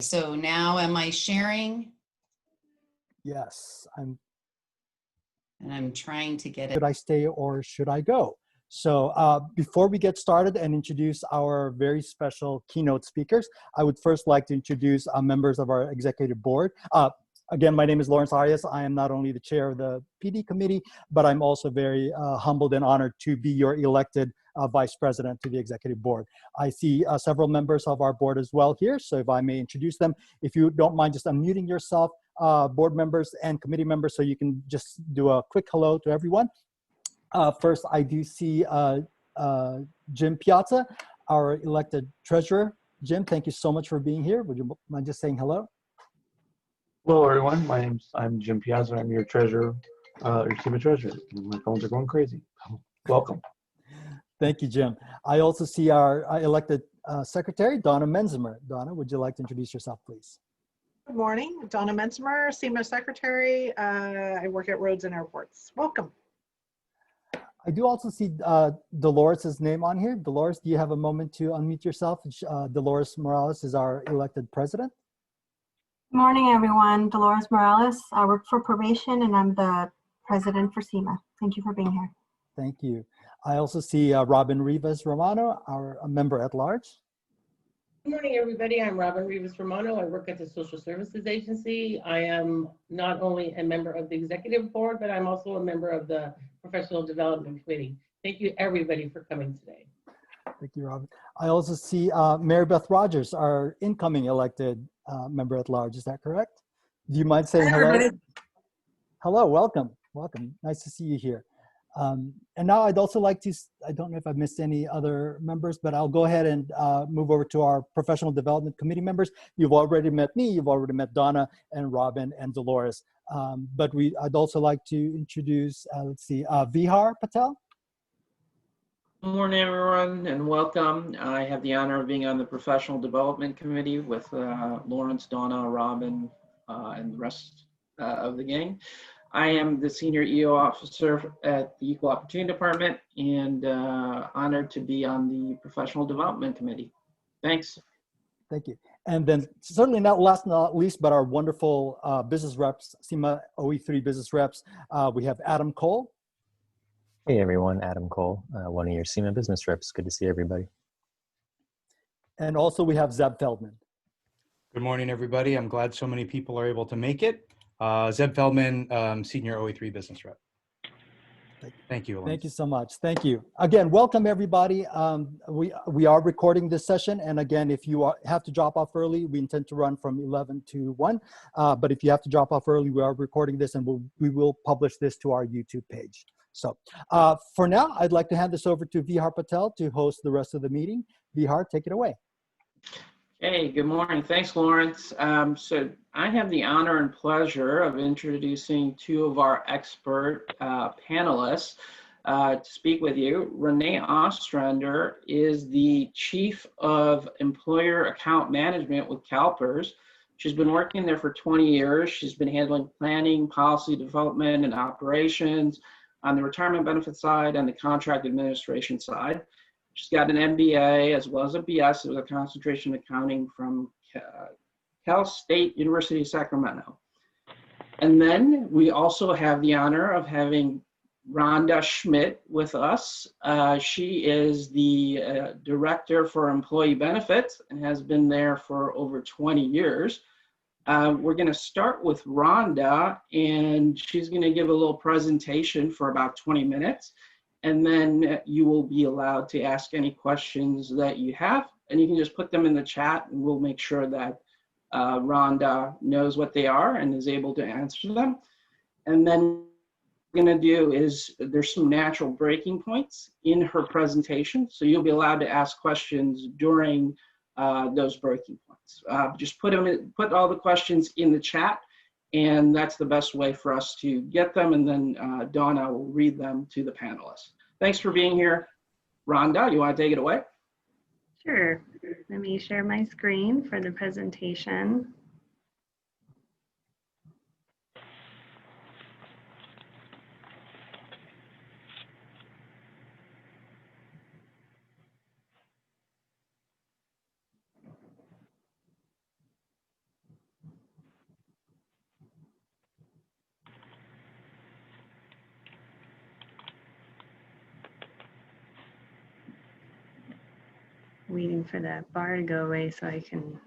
So now am I sharing? Yes, And I'm trying to get it. Should I stay or should I go? So before we get started and introduce our very special keynote speakers, I would first like to introduce members of our executive board. Again, my name is Lawrence Arias. I am not only the chair of the PD committee, but I'm also very humbled and honored to be your elected vice president to the executive board. I see several members of our board as well here, so if I may introduce them. If you don't mind just unmuting yourself, board members and committee members, so you can just do a quick hello to everyone. First, I do see Jim Piazza, our elected treasurer. Jim, thank you so much for being here. Would you mind just saying hello? Hello, everyone. I'm Jim Piazza. I'm your treasurer, your CEMA treasurer. My phones are going crazy. Welcome. Thank you, Jim. I also see our elected secretary, Donna Menzimer. Donna, would you like to introduce yourself, please? Good morning, Donna Menzimer, CEMA secretary. I work at Roads and Airports. Welcome. I do also see Dolores' name on here. Dolores, do you have a moment to unmute yourself? Dolores Morales is our elected president. Good morning, everyone. Dolores Morales. I work for probation and I'm the president for CEMA. Thank you for being here. Thank you. I also see Robin Rivas Romano, a member at large. Good morning, everybody. I'm Robin Rivas Romano. I work at the Social Services Agency. I am not only a member of the executive board, but I'm also a member of the Professional Development Committee. Thank you, everybody, for coming today. Thank you, Robin. I also see Mary Beth Rogers, our incoming elected member at large. Is that correct? Do you mind saying hello? Hello, welcome. Welcome. Nice to see you here. And now I'd also like to, I don't know if I've missed any other members, but I'll go ahead and move over to our Professional Development Committee members. You've already met me, you've already met Donna and Robin and Dolores. But I'd also like to introduce, let's see, Vihar Patel. Good morning, everyone, and welcome. I have the honor of being on the Professional Development Committee with Lawrence, Donna, Robin, and the rest of the gang. I am the Senior EO Officer at the Equal Opportunity Department and honored to be on the Professional Development Committee. Thanks. Thank you. And then certainly not last not least, but our wonderful business reps, CEMA OE3 business reps. We have Adam Cole. Hey everyone, Adam Cole, one of your CEMA business reps. Good to see everybody. And also we have Zeb Feldman. Good morning, everybody. I'm glad so many people are able to make it. Zeb Feldman, Senior OE3 Business Rep. Thank you. Thank you so much. Thank you. Again, welcome everybody. We are recording this session. And again, if you have to drop off early, we intend to run from 11 to 1. But if you have to drop off early, we are recording this and we will publish this to our YouTube page. So for now, I'd like to hand this over to Vihar Patel to host the rest of the meeting. Vihar, take it away. Hey, good morning. Thanks, Lawrence. So I have the honor and pleasure of introducing two of our expert panelists to speak with you. Renee Ostrander is the Chief of Employer Account Management with CALPERS. She's been working there for 20 years. She's been handling planning, policy development, and operations on the retirement benefit side and the contract administration side. She's got an MBA as well as a BS with a concentration in accounting from Cal State University of Sacramento. And then we also have the honor of having Rhonda Schmidt with us. She is the Director for Employee Benefits and has been there for over 20 years. We're going to start with Rhonda, and she's going to give a little presentation for about 20 minutes. And then you will be allowed to ask any questions that you have, and you can just put them in the chat and we'll make sure that Rhonda knows what they are and is able to answer them. And then what we're gonna do is there's some natural breaking points in her presentation. So you'll be allowed to ask questions during those breaking points. Just put all the questions in the chat, and that's the best way for us to get them, and then Donna will read them to the panelists. Thanks for being here. Rhonda, you want to take it away? Sure. Let me share my screen for the presentation. waiting for that bar to go away so I can.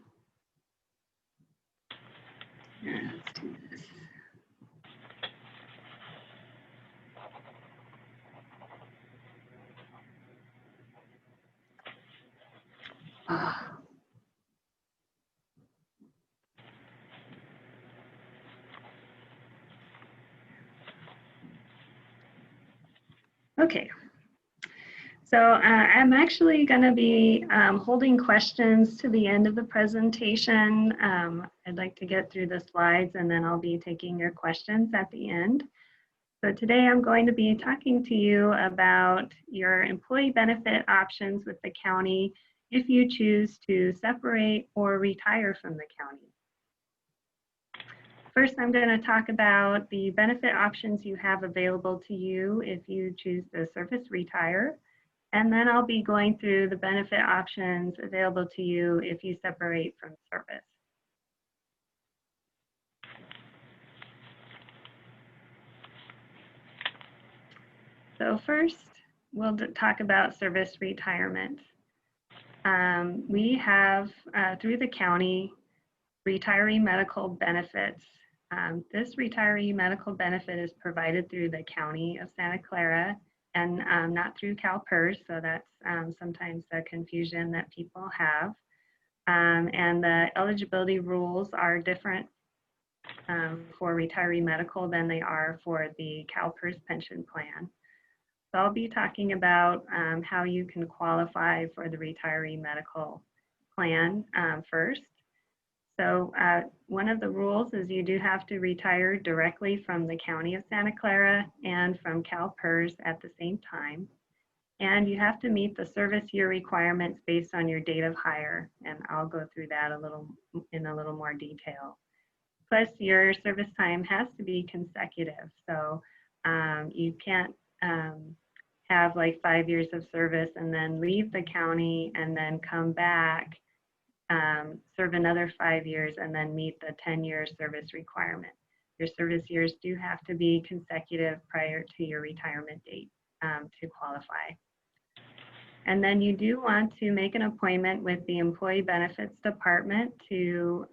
Let's do this. Ah. Okay. So I'm actually going to be holding questions to the end of the presentation. I'd like to get through the slides and then I'll be taking your questions at the end. So today I'm going to be talking to you about your employee benefit options with the county if you choose to separate or retire from the county. First, I'm going to talk about the benefit options you have available to you if you choose to service retire. And then I'll be going through the benefit options available to you if you separate from service. So first, we'll talk about service retirement. We have, through the county, retiree medical benefits. This retiree medical benefit is provided through the County of Santa Clara and not through CALPERS, so that's sometimes the confusion that people have. And the eligibility rules are different for retiree medical than they are for the CALPERS pension plan. So I'll be talking about how you can qualify for the retiree medical plan first. So one of the rules is you do have to retire directly from the County of Santa Clara and from CalPERS at the same time. And you have to meet the service year requirements based on your date of hire. And I'll go through that in a little more detail. Plus your service time has to be consecutive. So you can't have like 5 years of service and then leave the county and then come back, serve another 5 years and then meet the 10-year service requirement. Your service years do have to be consecutive prior to your retirement date to qualify. And then you do want to make an appointment with the Employee Benefits Department to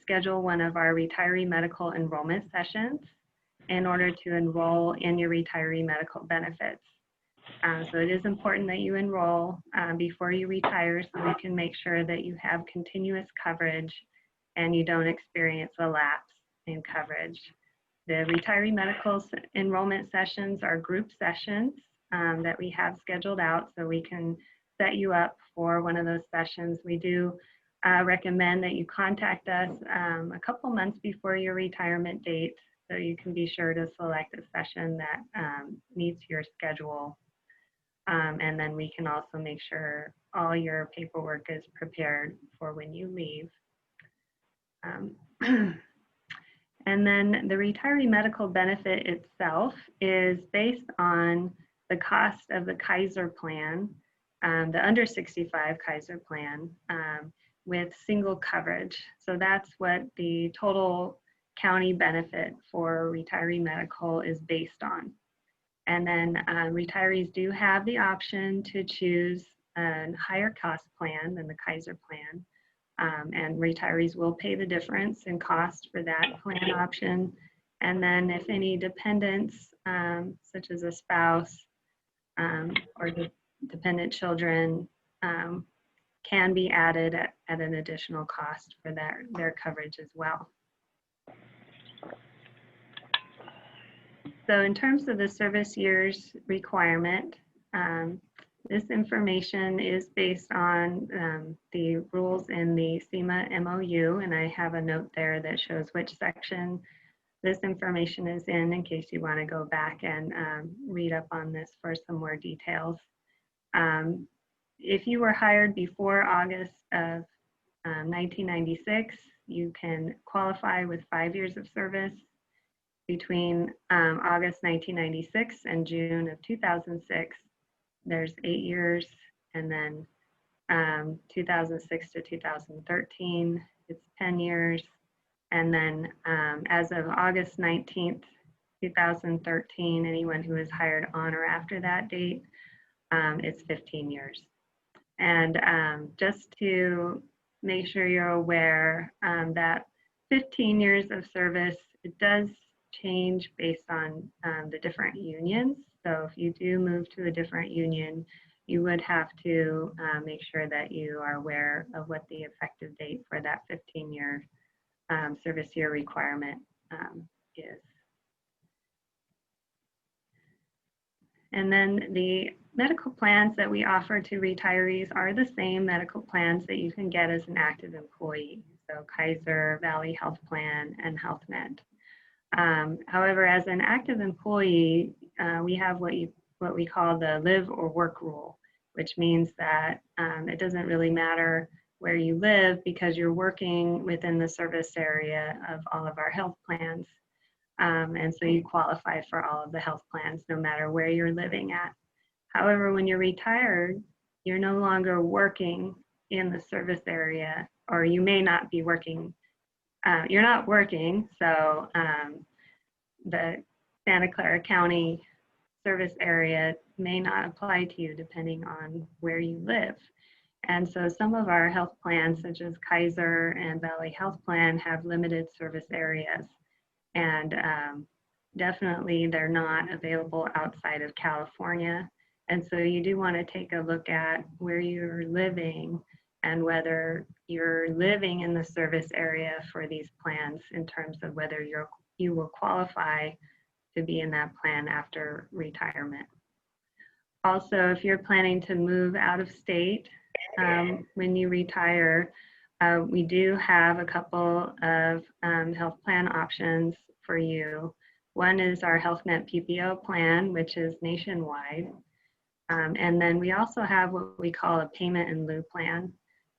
schedule one of our retiree medical enrollment sessions in order to enroll in your retiree medical benefits. So it is important that you enroll before you retire so we can make sure that you have continuous coverage and you don't experience a lapse in coverage. The retiree medical enrollment sessions are group sessions that we have scheduled out so we can set you up for one of those sessions. We do recommend that you contact us a couple months before your retirement date so you can be sure to select a session that meets your schedule. And then we can also make sure all your paperwork is prepared for when you leave. And then the retiree medical benefit itself is based on the cost of the Kaiser plan, the under 65 Kaiser plan with single coverage. So that's what the total county benefit for retiree medical is based on. And then retirees do have the option to choose a higher cost plan than the Kaiser plan. And retirees will pay the difference in cost for that plan option. And then if any dependents, such as a spouse or dependent children, can be added at an additional cost for their coverage as well. So in terms of the service years requirement, this information is based on the rules in the CEMA MOU, and I have a note there that shows which section this information is in case you want to go back and read up on this for some more details. If you were hired before August of 1996, you can qualify with 5 years of service. Between August 1996 and June of 2006, there's 8 years, and then 2006 to 2013, it's 10 years, and then as of August 19th, 2013, anyone who is hired on or after that date, it's 15 years. And just to make sure you're aware that 15 years of service, it does change based on the different unions. So if you do move to a different union, you would have to make sure that you are aware of what the effective date for that 15-year service year requirement is. And then the medical plans that we offer to retirees are the same medical plans that you can get as an active employee. So Kaiser, Valley Health Plan, and HealthNet. However, as an active employee, we have what we call the live or work rule, which means that it doesn't really matter where you live because you're working within the service area of all of our health plans. And so you qualify for all of the health plans no matter where you're living at. However, when you're retired, you're no longer working in the service area, or you may not be working. You're not working, so the Santa Clara County service area may not apply to you depending on where you live. And so some of our health plans, such as Kaiser and Valley Health Plan, have limited service areas. And definitely they're not available outside of California. And so you do want to take a look at where you're living and whether you're living in the service area for these plans in terms of whether you will qualify to be in that plan after retirement. Also, if you're planning to move out of state when you retire, we do have a couple of health plan options for you. One is our HealthNet PPO plan, which is nationwide. And then we also have what we call a payment in lieu plan.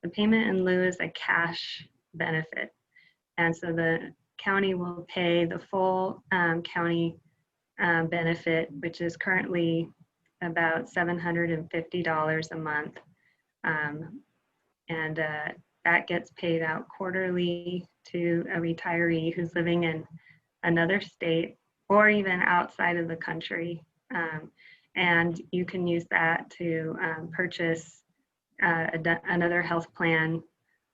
The payment in lieu is a cash benefit. And so the county will pay the full county benefit, which is currently about $750 a month. And that gets paid out quarterly to a retiree who's living in another state or even outside of the country. And you can use that to purchase another health plan.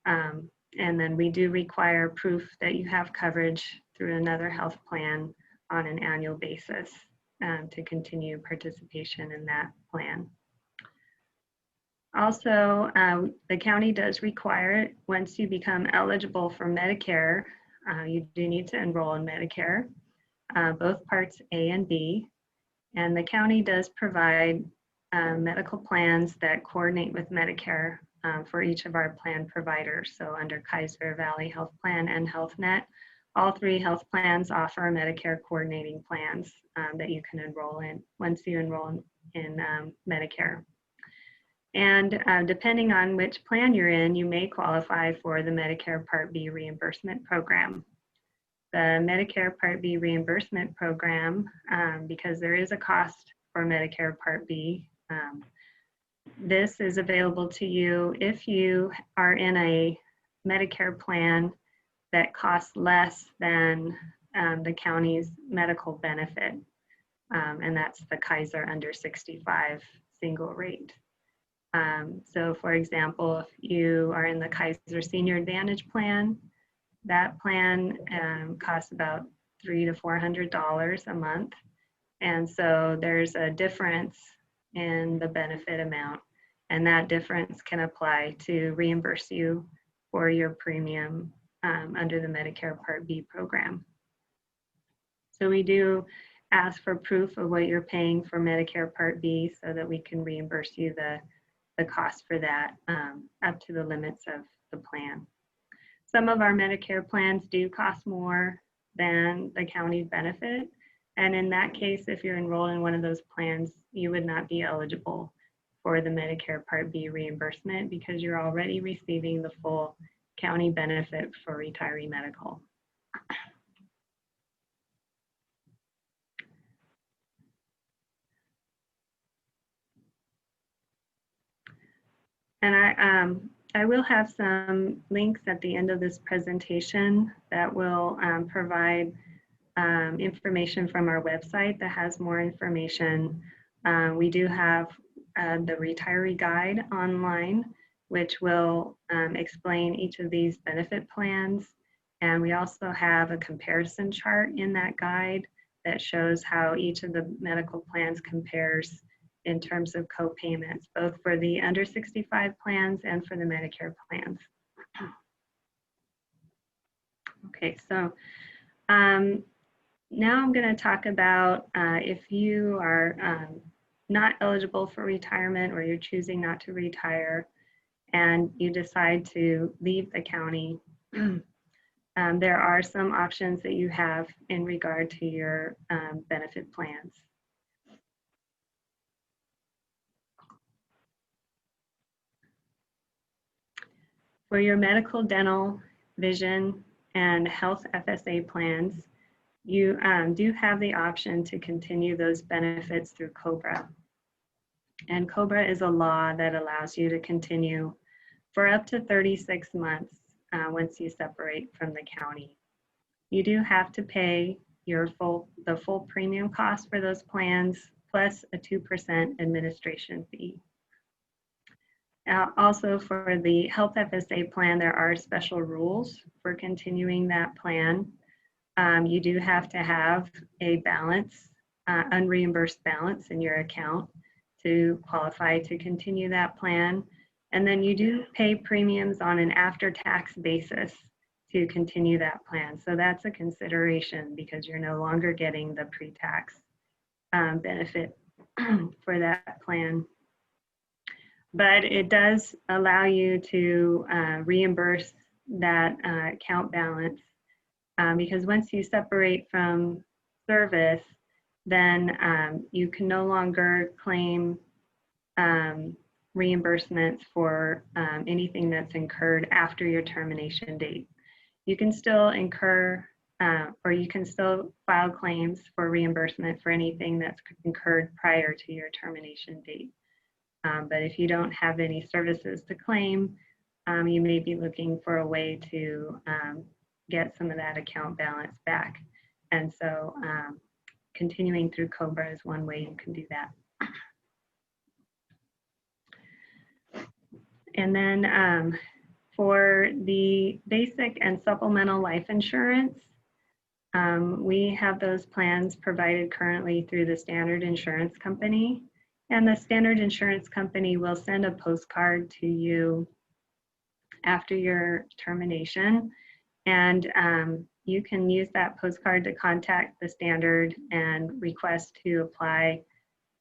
And then we do require proof that you have coverage through another health plan on an annual basis to continue participation in that plan. Also, the county does require it once you become eligible for Medicare. You do need to enroll in Medicare, both parts A and B. And the county does provide medical plans that coordinate with Medicare for each of our plan providers. So under Kaiser, Valley Health Plan, and HealthNet, all three health plans offer Medicare coordinating plans that you can enroll in once you enroll in Medicare. And depending on which plan you're in, you may qualify for the Medicare Part B reimbursement program. The Medicare Part B reimbursement program, because there is a cost for Medicare Part B, this is available to you if you are in a Medicare plan that costs less than the county's medical benefit, and that's the Kaiser under 65 single rate. So for example, if you are in the Kaiser Senior Advantage plan, that plan costs about $300 to $400 a month. And so there's a difference in the benefit amount, and that difference can apply to reimburse you for your premium under the Medicare Part B program. So we do ask for proof of what you're paying for Medicare Part B so that we can reimburse you the cost for that up to the limits of the plan. Some of our Medicare plans do cost more than the county's benefit. And in that case, if you're enrolled in one of those plans, you would not be eligible for the Medicare Part B reimbursement because you're already receiving the full county benefit for retiree medical. And I will have some links at the end of this presentation that will provide information from our website that has more information. We do have the retiree guide online, which will explain each of these benefit plans. And we also have a comparison chart in that guide that shows how each of the medical plans compares in terms of co-payments, both for the under 65 plans and for the Medicare plans. Okay, so now I'm going to talk about if you are not eligible for retirement or you're choosing not to retire and you decide to leave the county, there are some options that you have in regard to your benefit plans. For your medical, dental, vision, and health FSA plans, you do have the option to continue those benefits through COBRA. And COBRA is a law that allows you to continue for up to 36 months once you separate from the county. You do have to pay the full premium cost for those plans plus a 2% administration fee. Also, for the health FSA plan, there are special rules for continuing that plan. You do have to have a balance, unreimbursed balance in your account to qualify to continue that plan. And then you do pay premiums on an after-tax basis to continue that plan. So that's a consideration because you're no longer getting the pre-tax benefit for that plan. But it does allow you to reimburse that account balance because once you separate from service, then you can no longer claim reimbursements for anything that's incurred after your termination date. You can still incur or you can still file claims for reimbursement for anything that's incurred prior to your termination date. But if you don't have any services to claim, you may be looking for a way to get some of that account balance back. And so continuing through COBRA is one way you can do that. And then for the basic and supplemental life insurance, we have those plans provided currently through the Standard Insurance Company. And the Standard Insurance Company will send a postcard to you after your termination. And you can use that postcard to contact the Standard and request to apply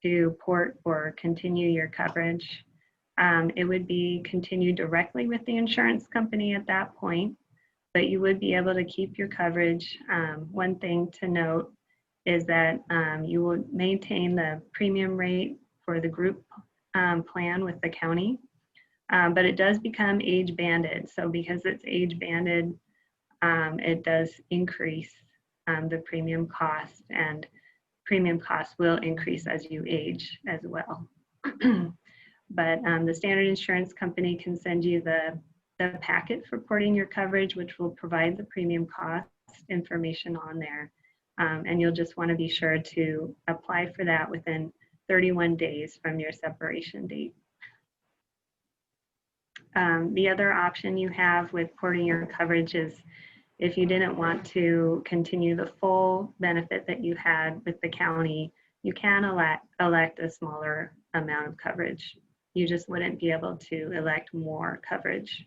to port or continue your coverage. It would be continued directly with the insurance company at that point, but you would be able to keep your coverage. One thing to note is that you will maintain the premium rate for the group plan with the county, but it does become age banded. So because it's age banded, it does increase the premium cost, and premium costs will increase as you age as well. But the Standard Insurance Company can send you the packet for porting your coverage, which will provide the premium cost information on there. And you'll just want to be sure to apply for that within 31 days from your separation date. The other option you have with porting your coverage is if you didn't want to continue the full benefit that you had with the county, you can elect a smaller amount of coverage. You just wouldn't be able to elect more coverage.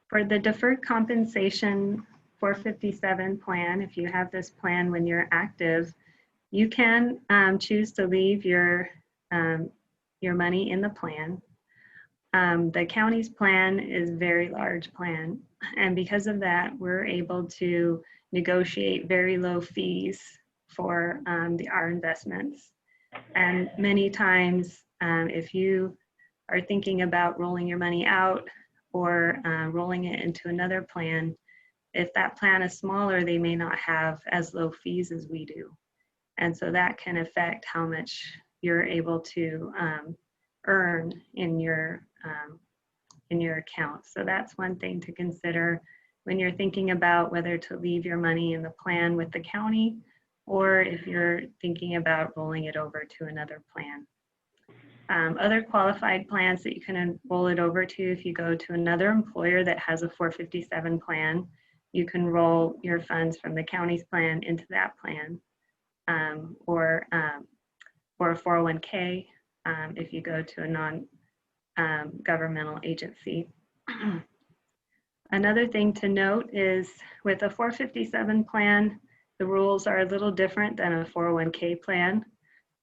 For the deferred compensation 457 plan, if you have this plan when you're active, you can choose to leave your money in the plan. The county's plan is a very large plan, and because of that, we're able to negotiate very low fees for our investments. And many times, if you are thinking about rolling your money out or rolling it into another plan, if that plan is smaller, they may not have as low fees as we do. And so that can affect how much you're able to earn in your account. So that's one thing to consider when you're thinking about whether to leave your money in the plan with the county, or if you're thinking about rolling it over to another plan. Other qualified plans that you can roll it over to, if you go to another employer that has a 457 plan, you can roll your funds from the county's plan into that plan, or a 401k if you go to a non-governmental agency. Another thing to note is with a 457 plan, the rules are a little different than a 401k plan,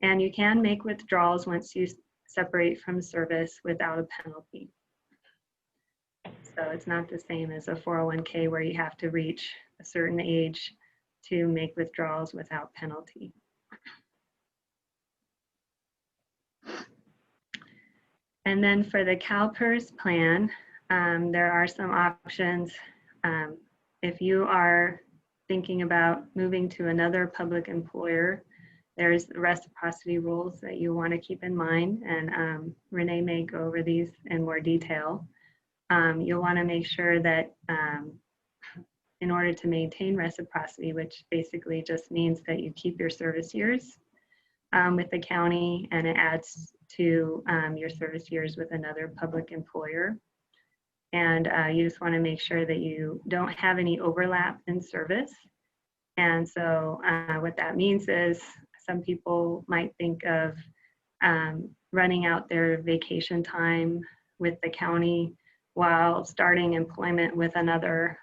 and you can make withdrawals once you separate from service without a penalty. So it's not the same as a 401k where you have to reach a certain age to make withdrawals without penalty. And then for the CALPERS plan, there are some options. If you are thinking about moving to another public employer, there's reciprocity rules that you want to keep in mind, and Renee may go over these in more detail. You'll want to make sure that in order to maintain reciprocity, which basically just means that you keep your service years with the county, and it adds to your service years with another public employer. And you just want to make sure that you don't have any overlap in service. And so what that means is some people might think of running out their vacation time with the county while starting employment with another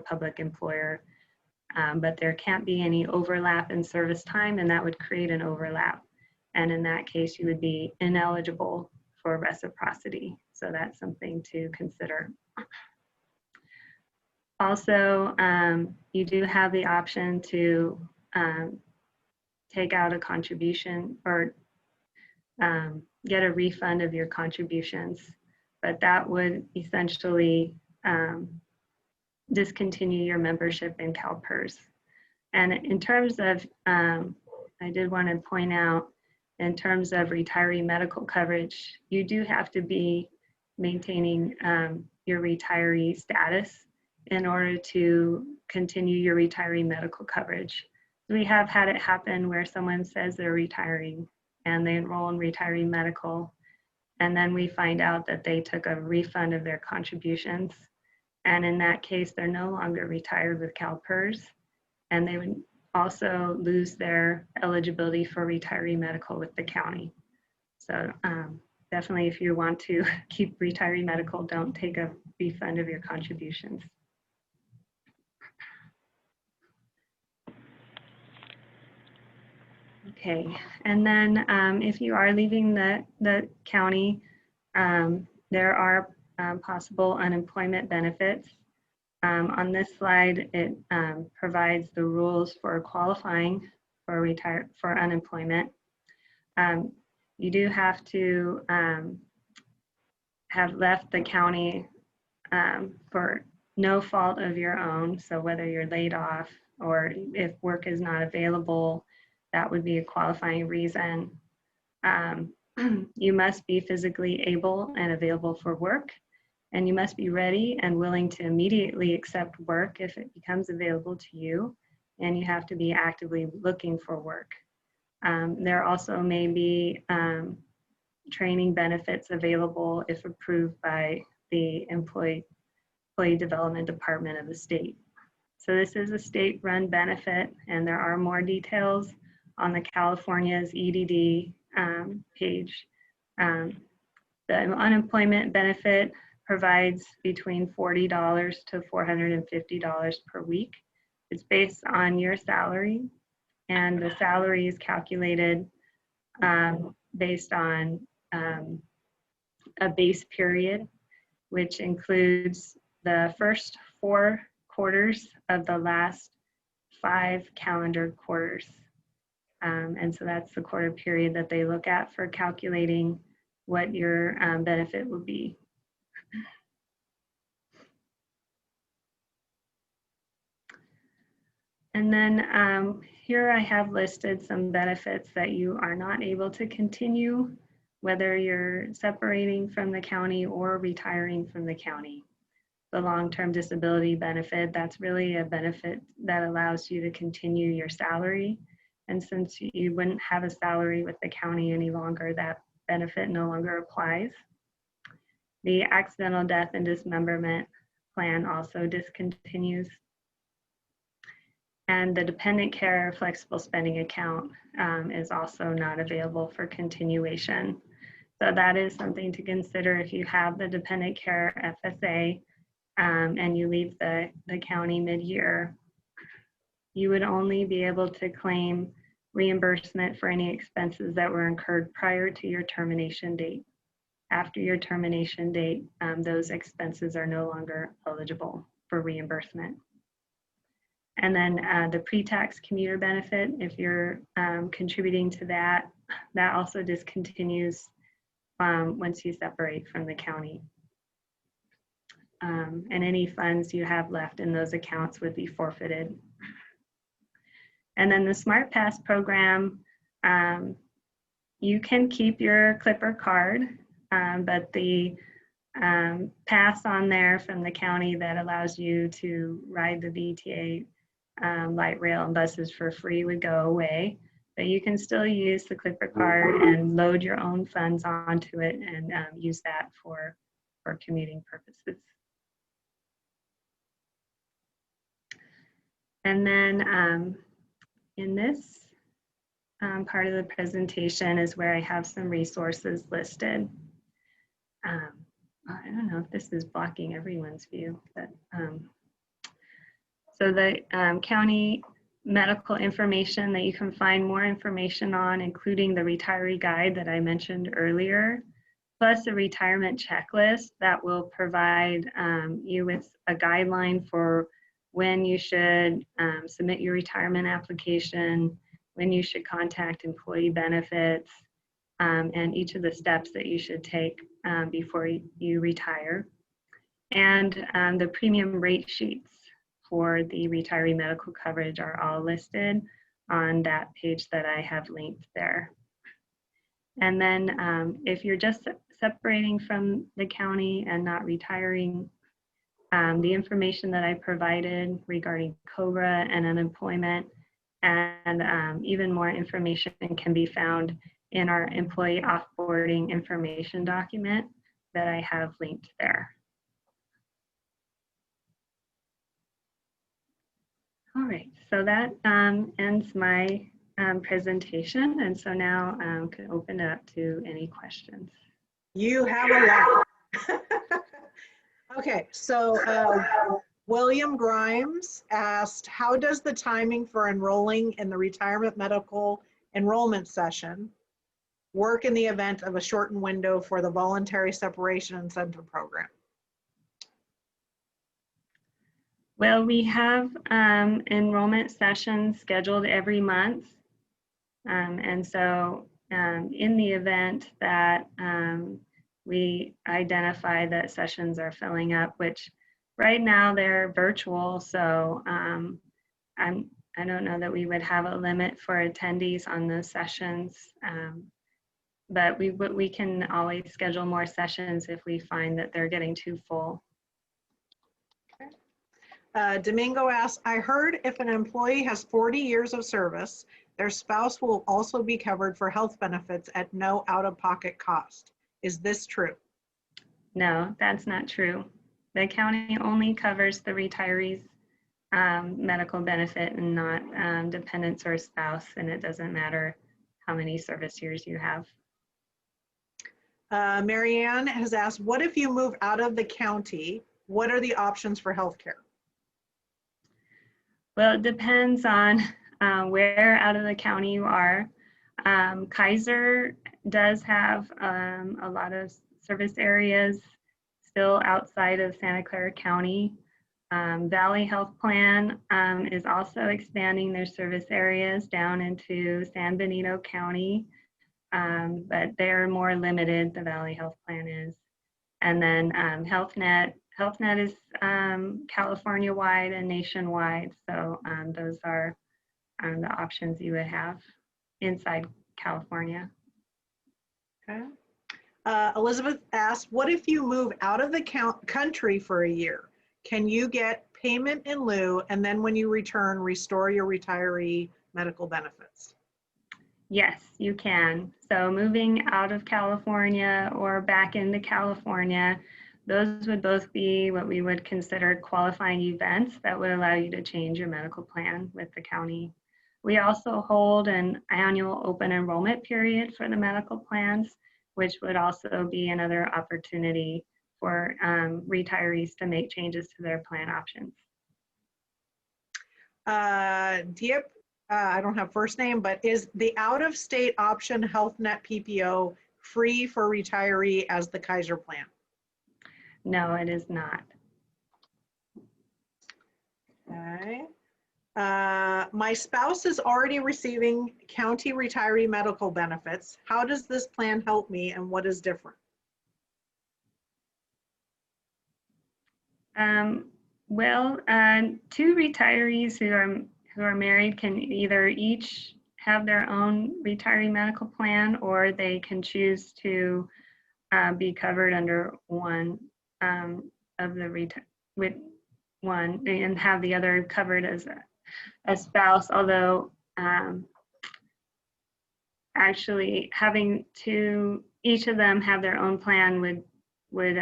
public employer. But there can't be any overlap in service time, and that would create an overlap. And in that case, you would be ineligible for reciprocity. So that's something to consider. Also, you do have the option to take out a contribution or get a refund of your contributions, but that would essentially discontinue your membership in CalPERS. And in terms of, I did want to point out, in terms of retiree medical coverage, you do have to be maintaining your retiree status in order to continue your retiree medical coverage. We have had it happen where someone says they're retiring and they enroll in retiree medical, and then we find out that they took a refund of their contributions. And in that case, they're no longer retired with CalPERS, and they would also lose their eligibility for retiree medical with the county. So definitely, if you want to keep retiree medical, don't take a refund of your contributions. Okay, and then if you are leaving the county, there are possible unemployment benefits. On this slide, it provides the rules for qualifying for unemployment. You do have to have left the county for no fault of your own. So whether you're laid off or if work is not available, that would be a qualifying reason. You must be physically able and available for work, and you must be ready and willing to immediately accept work if it becomes available to you, and you have to be actively looking for work. There also may be training benefits available if approved by the Employee Development Department of the state. So this is a state-run benefit, and there are more details on the California's EDD page. The unemployment benefit provides between $40 to $450 per week. It's based on your salary, and the salary is calculated based on a base period, which includes the first 4 quarters of the last 5 calendar quarters. And so that's the quarter period that they look at for calculating what your benefit would be. And then here I have listed some benefits that you are not able to continue, whether you're separating from the county or retiring from the county. the long-term disability benefit, that's really a benefit that allows you to continue your salary. And since you wouldn't have a salary with the county any longer, that benefit no longer applies. The accidental death and dismemberment plan also discontinues. And the dependent care flexible spending account is also not available for continuation. So that is something to consider if you have the dependent care FSA and you leave the county mid-year. You would only be able to claim reimbursement for any expenses that were incurred prior to your termination date. After your termination date, those expenses are no longer eligible for reimbursement. And then the pre-tax commuter benefit, if you're contributing to that, that also discontinues once you separate from the county. And any funds you have left in those accounts would be forfeited. And then the Smart Pass program, you can keep your Clipper card, but the pass on there from the county that allows you to ride the VTA light rail and buses for free would go away. But you can still use the Clipper card and load your own funds onto it and use that for commuting purposes. And then in this part of the presentation is where I have some resources listed. I don't know if this is blocking everyone's view, but so the county medical information that you can find more information on, including the retiree guide that I mentioned earlier, plus a retirement checklist that will provide you with a guideline for when you should submit your retirement application, when you should contact employee benefits, and each of the steps that you should take before you retire. And the premium rate sheets for the retiree medical coverage are all listed on that page that I have linked there. And then if you're just separating from the county and not retiring, the information that I provided regarding COBRA and unemployment and even more information can be found in our employee offboarding information document that I have linked there. All right, so that ends my presentation. And so now I can open it up to any questions. You have a lot. Okay, so William Grimes asked, how does the timing for enrolling in the retirement medical enrollment session work in the event of a shortened window for the voluntary separation incentive program? Well, we have enrollment sessions scheduled every month. And so in the event that we identify that sessions are filling up, which right now they're virtual, so I don't know that we would have a limit for attendees on those sessions, but we can always schedule more sessions if we find that they're getting too full. Domingo asks, I heard if an employee has 40 years of service, their spouse will also be covered for health benefits at no out-of-pocket cost. Is this true? No, that's not true. The county only covers the retiree's medical benefit and not dependents or spouse, and it doesn't matter how many service years you have. Marianne has asked, what if you move out of the county? What are the options for healthcare? Well, it depends on where out of the county you are. Kaiser does have a lot of service areas still outside of Santa Clara County. Valley Health Plan is also expanding their service areas down into San Benito County, but they're more limited, the Valley Health Plan is. And then HealthNet is California-wide and nationwide, so those are the options you would have inside California. Okay. Elizabeth asked, what if you move out of the country for a year? can you get payment in lieu and then when you return, restore your retiree medical benefits? Yes, you can. So moving out of California or back into California, those would both be what we would consider qualifying events that would allow you to change your medical plan with the county. We also hold an annual open enrollment period for the medical plans, which would also be another opportunity for retirees to make changes to their plan options. Diep, I don't have first name, but is the out-of-state option Health Net PPO free for retiree as the Kaiser plan? No, it is not. Okay. My spouse is already receiving county retiree medical benefits. How does this plan help me and what is different? Well, two retirees who are married can either each have their own retiree medical plan, or they can choose to be covered under one of the with one and have the other covered as a spouse. Although actually having each of them have their own plan would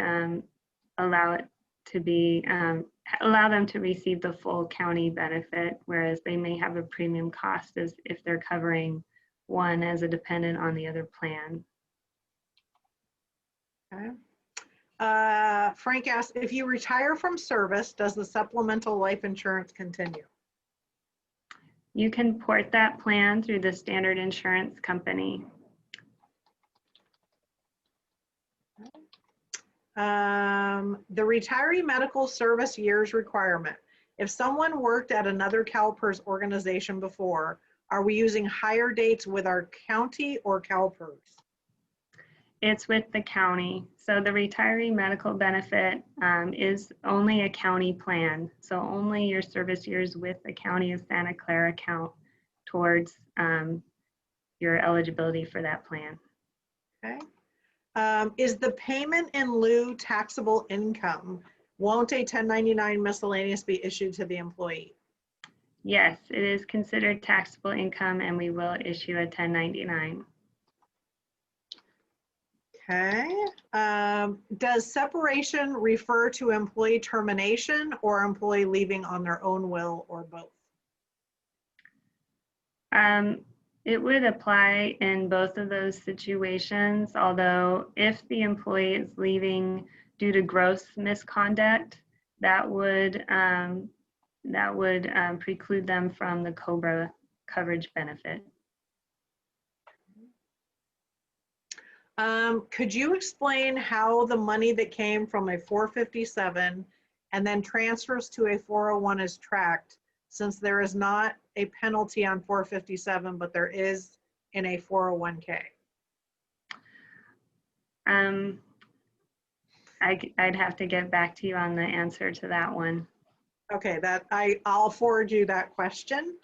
allow it to be allow them to receive the full county benefit, whereas they may have a premium cost as if they're covering one as a dependent on the other plan. Okay. Frank asked, if you retire from service, does the supplemental life insurance continue? You can port that plan through the standard insurance company. The retiree medical service years requirement. If someone worked at another CalPERS organization before, are we using higher dates with our county or CalPERS? It's with the county. So the retiree medical benefit is only a county plan. So only your service years with the county of Santa Clara count towards your eligibility for that plan. Okay. Is the payment in lieu taxable income? Won't a 1099 miscellaneous be issued to the employee? Yes, it is considered taxable income and we will issue a 1099. Okay. Does separation refer to employee termination or employee leaving on their own will or both? It would apply in both of those situations, although if the employee is leaving due to gross misconduct, that would preclude them from the COBRA coverage benefit. Could you explain how the money that came from a 457 and then transfers to a 401 is tracked, since there is not a penalty on 457, but there is in a 401k? I'd have to get back to you on the answer to that one. Okay, I'll forward you that question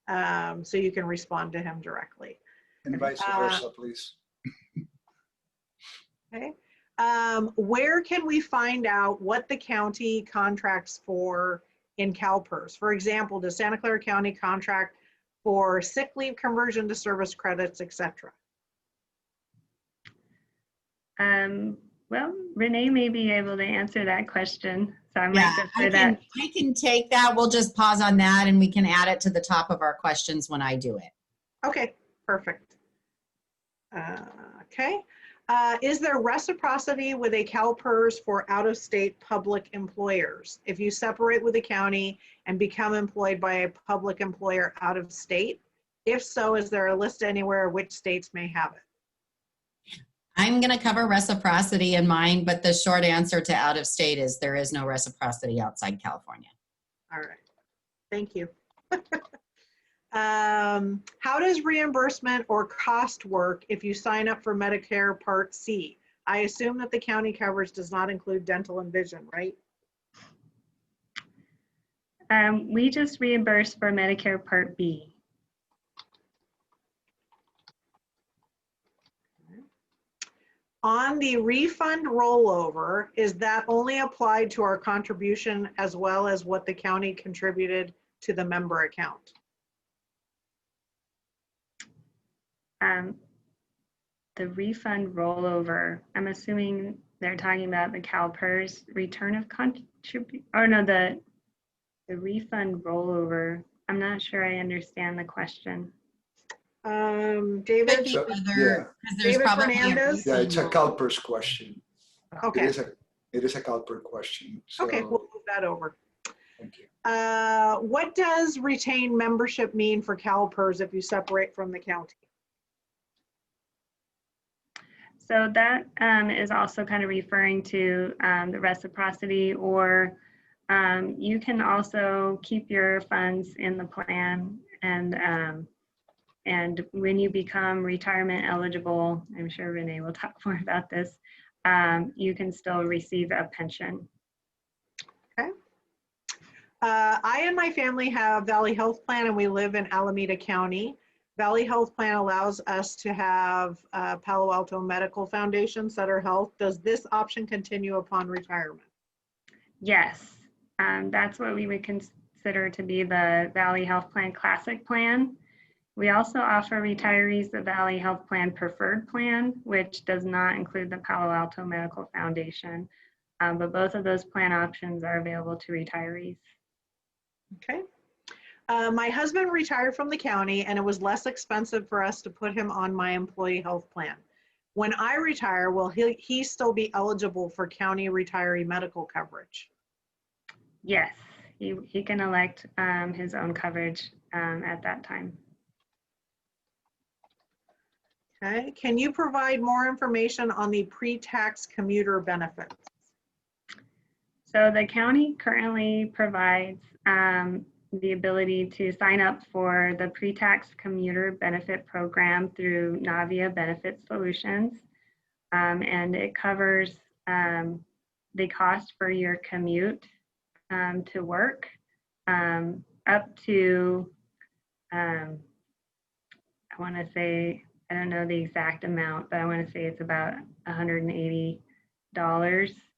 so you can respond to him directly. And vice versa, please. Okay. Where can we find out what the county contracts for in CalPERS? For example, does Santa Clara County contract for sick leave conversion to service credits, etc.? Well, Renee may be able to answer that question. So I might defer that. I can take that. We'll just pause on that and we can add it to the top of our questions when I do it. Okay, perfect. Okay. Is there reciprocity with a CalPERS for out-of-state public employers? If you separate with the county and become employed by a public employer out of state? If so, is there a list anywhere which states may have it? I'm going to cover reciprocity in mine, but the short answer to out of state is there is no reciprocity outside California. All right. Thank you. How does reimbursement or cost work if you sign up for Medicare Part C? I assume that the county coverage does not include dental and vision, right? We just reimburse for Medicare Part B. On the refund rollover, is that only applied to our contribution as well as what the county contributed to the member account? The refund rollover, I'm assuming they're talking about the CalPERS return of contribution, or no, the refund rollover. I'm not sure I understand the question. David? Could be So, other, yeah. 'cause there's David probably a Fernandez? Yeah, it's a refund CalPERS question. Okay, It is a CalPERS question. So, okay, we'll move that over. thank you. What does retained membership mean for CalPERS if you separate from the county? So that is also kind of referring to the reciprocity, or you can also keep your funds in the plan, and when you become retirement eligible, I'm sure Renee will talk more about this, you can still receive a pension. Okay. I and my family have Valley Health Plan and we live in Alameda County. Valley Health Plan allows us to have Palo Alto Medical Foundation, Sutter Health. Does this option continue upon retirement? Yes, that's what we would consider to be the Valley Health Plan Classic Plan. We also offer retirees the Valley Health Plan Preferred Plan, which does not include the Palo Alto Medical Foundation, but both of those plan options are available to retirees. Okay. My husband retired from the county and it was less expensive for us to put him on my employee health plan. When I retire, will he still be eligible for county retiree medical coverage? Yes, he can elect his own coverage at that time. Okay. Can you provide more information on the pre-tax commuter benefits? So the county currently provides the ability to sign up for the pre-tax commuter benefit program through Navia Benefit Solutions. And it covers the cost for your commute to work up to, I want to say, I don't know the exact amount, but I want to say it's about $180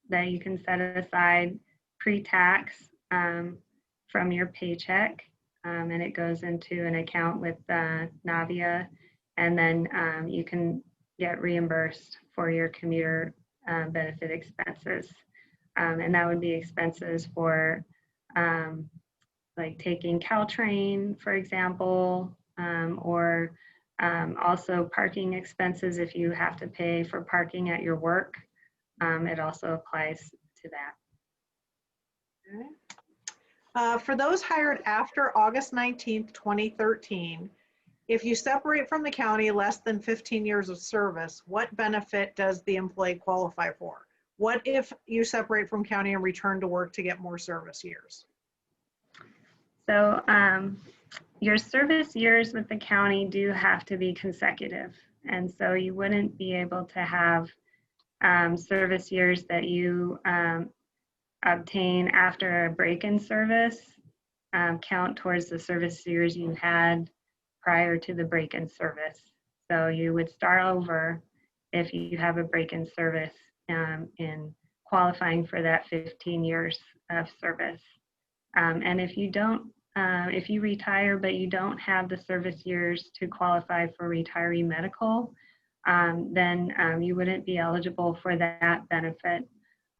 that you can set aside pre-tax from your paycheck, and it goes into an account with Navia, and then you can get reimbursed for your commuter benefit expenses. And that would be expenses for like taking Caltrain, for example, or also parking expenses if you have to pay for parking at your work. It also applies to that. Okay. For those hired after August 19th, 2013, if you separate from the county less than 15 years of service, what benefit does the employee qualify for? What if you separate from county and return to work to get more service years? So your service years with the county do have to be consecutive. And so you wouldn't be able to have service years that you obtain after a break in service count towards the service years you had prior to the break in service. So you would start over if you have a break in service in qualifying for that 15 years of service. And if you don't, if you retire but you don't have the service years to qualify for retiree medical, then you wouldn't be eligible for that benefit.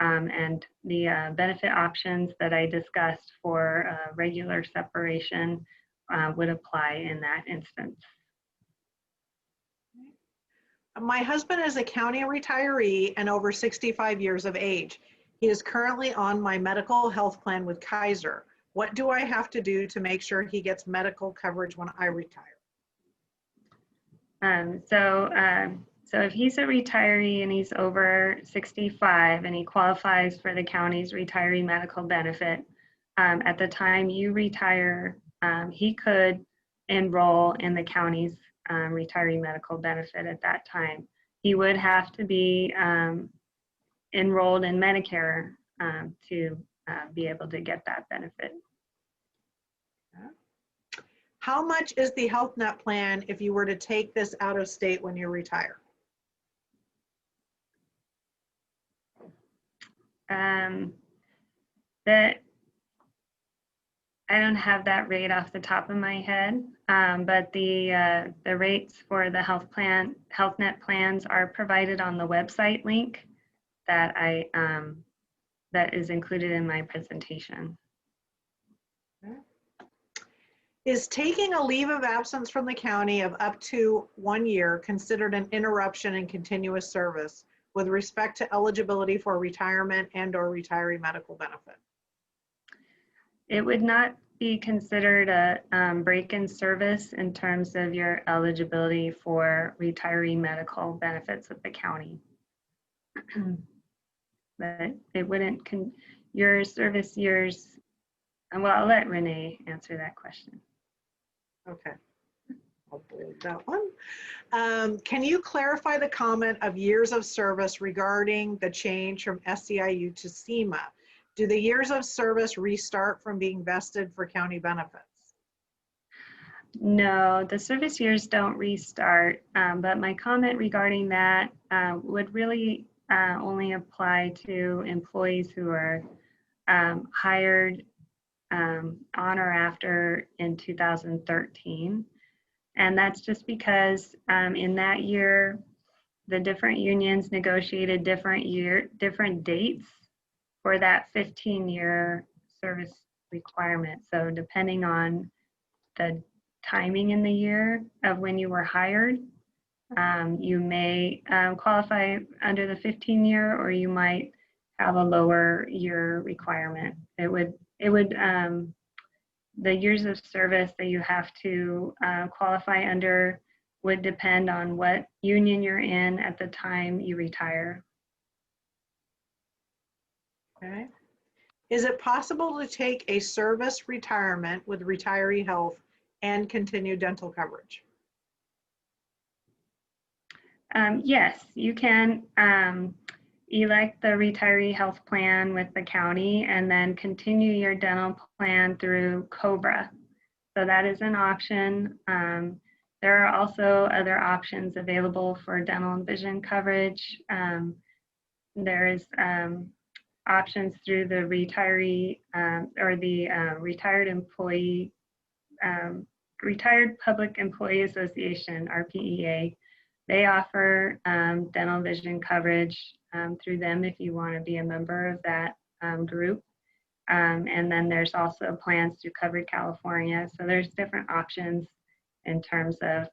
And the benefit options that I discussed for regular separation would apply in that instance. My husband is a county retiree and over 65 years of age. He is currently on my medical health plan with Kaiser. What do I have to do to make sure he gets medical coverage when I retire? So if he's a retiree and he's over 65 and he qualifies for the county's retiree medical benefit, at the time you retire, he could enroll in the county's retiree medical benefit at that time. He would have to be enrolled in Medicare to be able to get that benefit. How much is the Health Net plan if you were to take this out of state when you retire? That I don't have that rate off the top of my head, but the rates for the health net plans are provided on the website link that that is included in my presentation. Is taking a leave of absence from the county of up to 1 year considered an interruption in continuous service with respect to eligibility for retirement and/or retiree medical benefit? It would not be considered a break in service in terms of your eligibility for retiree medical benefits with the county. But it wouldn't, your service years, well, I'll let Renee answer that question. Okay, I'll avoid that one. Can you clarify the comment of years of service regarding the change from SEIU to CEMA? Do the years of service restart from being vested for county benefits? No, the service years don't restart, but my comment regarding that would really only apply to employees who are hired on or after in 2013. And that's just because in that year, the different unions negotiated different dates for that 15-year service requirement. So depending on the timing in the year of when you were hired, you may qualify under the 15-year, or you might have a lower year requirement. The years of service that you have to qualify under would depend on what union you're in at the time you retire. Okay. Is it possible to take a service retirement with retiree health and continue dental coverage? Yes, you can elect the retiree health plan with the county and then continue your dental plan through COBRA. So that is an option. There are also other options available for dental and vision coverage. There's options through the retiree or the Retired Public Employee Association, RPEA. They offer dental vision coverage through them if you want to be a member of that group. And then there's also plans through Covered California. So there's different options in terms of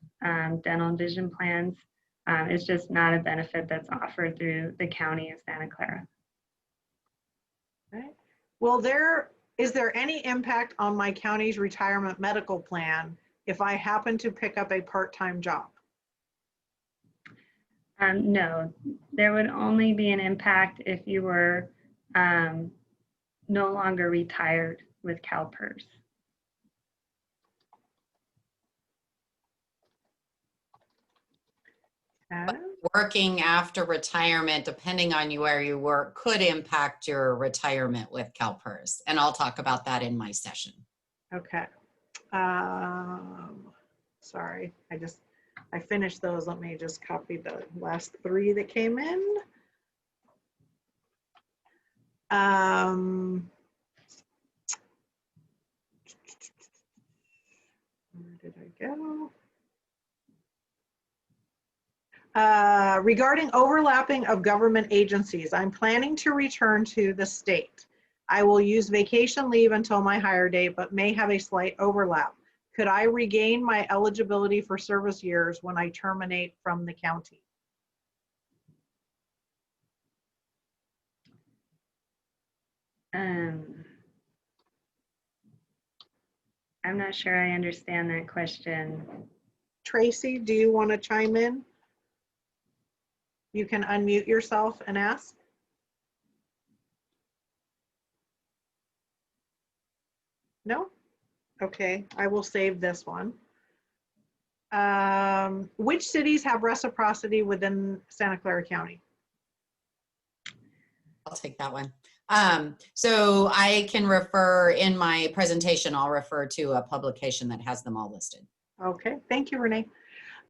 dental and vision plans. It's just not a benefit that's offered through the county of Santa Clara. Okay. Well, is there any impact on my county's retirement medical plan if I happen to pick up a part-time job? No, there would only be an impact if you were no longer retired with CalPERS. Okay. Working after retirement, depending on where you work, could impact your retirement with CalPERS. And I'll talk about that in my session. Okay. Sorry, I finished those. Let me just copy the last 3 that came in. Where did I go? Regarding overlapping of government agencies, I'm planning to return to the state. I will use vacation leave until my hire date, but may have a slight overlap. Could I regain my eligibility for service years when I terminate from the county? I'm not sure I understand that question. Tracy, do you want to chime in? You can unmute yourself and ask. No? Okay, I will save this one. Which cities have reciprocity within Santa Clara County? I'll take that one. So I can refer in my presentation, I'll refer to a publication that has them all listed. Okay, thank you, Renee.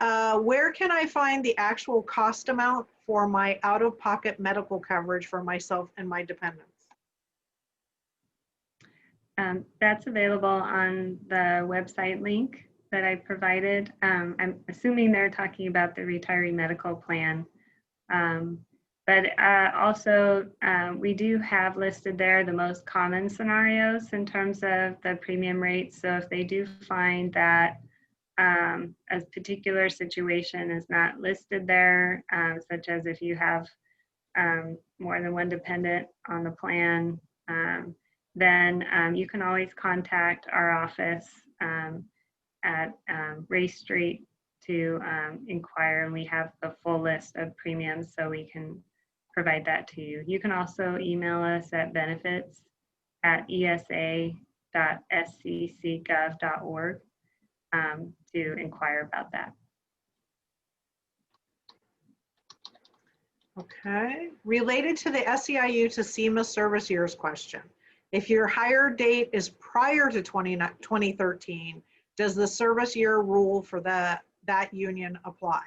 Where can I find the actual cost amount for my out-of-pocket medical coverage for myself and my dependents? That's available on the website link that I provided. I'm assuming they're talking about the retiree medical plan. But also, we do have listed there the most common scenarios in terms of the premium rates. So if they do find that a particular situation is not listed there, such as if you have more than one dependent on the plan, then you can always contact our office at Race Street to inquire, and we have the full list of premiums so we can provide that to you. You can also email us at benefits@esa.sccgov.org to inquire about that. Okay, related to the SEIU to CEMA service years question. If your hire date is prior to 2013, does the service year rule for that union apply?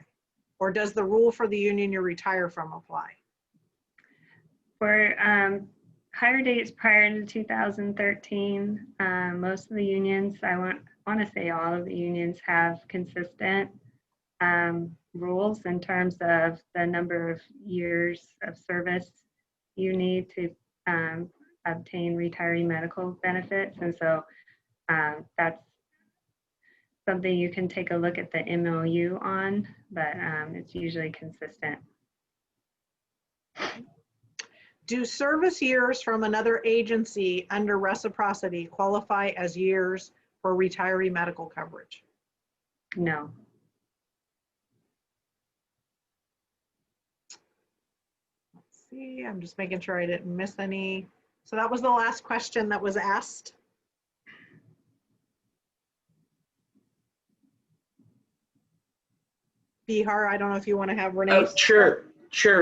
Or does the rule for the union you retire from apply? For hire dates prior to 2013, most of the unions, I want to say all of the unions have consistent rules in terms of the number of years of service you need to obtain retiree medical benefits. And so that's something you can take a look at the MOU on, but it's usually consistent. Do service years from another agency under reciprocity qualify as years for retiree medical coverage? No. Let's see, I'm just making sure I didn't miss any. So that was the last question that was asked. Bihar, I don't know if you want to have Renee. Oh, sure.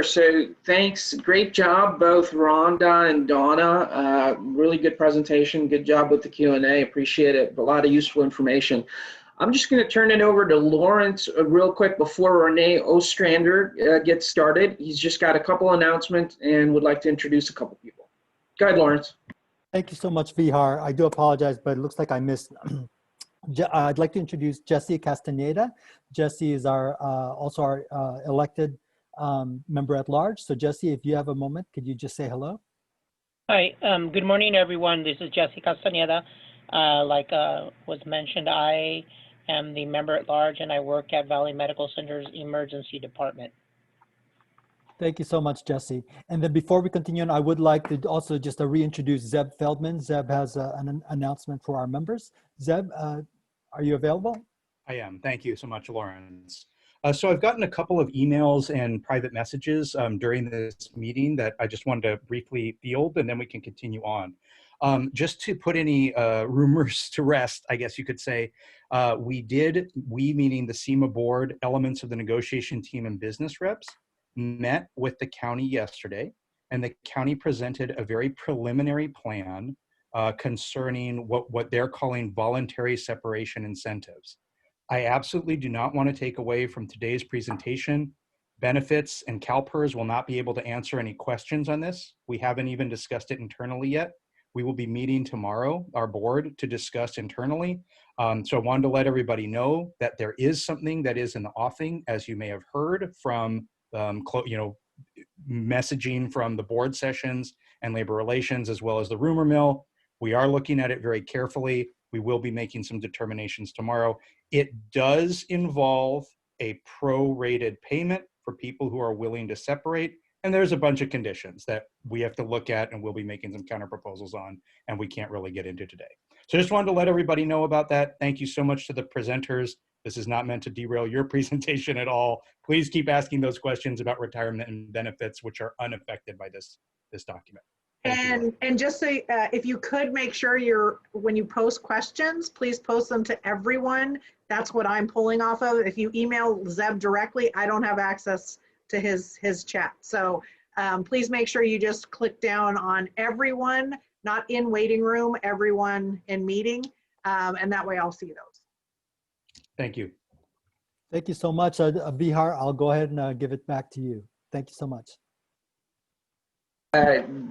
So thanks. Great job, both Rhonda and Donna. Really good presentation. Good job with the Q&A. Appreciate it. A lot of useful information. I'm just going to turn it over to Lawrence real quick before Renee Ostrander gets started. He's just got a couple announcements and would like to introduce a couple people. Go ahead, Lawrence. Thank you so much, Vihar. I do apologize, but it looks like I missed. I'd like to introduce Jesse Castaneda. Jesse is also our elected member at large. So Jesse, if you have a moment, could you just say hello? Hi, good morning, everyone. This is Jesse Castaneda. Like was mentioned, I am the member at large and I work at Valley Medical Center's emergency department. Thank you so much, Jesse. And then before we continue on, I would like to also just reintroduce Zeb Feldman. Zeb has an announcement for our members. Zeb, are you available? I am. Thank you so much, Lawrence. So I've gotten a couple of emails and private messages during this meeting that I just wanted to briefly field, and then we can continue on. Just to put any rumors to rest, I guess you could say, we meaning the CEMA board, elements of the negotiation team and business reps, met with the county yesterday, and the county presented a very preliminary plan concerning what they're calling voluntary separation incentives. I absolutely do not want to take away from today's presentation. Benefits and CalPERS will not be able to answer any questions on this. We haven't even discussed it internally yet. We will be meeting tomorrow, our board, to discuss internally. So I wanted to let everybody know that there is something that is in the offing, as you may have heard from messaging from the board sessions and labor relations, as well as the rumor mill. We are looking at it very carefully. We will be making some determinations tomorrow. It does involve a prorated payment for people who are willing to separate. And there's a bunch of conditions that we have to look at and we'll be making some counter proposals on, and we can't really get into today. So just wanted to let everybody know about that. Thank you so much to the presenters. This is not meant to derail your presentation at all. Please keep asking those questions about retirement and benefits, which are unaffected by this document. And just so if you could make sure when you post questions, please post them to everyone. That's what I'm pulling off of. If you email Zeb directly, I don't have access to his chat. So please make sure you just click down on everyone, not in waiting room, everyone in meeting, and that way I'll see those. Thank you. Thank you so much. Vihar, I'll go ahead and give it back to you. Thank you so much.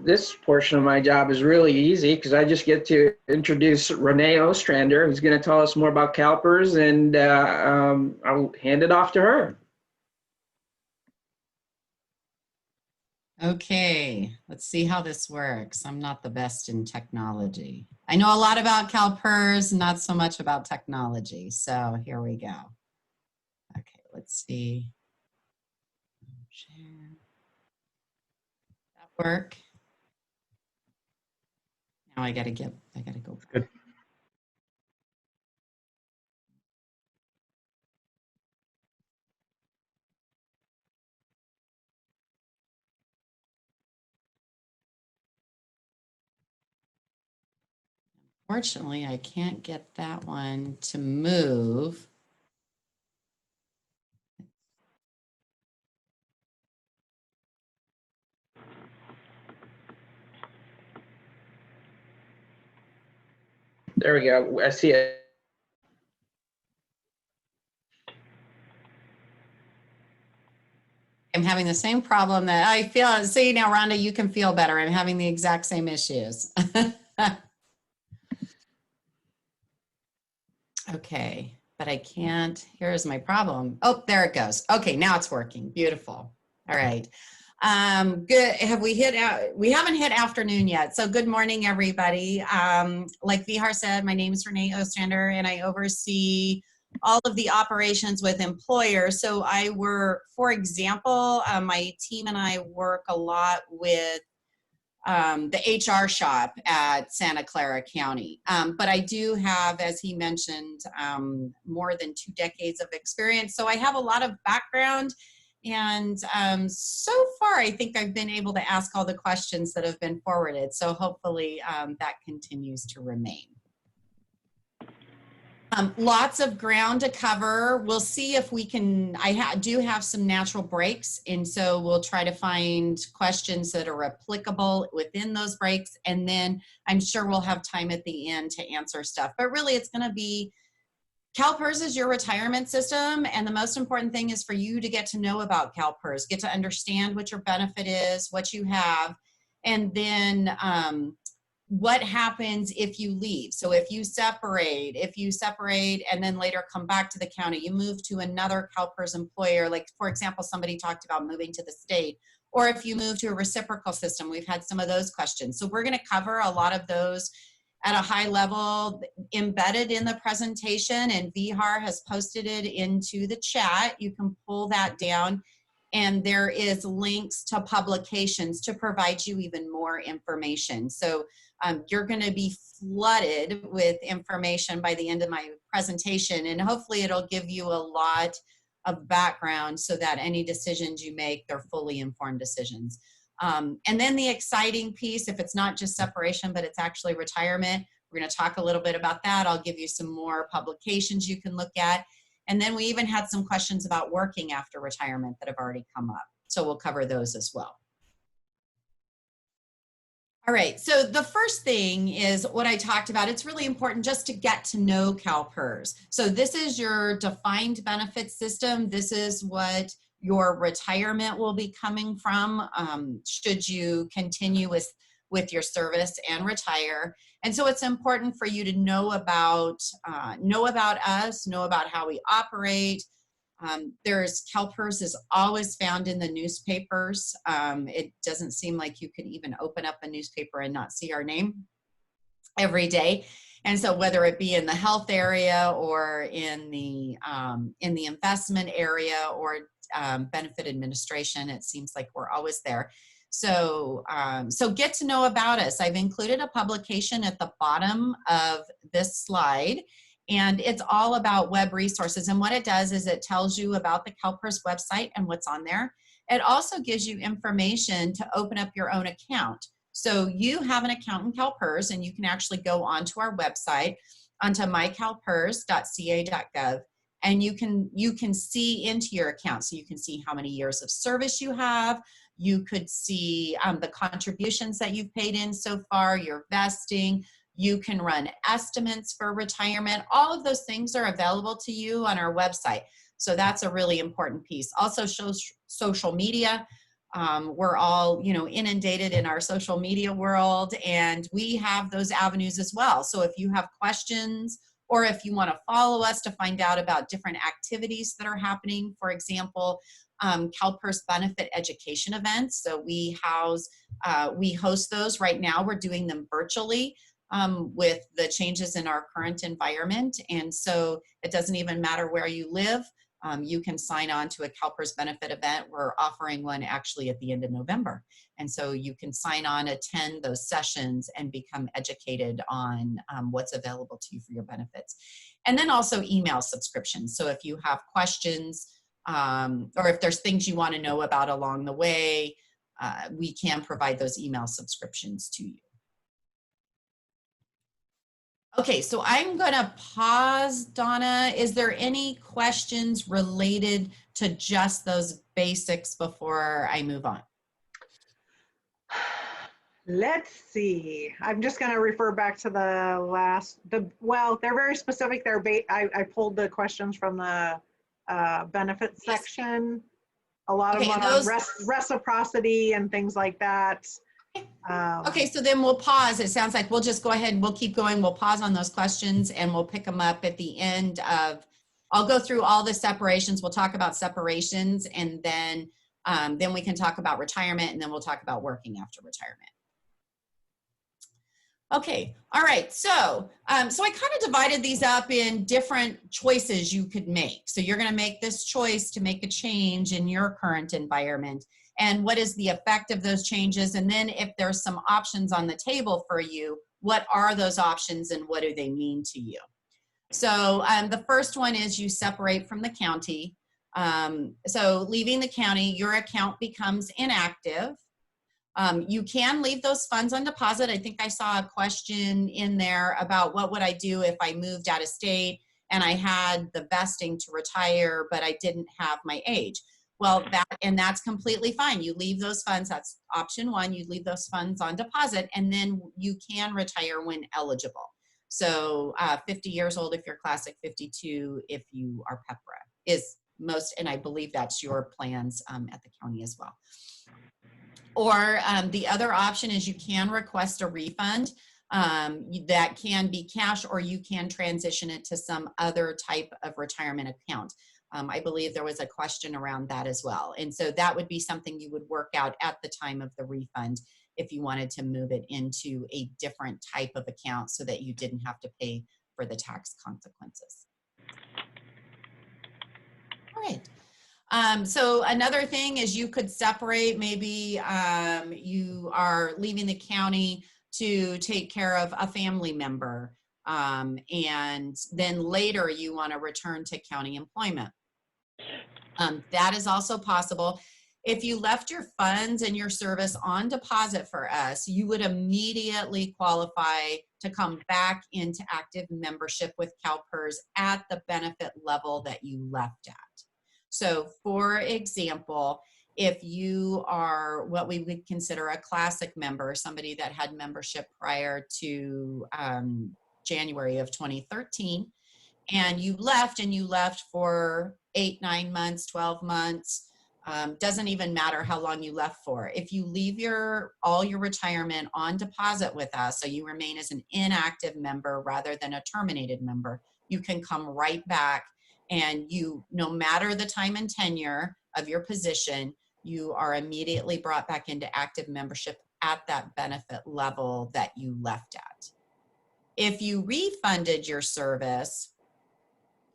This portion of my job is really easy because I just get to introduce Renee Ostrander, who's going to tell us more about CALPERS, and I'll hand it off to her. Okay, let's see how this works. I'm not the best in technology. I know a lot about CalPERS, not so much about technology. So here we go. Okay, let's see. Share. That work? Now I gotta go. Good. Fortunately, I can't get that one to move. There we go. I see it. I'm having the same problem that I feel. See now, Rhonda, you can feel better. I'm having the exact same issues. Okay, but I can't. Here's my problem. Oh, there it goes. Okay, now it's working. Beautiful. All right. Good. Have we hit out? We haven't hit afternoon yet. So good morning, everybody. Like Vihar said, my name is Renee Ostrander, and I oversee all of the operations with employers. So I work, for example, my team and I work a lot with the HR shop at Santa Clara County. But I do have, as he mentioned, more than 2 decades of experience. So I have a lot of background. And so far, I think I've been able to ask all the questions that have been forwarded. So hopefully that continues to remain. Lots of ground to cover. We'll see if we can, I do have some natural breaks, and so we'll try to find questions that are applicable within those breaks, and then I'm sure we'll have time at the end to answer stuff. But really it's gonna be, CalPERS is your retirement system, and the most important thing is for you to get to know about CalPERS, get to understand what your benefit is, what you have, and then what happens if you leave. So if you separate and then later come back to the county, you move to another CalPERS employer, like for example, somebody talked about moving to the state, or if you move to a reciprocal system, we've had some of those questions. So we're gonna cover a lot of those at a high level embedded in the presentation, and Vihar has posted it into the chat. You can pull that down, and there is links to publications to provide you even more information. So you're going to be flooded with information by the end of my presentation, and hopefully it'll give you a lot of background so that any decisions you make, they're fully informed decisions. And then the exciting piece, if it's not just separation, but it's actually retirement, we're going to talk a little bit about that. I'll give you some more publications you can look at. And then we even had some questions about working after retirement that have already come up. So we'll cover those as well. All right, so the first thing is what I talked about. It's really important just to get to know CalPERS. So this is your defined benefit system. This is what your retirement will be coming from should you continue with your service and retire. And so it's important for you to know about us, know about how we operate. There's CalPERS is always found in the newspapers. It doesn't seem like you could even open up a newspaper and not see our name every day. And so whether it be in the health area or in the investment area or benefit administration, it seems like we're always there. So, so get to know about us. I've included a publication at the bottom of this slide, and it's all about web resources. And what it does is it tells you about the CalPERS website and what's on there. It also gives you information to open up your own account. So you have an account in CalPERS, and you can actually go onto our website, onto mycalpers.ca.gov, and you can see into your account. So you can see how many years of service you have. You could see the contributions that you've paid in so far, your vesting. You can run estimates for retirement. All of those things are available to you on our website. So that's a really important piece. Also social media. We're all, you know, inundated in our social media world, and we have those avenues as well. So if you have questions, or if you want to follow us to find out about different activities that are happening, for example, CalPERS benefit education events. So we host those right now. We're doing them virtually with the changes in our current environment. And so it doesn't even matter where you live. You can sign on to a CalPERS benefit event. We're offering one actually at the end of November. And so you can sign on, attend those sessions, and become educated on what's available to you for your benefits. And then also email subscriptions. So if you have questions or if there's things you want to know about along the way, we can provide those email subscriptions to you. Okay, so I'm going to pause, Donna. Is there any questions related to just those basics before I move on? Let's see. I'm just going to refer back to well, they're very specific. I pulled the questions from the benefits section. A lot of them on reciprocity and things like that. Okay, so then we'll pause. It sounds like we'll just go ahead and we'll keep going. We'll pause on those questions and we'll pick them up at the end of, I'll go through all the separations. We'll talk about separations, and then we can talk about retirement, and then we'll talk about working after retirement. Okay, all right, so I kind of divided these up in different choices you could make. So you're gonna make this choice to make a change in your current environment, and what is the effect of those changes, and then if there's some options on the table for you, what are those options and what do they mean to you? So the first one is you separate from the county. So leaving the county, your account becomes inactive. You can leave those funds on deposit. I think I saw a question in there about what would I do if I moved out of state and I had the vesting to retire, but I didn't have my age. Well, that's completely fine. You leave those funds, that's option one, you leave those funds on deposit, and then you can retire when eligible. So 50 years old if you're classic, 52 if you are PEPRA is most, and I believe that's your plans at the county as well. Or the other option is you can request a refund that can be cash, or you can transition it to some other type of retirement account. I believe there was a question around that as well. And so that would be something you would work out at the time of the refund if you wanted to move it into a different type of account so that you didn't have to pay for the tax consequences. All right. So another thing is you could separate, maybe you are leaving the county to take care of a family member, and then later you want to return to county employment. That is also possible. If you left your funds and your service on deposit for us, you would immediately qualify to come back into active membership with CalPERS at the benefit level that you left at. So for example, if you are what we would consider a classic member, somebody that had membership prior to January of 2013, and you left for 8, 9 months, 12 months, doesn't even matter how long you left for. If you leave all your retirement on deposit with us, so you remain as an inactive member rather than a terminated member, you can come right back, and no matter the time and tenure of your position, you are immediately brought back into active membership at that benefit level that you left at. If you refunded your service,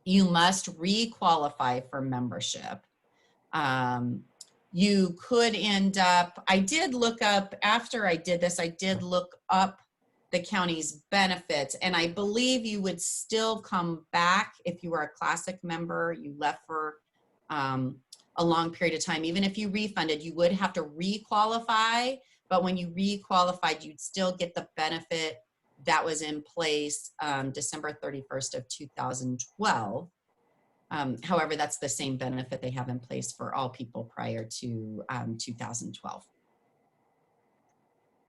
you must re-qualify for membership. You could end up, I did look up, after I did this, I did look up the county's benefits, and I believe you would still come back if you were a classic member, you left for a long period of time. Even if you refunded, you would have to re-qualify, but when you re-qualified, you'd still get the benefit that was in place December 31st of 2012. However, that's the same benefit they have in place for all people prior to 2012.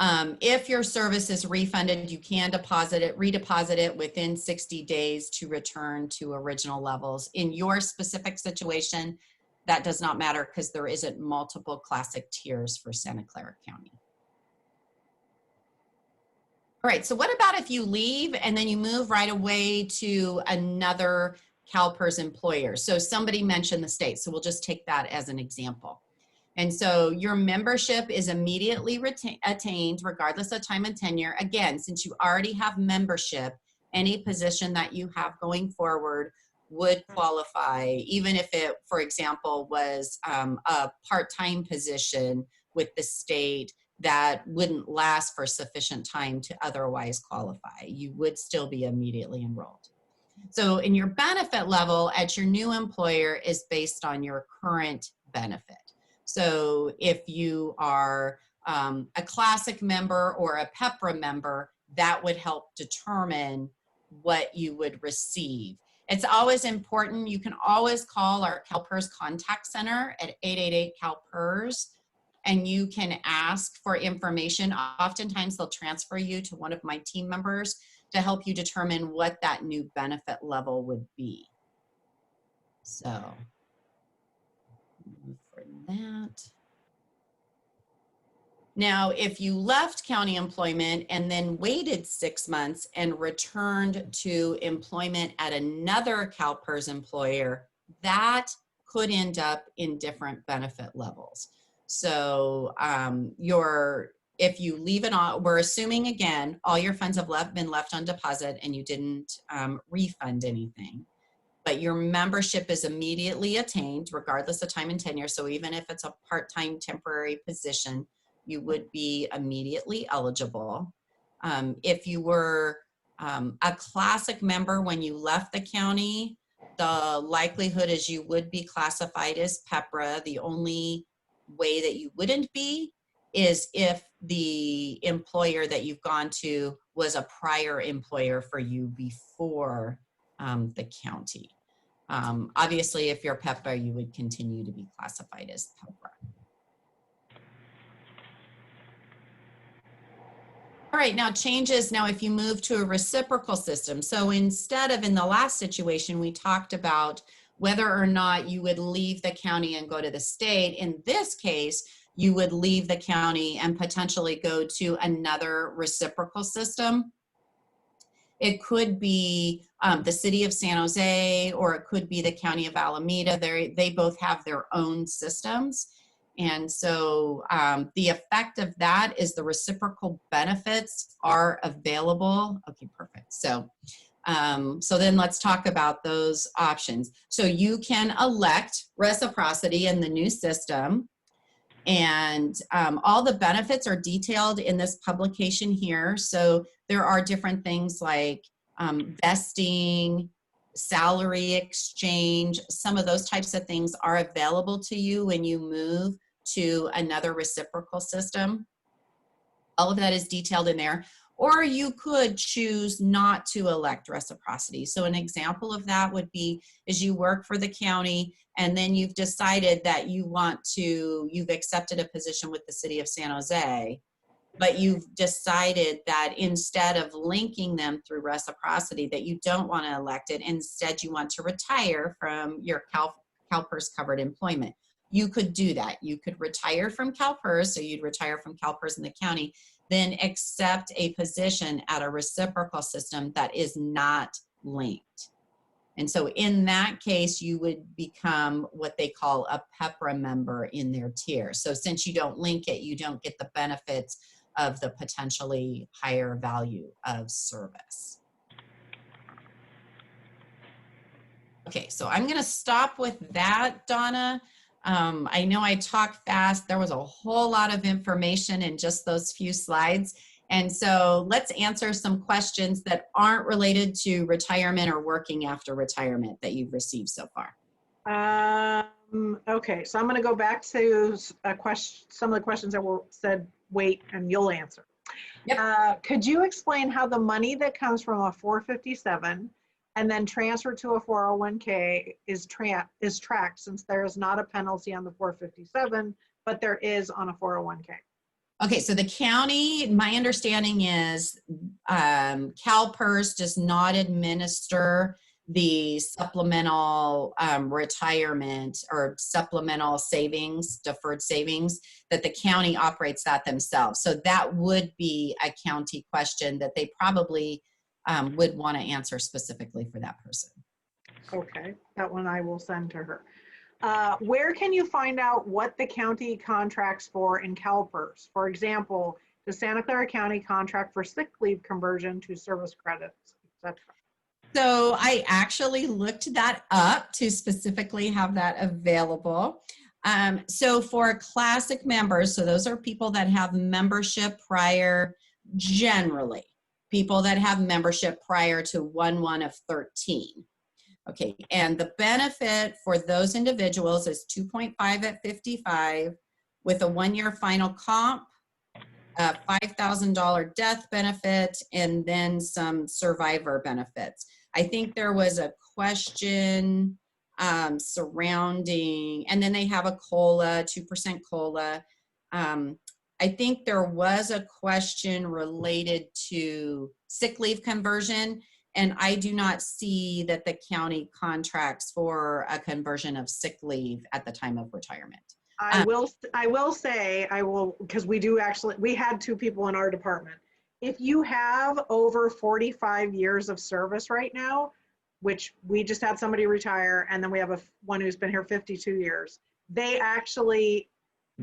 If your service is refunded, you can redeposit it within 60 days to return to original levels. In your specific situation, that does not matter because there isn't multiple classic tiers for Santa Clara County. All right, so what about if you leave and then you move right away to another CalPERS employer? So somebody mentioned the state, so we'll just take that as an example. And so your membership is immediately attained regardless of time and tenure. Again, since you already have membership, any position that you have going forward would qualify, even if it, for example, was a part-time position with the state that wouldn't last for sufficient time to otherwise qualify. You would still be immediately enrolled. So in your benefit level at your new employer is based on your current benefit. So if you are a classic member or a PEPRA member, that would help determine what you would receive. It's always important. You can always call our CalPERS contact center at 888-CALPERS, and you can ask for information. Oftentimes they'll transfer you to one of my team members to help you determine what that new benefit level would be. So for that. Now, if you left county employment and then waited 6 months and returned to employment at another CalPERS employer, that could end up in different benefit levels. So if you leave it on, we're assuming again, all your funds have been left on deposit and you didn't refund anything. But your membership is immediately attained regardless of time and tenure. So even if it's a part-time temporary position, you would be immediately eligible. If you were a classic member when you left the county, the likelihood is you would be classified as PEPRA. The only way that you wouldn't be is if the employer that you've gone to was a prior employer for you before the county. Obviously, if you're PEPRA, you would continue to be classified as PEPRA. All right, now changes now if you move to a reciprocal system. So instead of in the last situation, we talked about whether or not you would leave the county and go to the state. In this case, you would leave the county and potentially go to another reciprocal system. It could be the city of San Jose, or it could be the county of Alameda. They both have their own systems. And so the effect of that is the reciprocal benefits are available. Okay, perfect. So, so then let's talk about those options. So you can elect reciprocity in the new system. And all the benefits are detailed in this publication here. So there are different things like vesting, salary exchange, some of those types of things are available to you when you move to another reciprocal system. All of that is detailed in there. Or you could choose not to elect reciprocity. So an example of that would be is you work for the county and then you've decided that you've accepted a position with the city of San Jose, but you've decided that instead of linking them through reciprocity that you don't want to elect it, instead you want to retire from your CalPERS covered employment. You could do that. You could retire from CalPERS, so you'd retire from CalPERS in the county, then accept a position at a reciprocal system that is not linked. And so in that case, you would become what they call a PEPRA member in their tier. So since you don't link it, you don't get the benefits of the potentially higher value of service. Okay, so I'm gonna stop with that, Donna. I know I talked fast. There was a whole lot of information in just those few slides. And so let's answer some questions that aren't related to retirement or working after retirement that you've received so far. Okay, so I'm going to go back to some of the questions that were said, wait, and you'll answer. Yep. Could you explain how the money that comes from a 457 and then transfer to a 401k is tracked, since there is not a penalty on the 457, but there is on a 401k? Okay, so the county, my understanding is CalPERS does not administer the supplemental retirement or supplemental savings, deferred savings, that the county operates that themselves. So that would be a county question that they probably would want to answer specifically for that person. Okay, that one I will send to her. Where can you find out what the county contracts for in CalPERS? For example, the Santa Clara County contract for sick leave conversion to service credits, etc. So I actually looked that up to specifically have that available. So for classic members, so those are people that have membership prior, generally, people that have membership prior to 1/1 of 13. Okay, and the benefit for those individuals is 2.5 at 55 with a 1-year final comp, a $5,000 death benefit, and then some survivor benefits. I think there was a question surrounding, and then they have a COLA, 2% COLA. I think there was a question related to sick leave conversion, and I do not see that the county contracts for a conversion of sick leave at the time of retirement. I will say, because we had 2 people in our department. If you have over 45 years of service right now, which we just had somebody retire, and then we have one who's been here 52 years, they actually,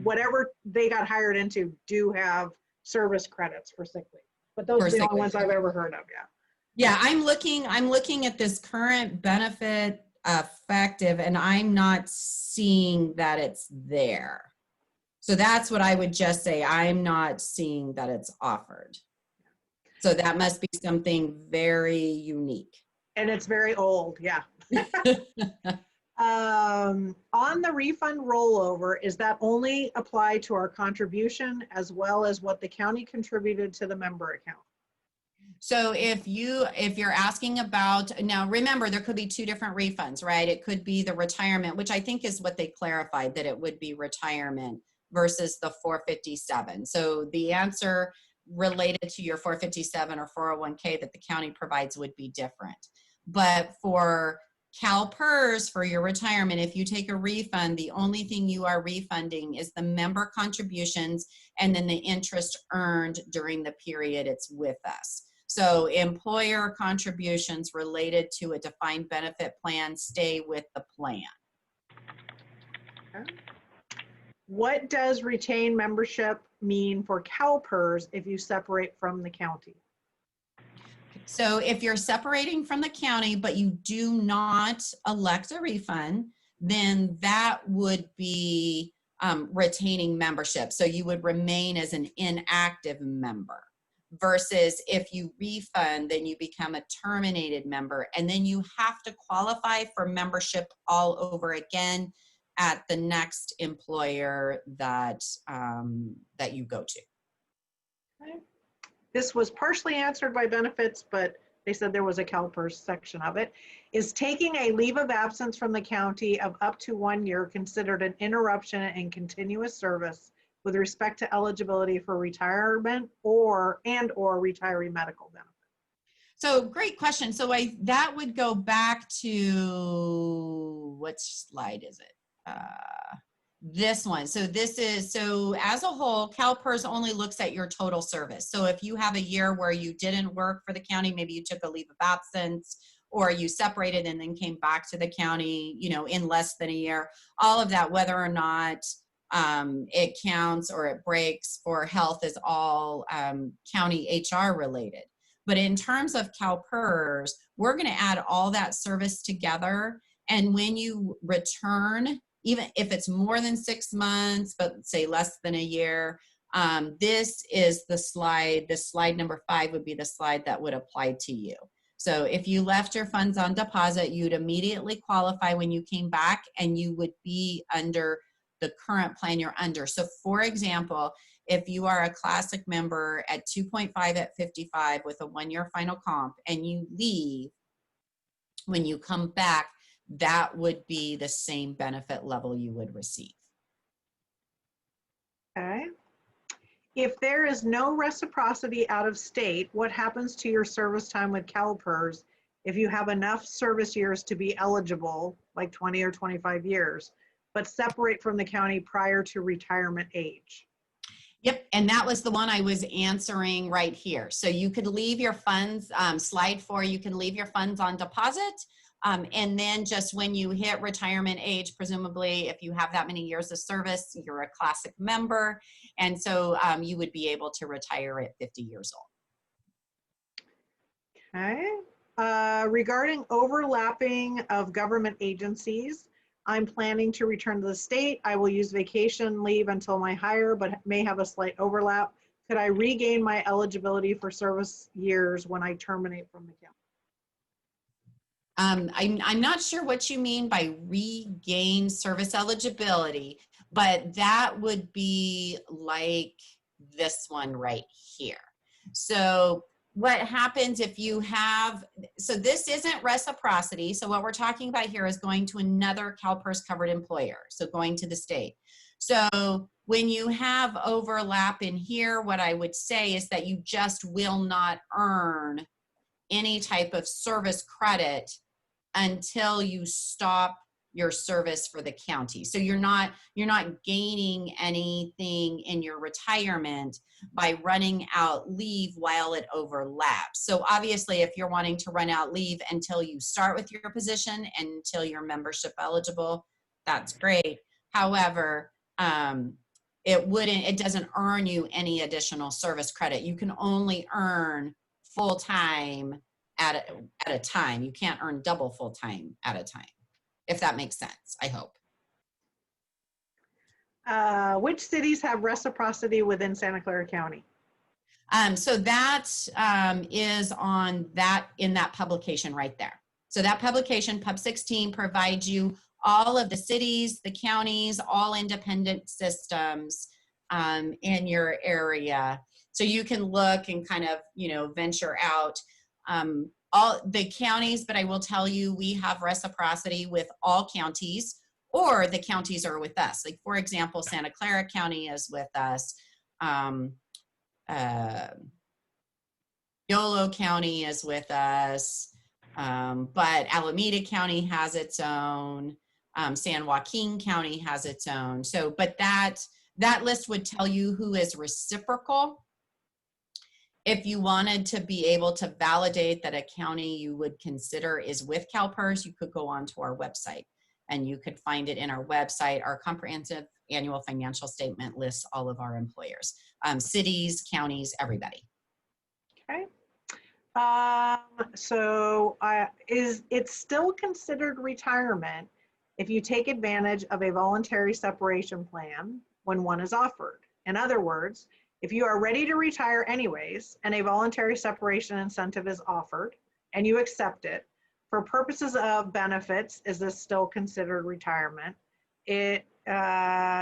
whatever they got hired into, do have service credits for sick leave. But those are the only ones I've ever heard of, yeah. Yeah, I'm looking at this current benefit effective, and I'm not seeing that it's there. So that's what I would just say. I'm not seeing that it's offered. So that must be something very unique. And it's very old, yeah. On the refund rollover, is that only applied to our contribution as well as what the county contributed to the member account? So if you're asking about, now remember, there could be 2 different refunds, right? It could be the retirement, which I think is what they clarified, that it would be retirement versus the 457. So the answer related to your 457 or 401k that the county provides would be different. But for CalPERS, for your retirement, if you take a refund, the only thing you are refunding is the member contributions and then the interest earned during the period it's with us. So employer contributions related to a defined benefit plan stay with the plan. Okay. What does retained membership mean for CalPERS if you separate from the county? So if you're separating from the county, but you do not elect a refund, then that would be retaining membership. So you would remain as an inactive member. Versus if you refund, then you become a terminated member, and then you have to qualify for membership all over again at the next employer that that you go to. Okay. This was partially answered by benefits, but they said there was a CalPERS section of it. Is taking a leave of absence from the county of up to 1 year considered an interruption in continuous service with respect to eligibility for retirement or retiree medical benefit? So great question. So that would go back to, what slide is it? This one. So as a whole, CalPERS only looks at your total service. So if you have a year where you didn't work for the county, maybe you took a leave of absence, or you separated and then came back to the county, in less than a year, all of that, whether or not it counts or it breaks for health, is all county HR related. But in terms of CalPERS, we're going to add all that service together. And when you return, even if it's more than 6 months, but say less than a year, this is the slide. The slide number 5 would be the slide that would apply to you. So if you left your funds on deposit, you'd immediately qualify when you came back, and you would be under the current plan you're under. So for example, if you are a classic member at 2.5 at 55 with a 1 year final comp, and you leave, when you come back, that would be the same benefit level you would receive. Okay. If there is no reciprocity out of state, what happens to your service time with CalPERS if you have enough service years to be eligible, like 20 or 25 years, but separate from the county prior to retirement age? Yep, and that was the one I was answering right here. So you could leave your funds, slide 4, you can leave your funds on deposit. And then just when you hit retirement age, presumably if you have that many years of service, you're a classic member. And so you would be able to retire at 50 years old. Okay. Regarding overlapping of government agencies, I'm planning to return to the state. I will use vacation leave until my hire, but may have a slight overlap. Could I regain my eligibility for service years when I terminate from the county? I'm not sure what you mean by regain service eligibility, but that would be like this one right here. So what happens if you have, so this isn't reciprocity. So what we're talking about here is going to another CalPERS covered employer. So going to the state. So when you have overlap in here, what I would say is that you just will not earn any type of service credit until you stop your service for the county. So you're not gaining anything in your retirement by running out leave while it overlaps. So obviously if you're wanting to run out leave until you start with your position and until you're membership eligible, that's great. However, it doesn't earn you any additional service credit. You can only earn full-time at a time. You can't earn double full-time at a time, if that makes sense, I hope. Which cities have reciprocity within Santa Clara County? So that is on that, in that publication right there. So that publication, Pub 16, provides you all of the cities, the counties, all independent systems in your area. So you can look and kind of, venture out. All the counties, but I will tell you, we have reciprocity with all counties, or the counties are with us. Like, for example, Santa Clara County is with us. Yolo County is with us, but Alameda County has its own. San Joaquin County has its own. So, but that list would tell you who is reciprocal. If you wanted to be able to validate that a county you would consider is with CalPERS, you could go onto our website and you could find it in our website. Our comprehensive annual financial statement lists all of our employers, cities, counties, everybody. Okay. Is it still considered retirement if you take advantage of a voluntary separation plan when one is offered? In other words, if you are ready to retire anyways and a voluntary separation incentive is offered and you accept it, for purposes of benefits, is this still considered retirement? It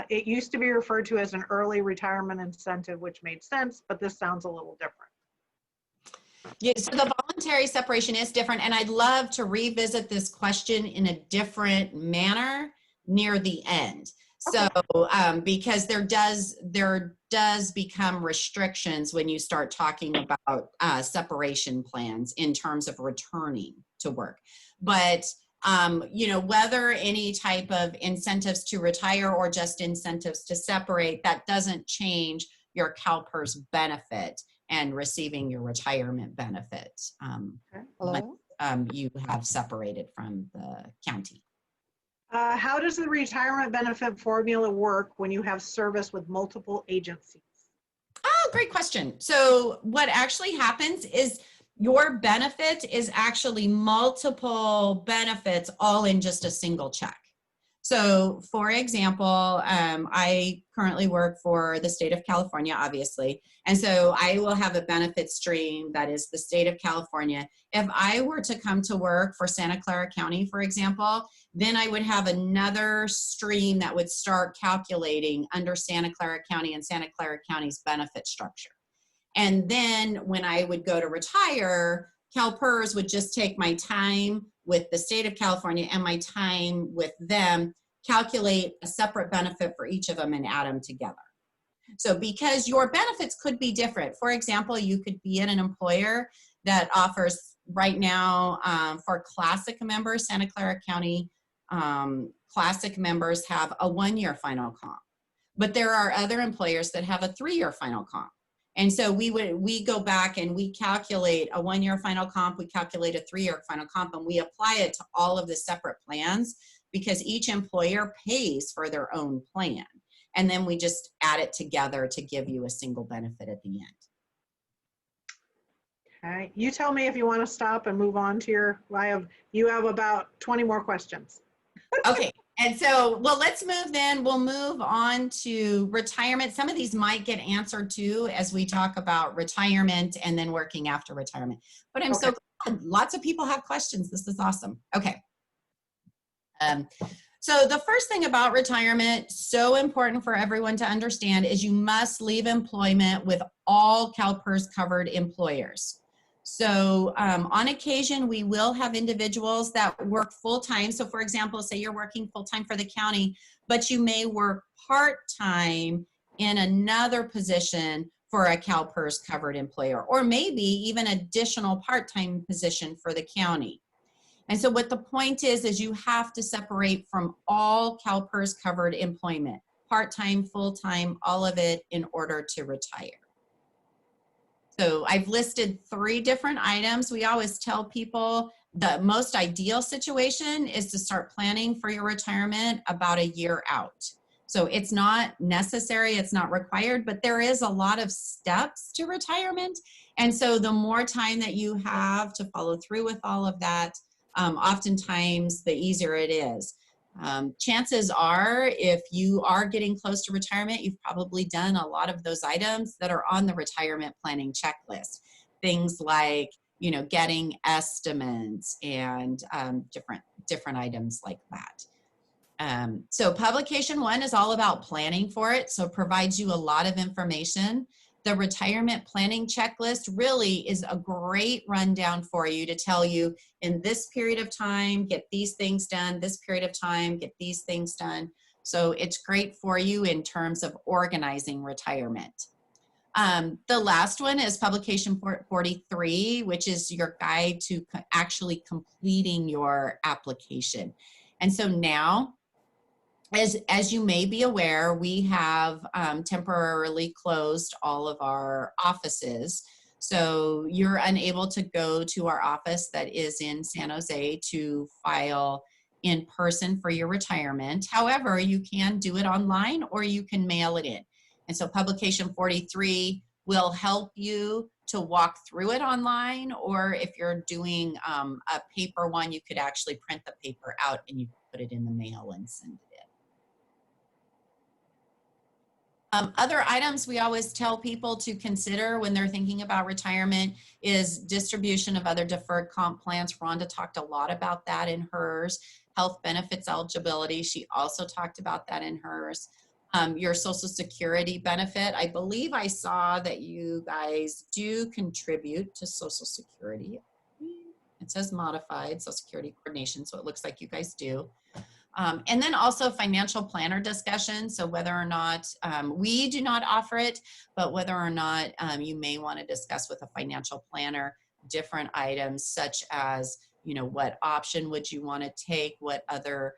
used to be referred to as an early retirement incentive, which made sense, but this sounds a little different. Yeah, so the voluntary separation is different, and I'd love to revisit this question in a different manner near the end. So, because there does become restrictions when you start talking about separation plans in terms of returning to work. But, whether any type of incentives to retire or just incentives to separate, that doesn't change your CalPERS benefit and receiving your retirement benefit. Hello? You have separated from the county. How does the retirement benefit formula work when you have service with multiple agencies? Oh, great question. So what actually happens is your benefit is actually multiple benefits all in just a single check. So for example, I currently work for the state of California, obviously. And so I will have a benefit stream that is the state of California. If I were to come to work for Santa Clara County, for example, then I would have another stream that would start calculating under Santa Clara County and Santa Clara County's benefit structure. And then when I would go to retire, CalPERS would just take my time with the state of California and my time with them, calculate a separate benefit for each of them and add them together. So because your benefits could be different. For example, you could be in an employer that offers right now for Classic members, Santa Clara County Classic members have a 1-year final comp. But there are other employers that have a 3-year final comp. And so we go back and we calculate a 1-year final comp, we calculate a 3-year final comp, and we apply it to all of the separate plans because each employer pays for their own plan. And then we just add it together to give you a single benefit at the end. Okay, you tell me if you want to stop and move on to your, you have about 20 more questions. Okay, and so, well, let's move then. We'll move on to retirement. Some of these might get answered too as we talk about retirement and then working after retirement. But I'm so glad lots of people have questions. This is awesome. Okay. So the first thing about retirement, so important for everyone to understand, is you must leave employment with all CalPERS covered employers. So on occasion, we will have individuals that work full-time. So for example, say you're working full-time for the county, but you may work part-time in another position for a CalPERS covered employer, or maybe even additional part-time position for the county. And so what the point is you have to separate from all CalPERS covered employment, part-time, full-time, all of it in order to retire. So I've listed 3 different items. We always tell people the most ideal situation is to start planning for your retirement about a year out. So it's not necessary, it's not required, but there is a lot of steps to retirement. And so the more time that you have to follow through with all of that, oftentimes the easier it is. Chances are, if you are getting close to retirement, you've probably done a lot of those items that are on the retirement planning checklist. Things like, you know, getting estimates and different items like that. So publication 1 is all about planning for it. So it provides you a lot of information. The retirement planning checklist really is a great rundown for you to tell you in this period of time, get these things done, this period of time, get these things done. So it's great for you in terms of organizing retirement. The last one is publication 43, which is your guide to actually completing your application. And so now, as you may be aware, we have temporarily closed all of our offices. So you're unable to go to our office that is in San Jose to file in person for your retirement. However, you can do it online or you can mail it in. And so publication 43 will help you to walk through it online, or if you're doing a paper one, you could actually print the paper out and you put it in the mail and send it in. Other items we always tell people to consider when they're thinking about retirement is distribution of other deferred comp plans. Rhonda talked a lot about that in hers. Health benefits eligibility, she also talked about that in hers. Your Social Security benefit, I believe I saw that you guys do contribute to Social Security. It says modified Social Security coordination, so it looks like you guys do. And then also financial planner discussion. So whether or not, we do not offer it, but whether or not you may want to discuss with a financial planner different items such as, you know, what option would you want to take? What other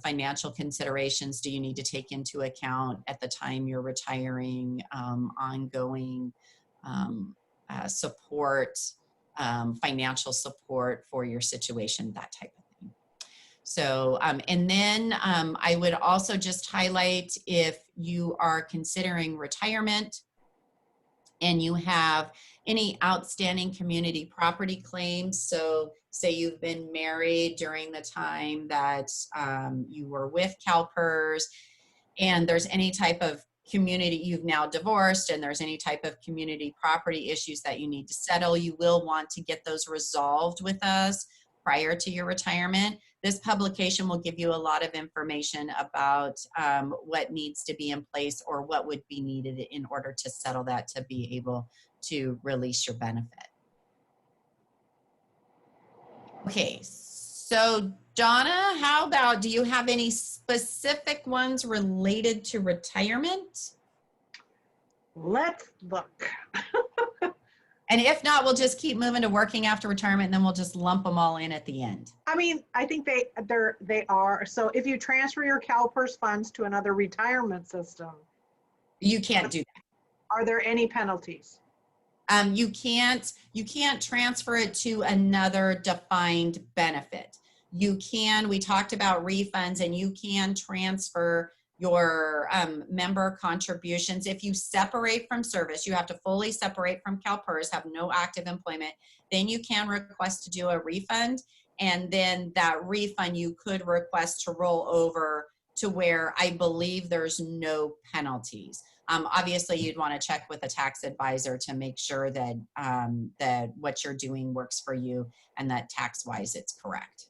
financial considerations do you need to take into account at the time you're retiring, ongoing support, financial support for your situation, that type of thing. So, and then I would also just highlight, if you are considering retirement and you have any outstanding community property claims. So say you've been married during the time that you were with CalPERS, and there's any type of community, you've now divorced, and there's any type of community property issues that you need to settle, you will want to get those resolved with us prior to your retirement. This publication will give you a lot of information about what needs to be in place or what would be needed in order to settle that to be able to release your benefit. Okay, so Donna, how about, do you have any specific ones related to retirement? Let's look. And if not, we'll just keep moving to working after retirement, and then we'll just lump them all in at the end. I mean, I think they are. So if you transfer your CalPERS funds to another retirement system, You can't do that. are there any penalties? You can't transfer it to another defined benefit. You can, we talked about refunds, and you can transfer your member contributions. If you separate from service, you have to fully separate from CalPERS, have no active employment, then you can request to do a refund. And then that refund you could request to roll over to where I believe there's no penalties. Obviously, you'd want to check with a tax advisor to make sure that, that what you're doing works for you and that tax-wise it's correct.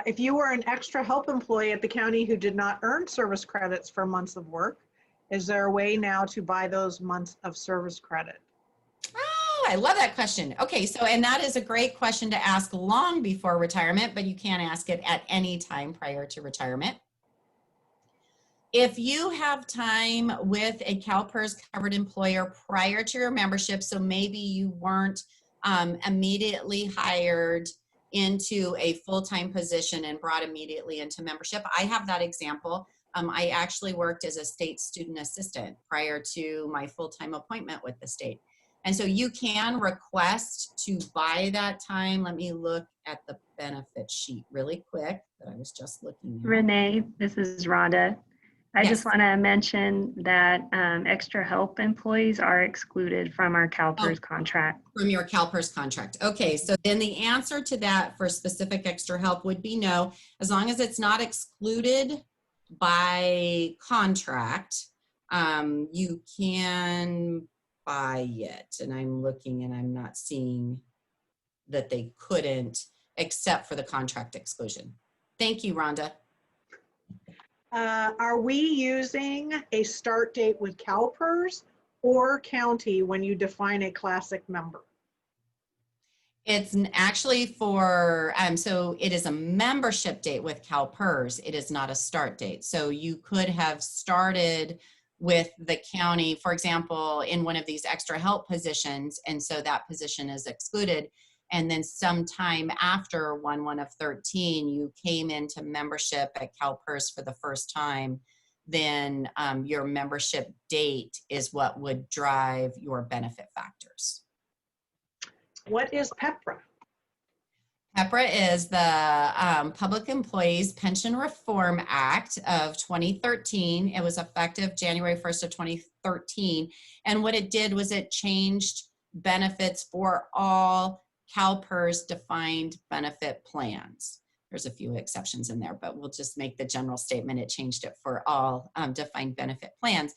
If you were an extra help employee at the county who did not earn service credits for months of work, is there a way now to buy those months of service credit? Oh, I love that question. Okay, so, and that is a great question to ask long before retirement, but you can ask it at any time prior to retirement. If you have time with a CalPERS covered employer prior to your membership, so maybe you weren't immediately hired into a full-time position and brought immediately into membership. I have that example. I actually worked as a state student assistant prior to my full-time appointment with the state. And so you can request to buy that time. Let me look at the benefit sheet really quick that I was just looking at. Renee, this is Rhonda. I Yes. just want to mention that extra help employees are excluded from our CalPERS contract. From your CalPERS contract. Okay, so then the answer to that for specific extra help would be no, as long as it's not excluded by contract, you can buy it. And I'm looking and I'm not seeing that they couldn't except for the contract exclusion. Thank you, Rhonda. Are we using a start date with CalPERS or county when you define a classic member? It's actually for, so it is a membership date with CalPERS. It is not a start date. So you could have started with the county, for example, in one of these extra help positions, and so that position is excluded. And then sometime after 1/1/13, you came into membership at CalPERS for the first time, then your membership date is what would drive your benefit factors. What is PEPRA? PEPRA is the Public Employees Pension Reform Act of 2013. It was effective January 1st of 2013. And what it did was it changed benefits for all CalPERS defined benefit plans. There's a few exceptions in there, but we'll just make the general statement. It changed it for all defined benefit plans.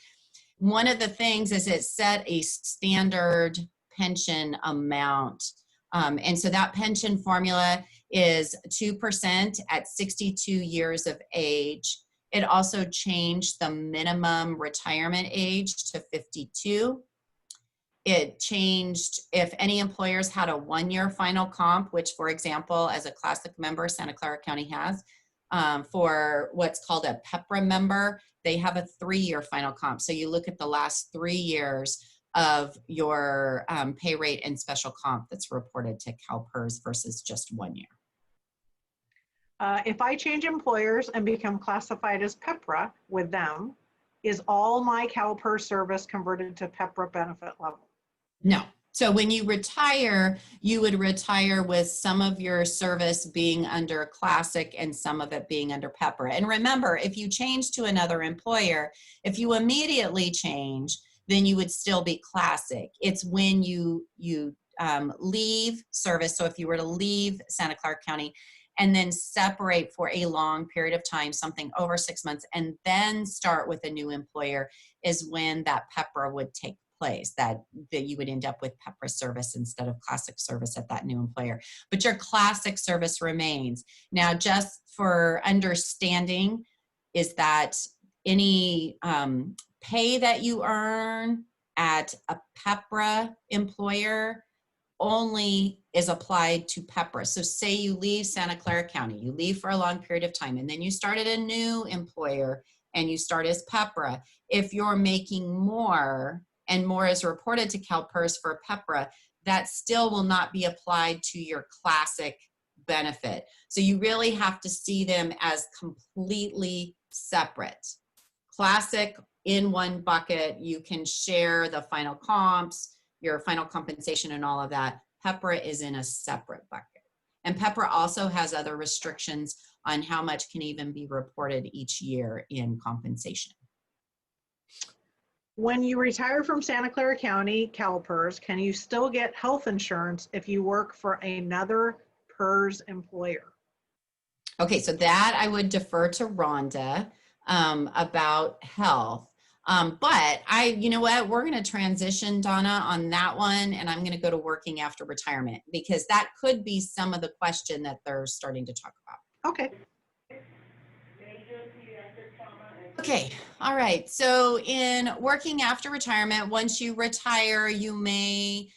One of the things is it set a standard pension amount. And so that pension formula is 2% at 62 years of age. It also changed the minimum retirement age to 52. It changed if any employers had a 1-year final comp, which, for example, as a classic member, Santa Clara County has. For what's called a PEPRA member, they have a 3-year final comp. So you look at the last 3 years of your pay rate and special comp that's reported to CalPERS versus just 1 year. If I change employers and become classified as PEPRA with them, is all my CalPERS service converted to PEPRA benefit level? No. So when you retire, you would retire with some of your service being under Classic and some of it being under PEPRA. And remember, if you change to another employer, if you immediately change, then you would still be Classic. It's when you leave service. So if you were to leave Santa Clara County and then separate for a long period of time, something over 6 months, and then start with a new employer, is when that PEPRA would take place, that you would end up with PEPRA service instead of Classic service at that new employer. But your Classic service remains. Now, just for understanding, is that any pay that you earn at a PEPRA employer only is applied to PEPRA. So say you leave Santa Clara County, you leave for a long period of time, and then you started a new employer and you start as PEPRA. If you're making more and more is reported to CalPERS for PEPRA, that still will not be applied to your classic benefit. So you really have to see them as completely separate. Classic in one bucket, you can share the final comps, your final compensation and all of that. PEPRA is in a separate bucket. And PEPRA also has other restrictions on how much can even be reported each year in compensation. When you retire from Santa Clara County CalPERS, can you still get health insurance if you work for another PERS employer? Okay, so that I would defer to Rhonda about health. But you know what, we're going to transition, Donna, on that one, and I'm going to go to working after retirement, because that could be some of the question that they're starting to talk about. Okay. Okay, all right. So in working after retirement, once you retire, you maybe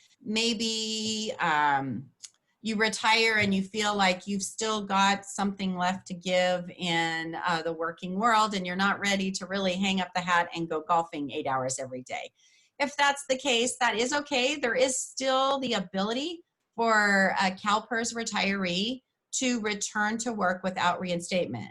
you retire and you feel like you've still got something left to give in the working world, and you're not ready to really hang up the hat and go golfing 8 hours every day. If that's the case, that is okay. There is still the ability for a CalPERS retiree to return to work without reinstatement.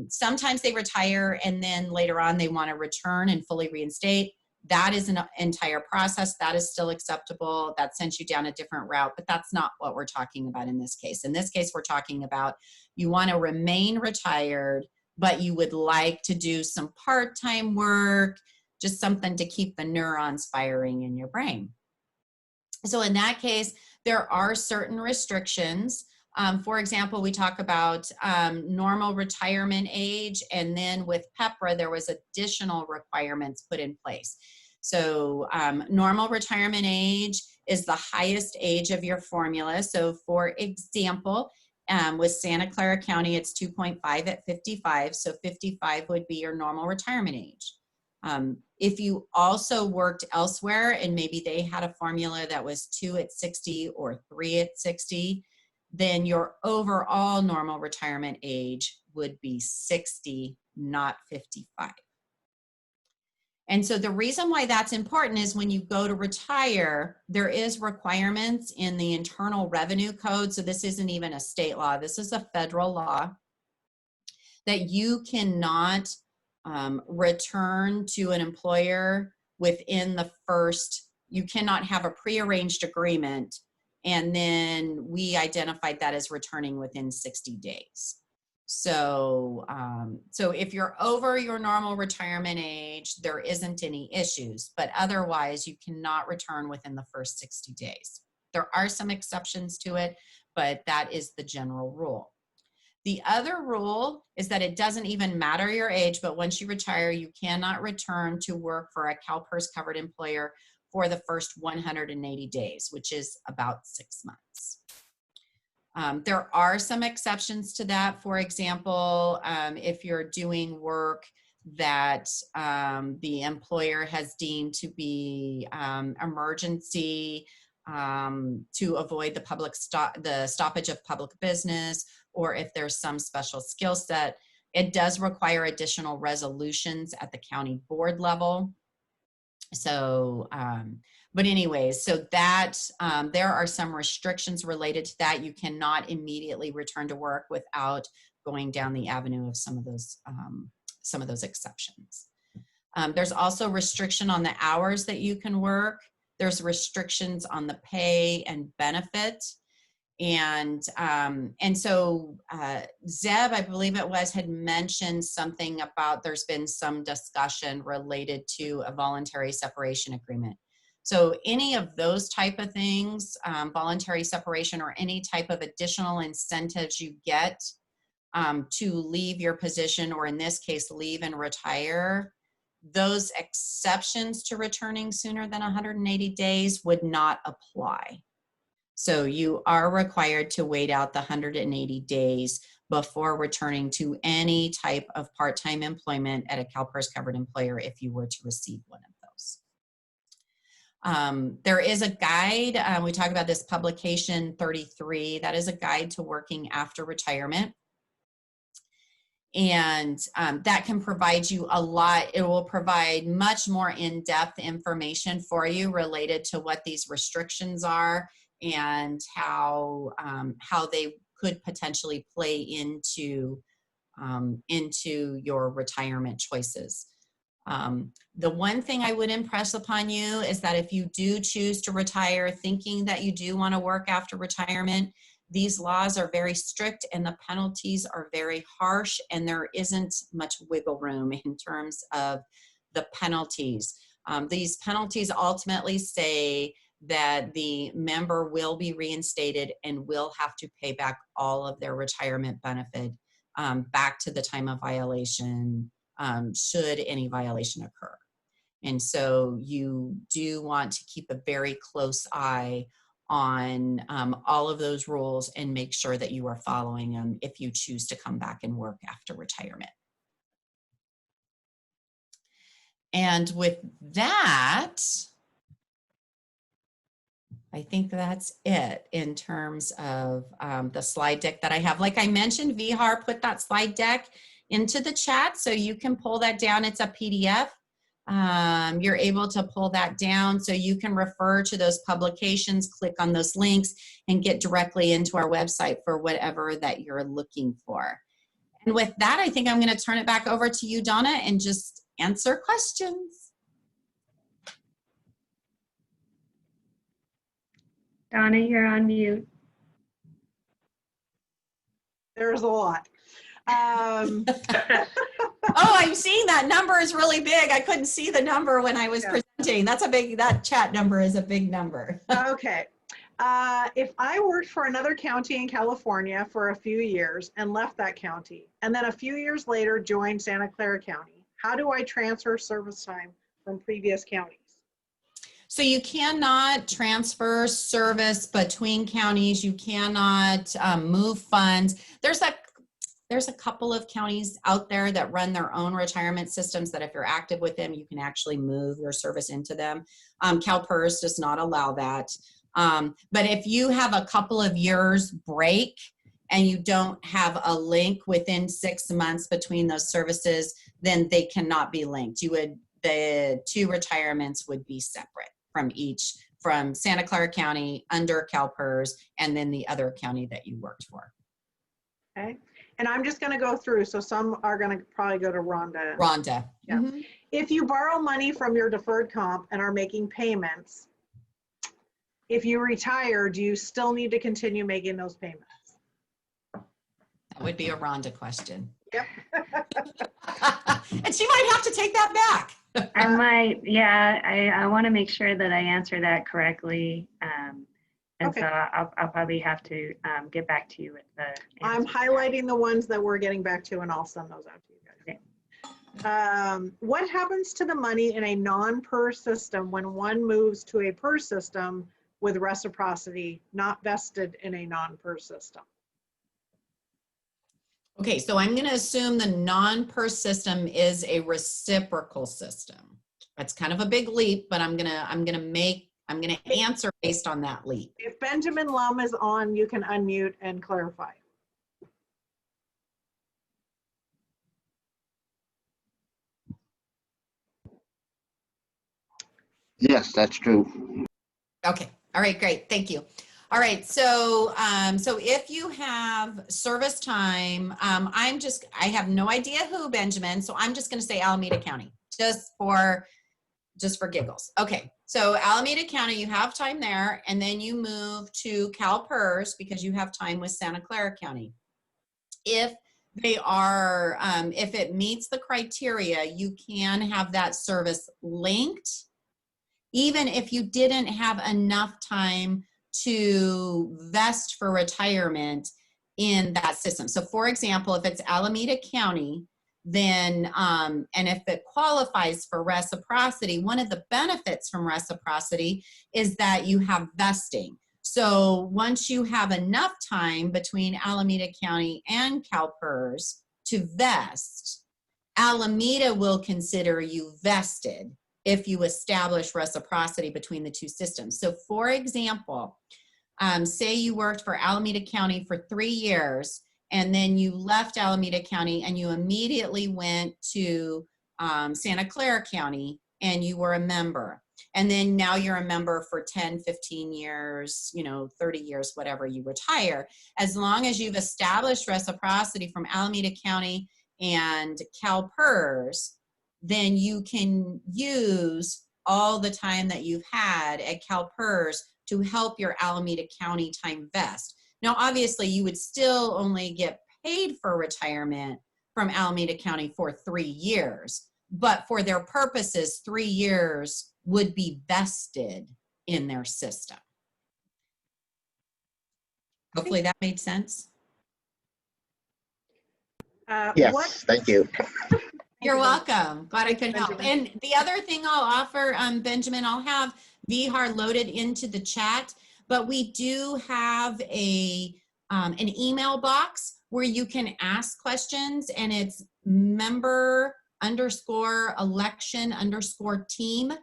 Sometimes they retire and then later on they want to return and fully reinstate. That is an entire process. That is still acceptable. That sends you down a different route, but that's not what we're talking about in this case. In this case, we're talking about you want to remain retired, but you would like to do some part-time work, just something to keep the neurons firing in your brain. So in that case, there are certain restrictions. For example, we talk about normal retirement age, and then with PEPRA, there was additional requirements put in place. So normal retirement age is the highest age of your formula. So for example, with Santa Clara County, it's 2.5 at 55. So 55 would be your normal retirement age. If you also worked elsewhere and maybe they had a formula that was 2 at 60 or 3 at 60, then your overall normal retirement age would be 60, not 55. And so the reason why that's important is when you go to retire, there is requirements in the Internal Revenue Code. So this isn't even a state law. This is a federal law that you cannot return to an employer within the first, you cannot have a prearranged agreement. And then we identified that as returning within 60 days. So, so if you're over your normal retirement age, there isn't any issues, but otherwise you cannot return within the first 60 days. There are some exceptions to it, but that is the general rule. The other rule is that it doesn't even matter your age, but once you retire, you cannot return to work for a CalPERS covered employer for the first 180 days, which is about 6 months. There are some exceptions to that. For example, if you're doing work that the employer has deemed to be emergency to avoid the stoppage of public business, or if there's some special skill set, it does require additional resolutions at the county board level. So, but anyways, so that there are some restrictions related to that. You cannot immediately return to work without going down the avenue of some of those exceptions. There's also restriction on the hours that you can work. There's restrictions on the pay and benefit. And so Zeb, I believe it was, had mentioned something about there's been some discussion related to a voluntary separation agreement. So any of those type of things, voluntary separation or any type of additional incentives you get to leave your position, or in this case, leave and retire, those exceptions to returning sooner than 180 days would not apply. So you are required to wait out the 180 days before returning to any type of part-time employment at a CalPERS covered employer if you were to receive one of those. There is a guide. We talk about this publication 33. That is a guide to working after retirement. And that can provide you a lot. It will provide much more in-depth information for you related to what these restrictions are and how they could potentially play into your retirement choices. The one thing I would impress upon you is that if you do choose to retire thinking that you do want to work after retirement, these laws are very strict and the penalties are very harsh, and there isn't much wiggle room in terms of the penalties. These penalties ultimately say that the member will be reinstated and will have to pay back all of their retirement benefit back to the time of violation, should any violation occur. And so you do want to keep a very close eye on all of those rules and make sure that you are following them if you choose to come back and work after retirement. And with that, I think that's it in terms of the slide deck that I have. Like I mentioned, Vihar put that slide deck into the chat, so you can pull that down. It's a PDF. You're able to pull that down so you can refer to those publications, click on those links, and get directly into our website for whatever that you're looking for. And with that, I think I'm going to turn it back over to you, Donna, and just answer questions. Donna, you're on mute. There's a lot. Oh, I'm seeing that number is really big. I couldn't see the number when I was presenting. That's a big, that chat number is a big number. Okay. If I worked for another county in California for a few years and left that county, and then a few years later joined Santa Clara County, how do I transfer service time from previous counties? So you cannot transfer service between counties. You cannot move funds. There's a couple of counties out there that run their own retirement systems that if you're active with them, you can actually move your service into them. CalPERS does not allow that. But if you have a couple of years break and you don't have a link within 6 months between those services, then they cannot be linked. The two retirements would be separate from Santa Clara County under CalPERS and then the other county that you worked for. Okay. And I'm just going to go through. So some are going to probably go to Rhonda. Rhonda. Yeah. Mm-hmm. If you borrow money from your deferred comp and are making payments, if you retire, do you still need to continue making those payments? That would be a Rhonda question. Yep. And she might have to take that back. I might, yeah, I want to make sure that I answer that correctly. And okay. So I'll probably have to get back to you with the answer. I'm highlighting the ones that we're getting back to, and I'll send those out to you guys. Okay. What happens to the money in a non-PERS system when one moves to a PERS system with reciprocity, not vested in a non-PERS system? Okay, so I'm going to assume the non-PERS system is a reciprocal system. That's kind of a big leap, but I'm going to answer based on that leap. If Benjamin Lum is on, you can unmute and clarify. Yes, that's true. Okay. All right, great. Thank you. All right, so so if you have service time, I have no idea who, Benjamin, so I'm just going to say Alameda County, just for giggles. Okay, so Alameda County, you have time there, and then you move to CalPERS because you have time with Santa Clara County. If they are, if it meets the criteria, you can have that service linked, even if you didn't have enough time to vest for retirement in that system. So for example, if it's Alameda County, then, and if it qualifies for reciprocity, one of the benefits from reciprocity is that you have vesting. So once you have enough time between Alameda County and CalPERS to vest, Alameda will consider you vested if you establish reciprocity between the two systems. So for example, say you worked for Alameda County for 3 years and then you left Alameda County and you immediately went to Santa Clara County and you were a member. And then now you're a member for 10, 15 years, 30 years, whatever you retire. As long as you've established reciprocity from Alameda County and CalPERS, then you can use all the time that you've had at CalPERS to help your Alameda County time vest. Now, obviously, you would still only get paid for retirement from Alameda County for 3 years, but for their purposes, 3 years would be vested in their system. Hopefully that made sense. Yes, thank you. You're welcome. Glad I could help. And the other thing I'll offer, Benjamin, I'll have VHAR loaded into the chat, but we do have an email box where you can ask questions, and it's member_election_team.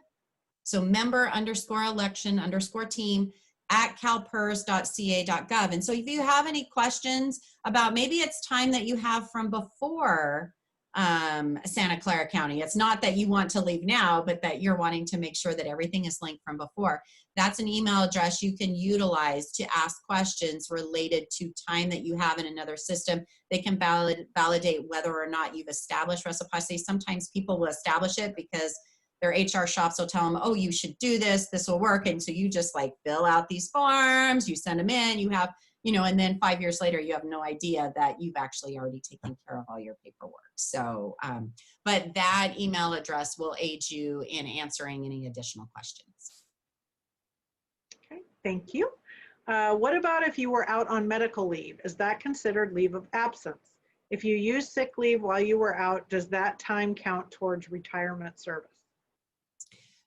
So member_election_team at calpers.ca.gov. And so if you have any questions about, maybe it's time that you have from before Santa Clara County. It's not that you want to leave now, but that you're wanting to make sure that everything is linked from before. That's an email address you can utilize to ask questions related to time that you have in another system. They can validate whether or not you've established reciprocity. Sometimes people will establish it because their HR shops will tell them, oh, you should do this, this will work. And so you just like fill out these forms, you send them in, you have, and then 5 years later, you have no idea that you've actually already taken care of all your paperwork. So, but that email address will aid you in answering any additional questions. Okay, thank you. What about if you were out on medical leave? Is that considered leave of absence? If you use sick leave while you were out, does that time count towards retirement service?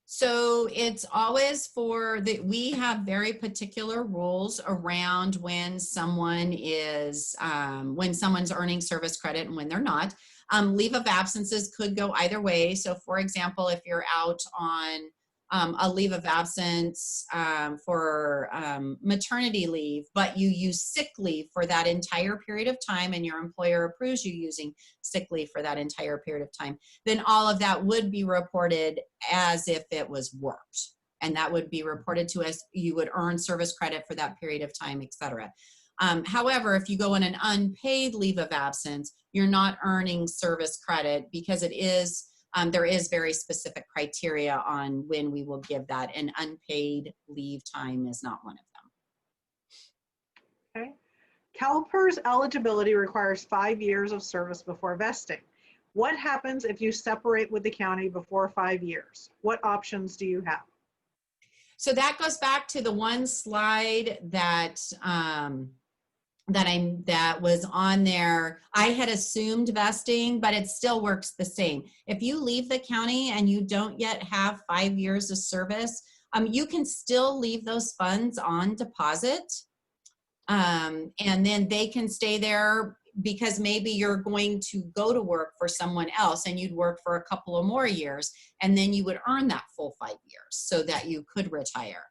So it's always we have very particular rules around when someone is, when someone's earning service credit and when they're not. Leave of absences could go either way. So for example, if you're out on a leave of absence for maternity leave, but you use sick leave for that entire period of time and your employer approves you using sick leave for that entire period of time, then all of that would be reported as if it was worked. And that would be reported to us. You would earn service credit for that period of time, etc. However, if you go on an unpaid leave of absence, you're not earning service credit because it is there is very specific criteria on when we will give that, and unpaid leave time is not one of them. Okay. CalPERS eligibility requires 5 years of service before vesting. What happens if you separate with the county before 5 years? What options do you have? So that goes back to the one slide that that was on there. I had assumed vesting, but it still works the same. If you leave the county and you don't yet have 5 years of service, you can still leave those funds on deposit, and then they can stay there because maybe you're going to go to work for someone else and you'd work for a couple of more years, and then you would earn that full 5 years so that you could retire.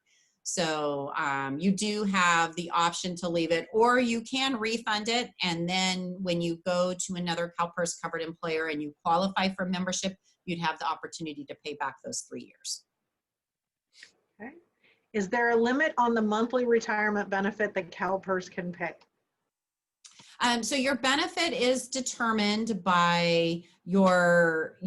So you do have the option to leave it, or you can refund it. And then when you go to another CalPERS covered employer and you qualify for membership, you'd have the opportunity to pay back those 3 years. Okay. Is there a limit on the monthly retirement benefit that CalPERS can pay? So your benefit is determined by your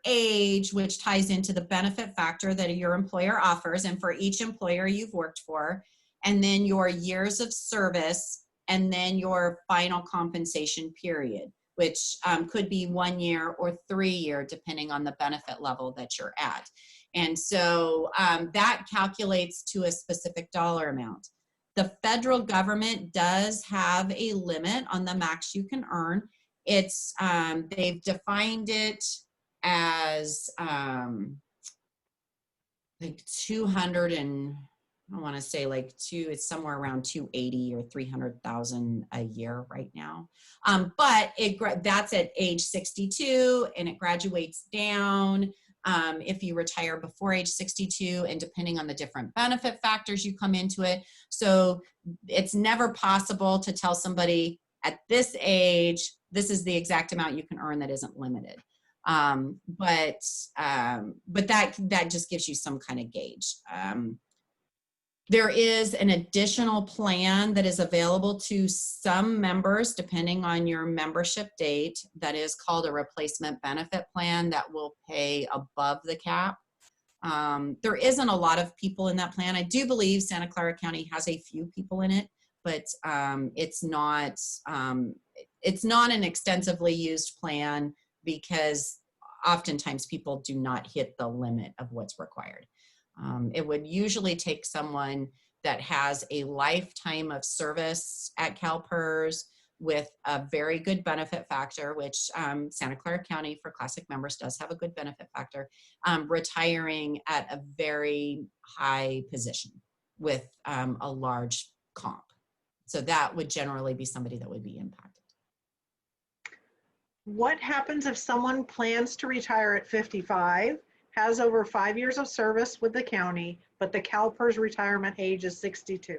age, which ties into the benefit factor that your employer offers, and for each employer you've worked for, and then your years of service, and then your final compensation period, which could be 1 year or 3 year, depending on the benefit level that you're at. And so that calculates to a specific dollar amount. The federal government does have a limit on the max you can earn. It's they've defined it as like 200 and I want to say like it's somewhere around 280 or 300,000 a year right now. But that's at age 62, and it graduates down if you retire before age 62, and depending on the different benefit factors you come into it. So it's never possible to tell somebody at this age, this is the exact amount you can earn that isn't limited. But that just gives you some kind of gauge. There is an additional plan that is available to some members depending on your membership date that is called a replacement benefit plan that will pay above the cap. There isn't a lot of people in that plan. I do believe Santa Clara County has a few people in it, but it's not an extensively used plan because oftentimes people do not hit the limit of what's required. It would usually take someone that has a lifetime of service at CalPERS with a very good benefit factor, which Santa Clara County for Classic members does have a good benefit factor, retiring at a very high position with a large comp. So that would generally be somebody that would be impacted. What happens if someone plans to retire at 55, has over 5 years of service with the county, but the CalPERS retirement age is 62?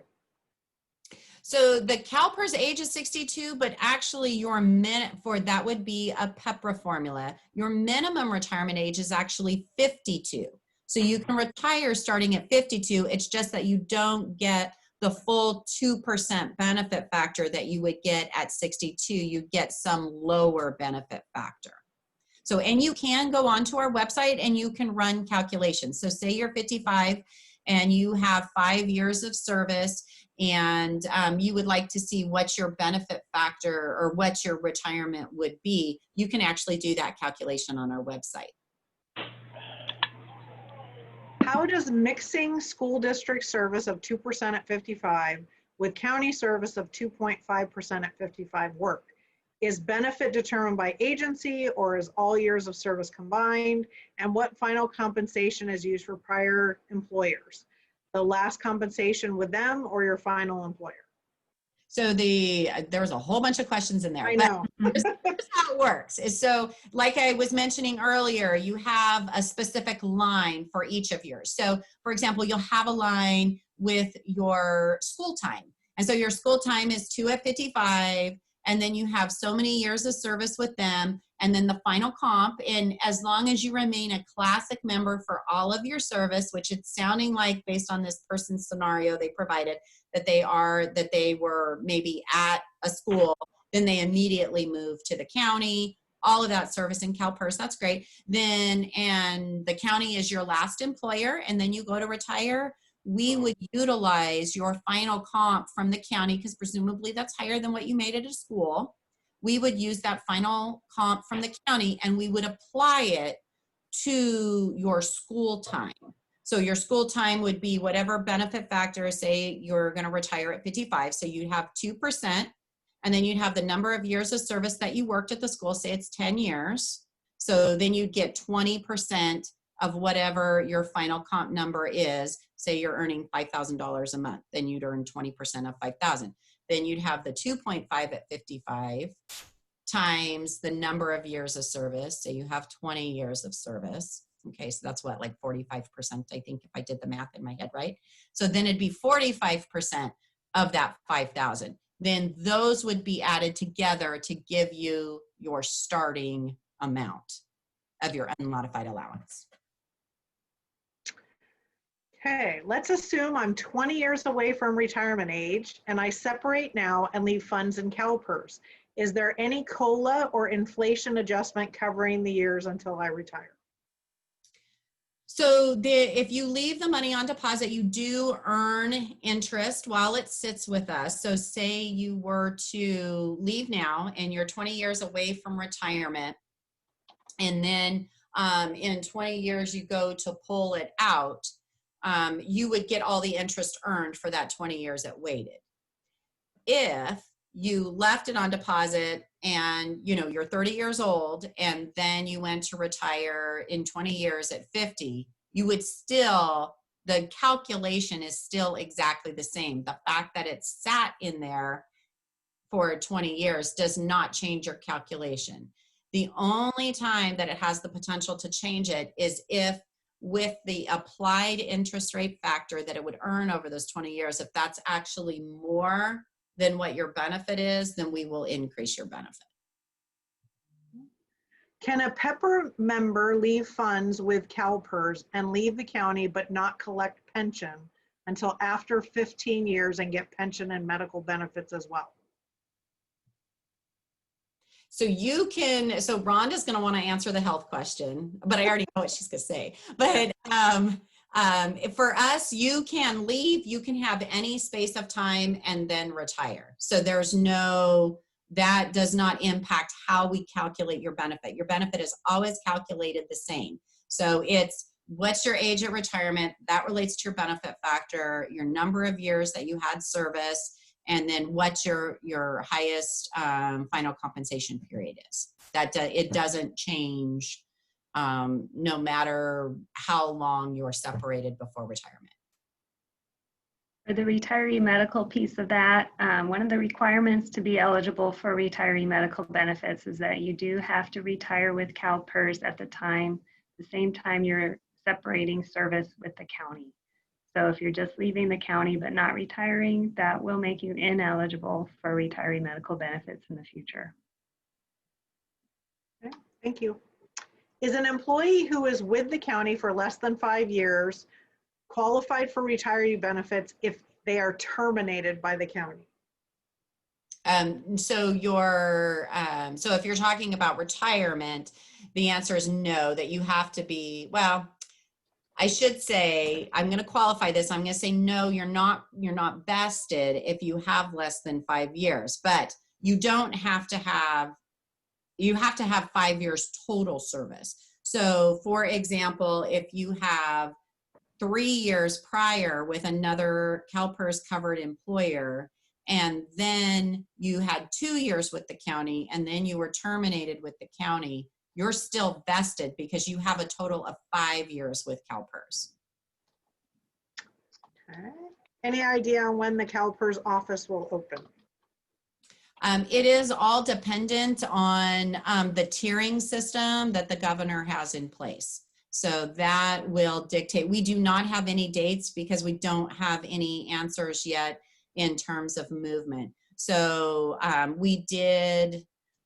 So the CalPERS age is 62, but actually your that would be a PEPRA formula. Your minimum retirement age is actually 52. So you can retire starting at 52. It's just that you don't get the full 2% benefit factor that you would get at 62. You get some lower benefit factor. So, and you can go onto our website and you can run calculations. So say you're 55 and you have 5 years of service and you would like to see what your benefit factor or what your retirement would be, you can actually do that calculation on our website. How does mixing school district service of 2% at 55 with county service of 2.5% at 55 work? Is benefit determined by agency or is all years of service combined? And what final compensation is used for prior employers? The last compensation with them or your final employer? So there's a whole bunch of questions in there. I know. Here's how it works. So like I was mentioning earlier, you have a specific line for each of yours. So for example, you'll have a line with your school time. And so your school time is 2 at 55. And then you have so many years of service with them, and then the final comp. And as long as you remain a classic member for all of your service, which it's sounding like based on this person's scenario they provided, that they were maybe at a school, then they immediately move to the county, all of that service in CalPERS, that's great. Then, and the county is your last employer, and then you go to retire. We would utilize your final comp from the county because presumably that's higher than what you made at a school. We would use that final comp from the county and we would apply it to your school time. So your school time would be whatever benefit factor, say you're going to retire at 55. So you'd have 2%, and then you'd have the number of years of service that you worked at the school, say it's 10 years. So then you'd get 20% of whatever your final comp number is. Say you're earning $5,000 a month, then you'd earn 20% of 5,000. Then you'd have the 2.5 at 55 times the number of years of service. So you have 20 years of service. Okay, so that's what, like 45%, I think, if I did the math in my head, right? So then it'd be 45% of that 5,000. Then those would be added together to give you your starting amount of your unmodified allowance. Okay, let's assume I'm 20 years away from retirement age and I separate now and leave funds in CalPERS. Is there any COLA or inflation adjustment covering the years until I retire? So if you leave the money on deposit, you do earn interest while it sits with us. So say you were to leave now and you're 20 years away from retirement, and then in 20 years you go to pull it out, you would get all the interest earned for that 20 years it waited. If you left it on deposit and you're 30 years old and then you went to retire in 20 years at 50, you would still, the calculation is still exactly the same. The fact that it sat in there for 20 years does not change your calculation. The only time that it has the potential to change it is if with the applied interest rate factor that it would earn over those 20 years, if that's actually more than what your benefit is, then we will increase your benefit. Can a PEPR member leave funds with CalPERS and leave the county but not collect pension until after 15 years and get pension and medical benefits as well? So you can, so Rhonda's going to want to answer the health question, but I already know what she's going to say. But for us, you can leave, you can have any space of time and then retire. So there's no, that does not impact how we calculate your benefit. Your benefit is always calculated the same. So it's what's your age at retirement, that relates to your benefit factor, your number of years that you had service, and then what your highest final compensation period is. That it doesn't change no matter how long you're separated before retirement. For the retiree medical piece of that, one of the requirements to be eligible for retiree medical benefits is that you do have to retire with CalPERS at the same time you're separating service with the county. So if you're just leaving the county but not retiring, that will make you ineligible for retiree medical benefits in the future. Okay, thank you. Is an employee who is with the county for less than 5 years qualified for retiree benefits if they are terminated by the county? So if you're talking about retirement, the answer is no, that you have to be, well, I should say, I'm going to qualify this. I'm going to say, no, you're not vested if you have less than 5 years, but you don't have to have, you have to have 5 years total service. So for example, if you have 3 years prior with another CalPERS covered employer, and then you had 2 years with the county, and then you were terminated with the county, you're still vested because you have a total of 5 years with CalPERS. Okay. Any idea on when the CalPERS office will open? It is all dependent on the tiering system that the governor has in place. So that will dictate. We do not have any dates because we don't have any answers yet in terms of movement. So we did,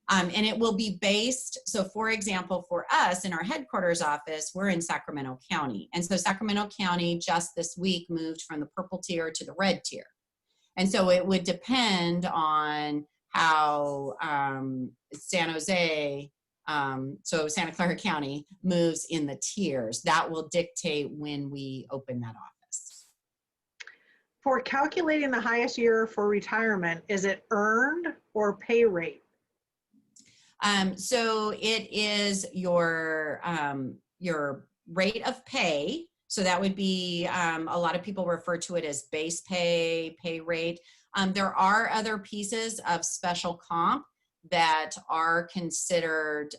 and it will be based, so for example, for us in our headquarters office, we're in Sacramento County. And so Sacramento County just this week moved from the purple tier to the red tier. And so it would depend on how San Jose, so Santa Clara County moves in the tiers. That will dictate when we open that office. For calculating the highest year for retirement, is it earned or pay rate? So it is your rate of pay. So that would be, a lot of people refer to it as base pay, pay rate. There are other pieces of special comp that are considered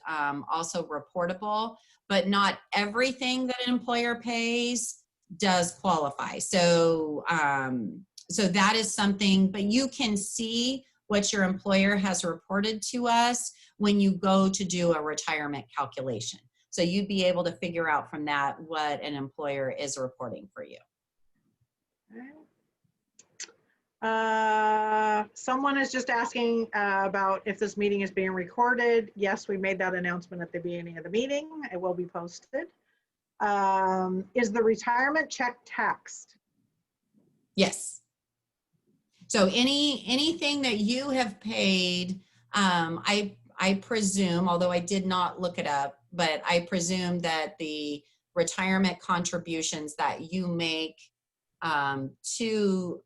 also reportable, but not everything that an employer pays does qualify. So, so that is something, but you can see what your employer has reported to us when you go to do a retirement calculation. So you'd be able to figure out from that what an employer is reporting for you. Someone is just asking about if this meeting is being recorded. Yes, we made that announcement at the beginning of the meeting. It will be posted. Is the retirement check taxed? Yes. So anything that you have paid, I presume, although I did not look it up, but I presume that the retirement contributions that you make to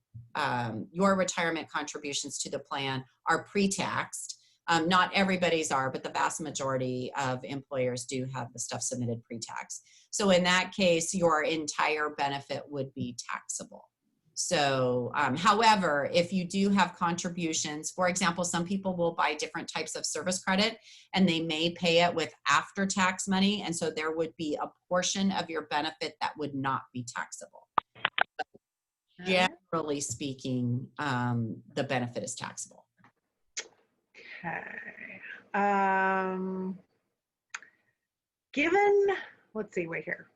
your retirement contributions to the plan are pre-taxed. Not everybody's are, but the vast majority of employers do have the stuff submitted pre-tax. So in that case, your entire benefit would be taxable. So, however, if you do have contributions, for example, some people will buy different types of service credit and they may pay it with after-tax money. And so there would be a portion of your benefit that would not be taxable. But generally speaking, the benefit is taxable. Okay. Given, let's see, wait here.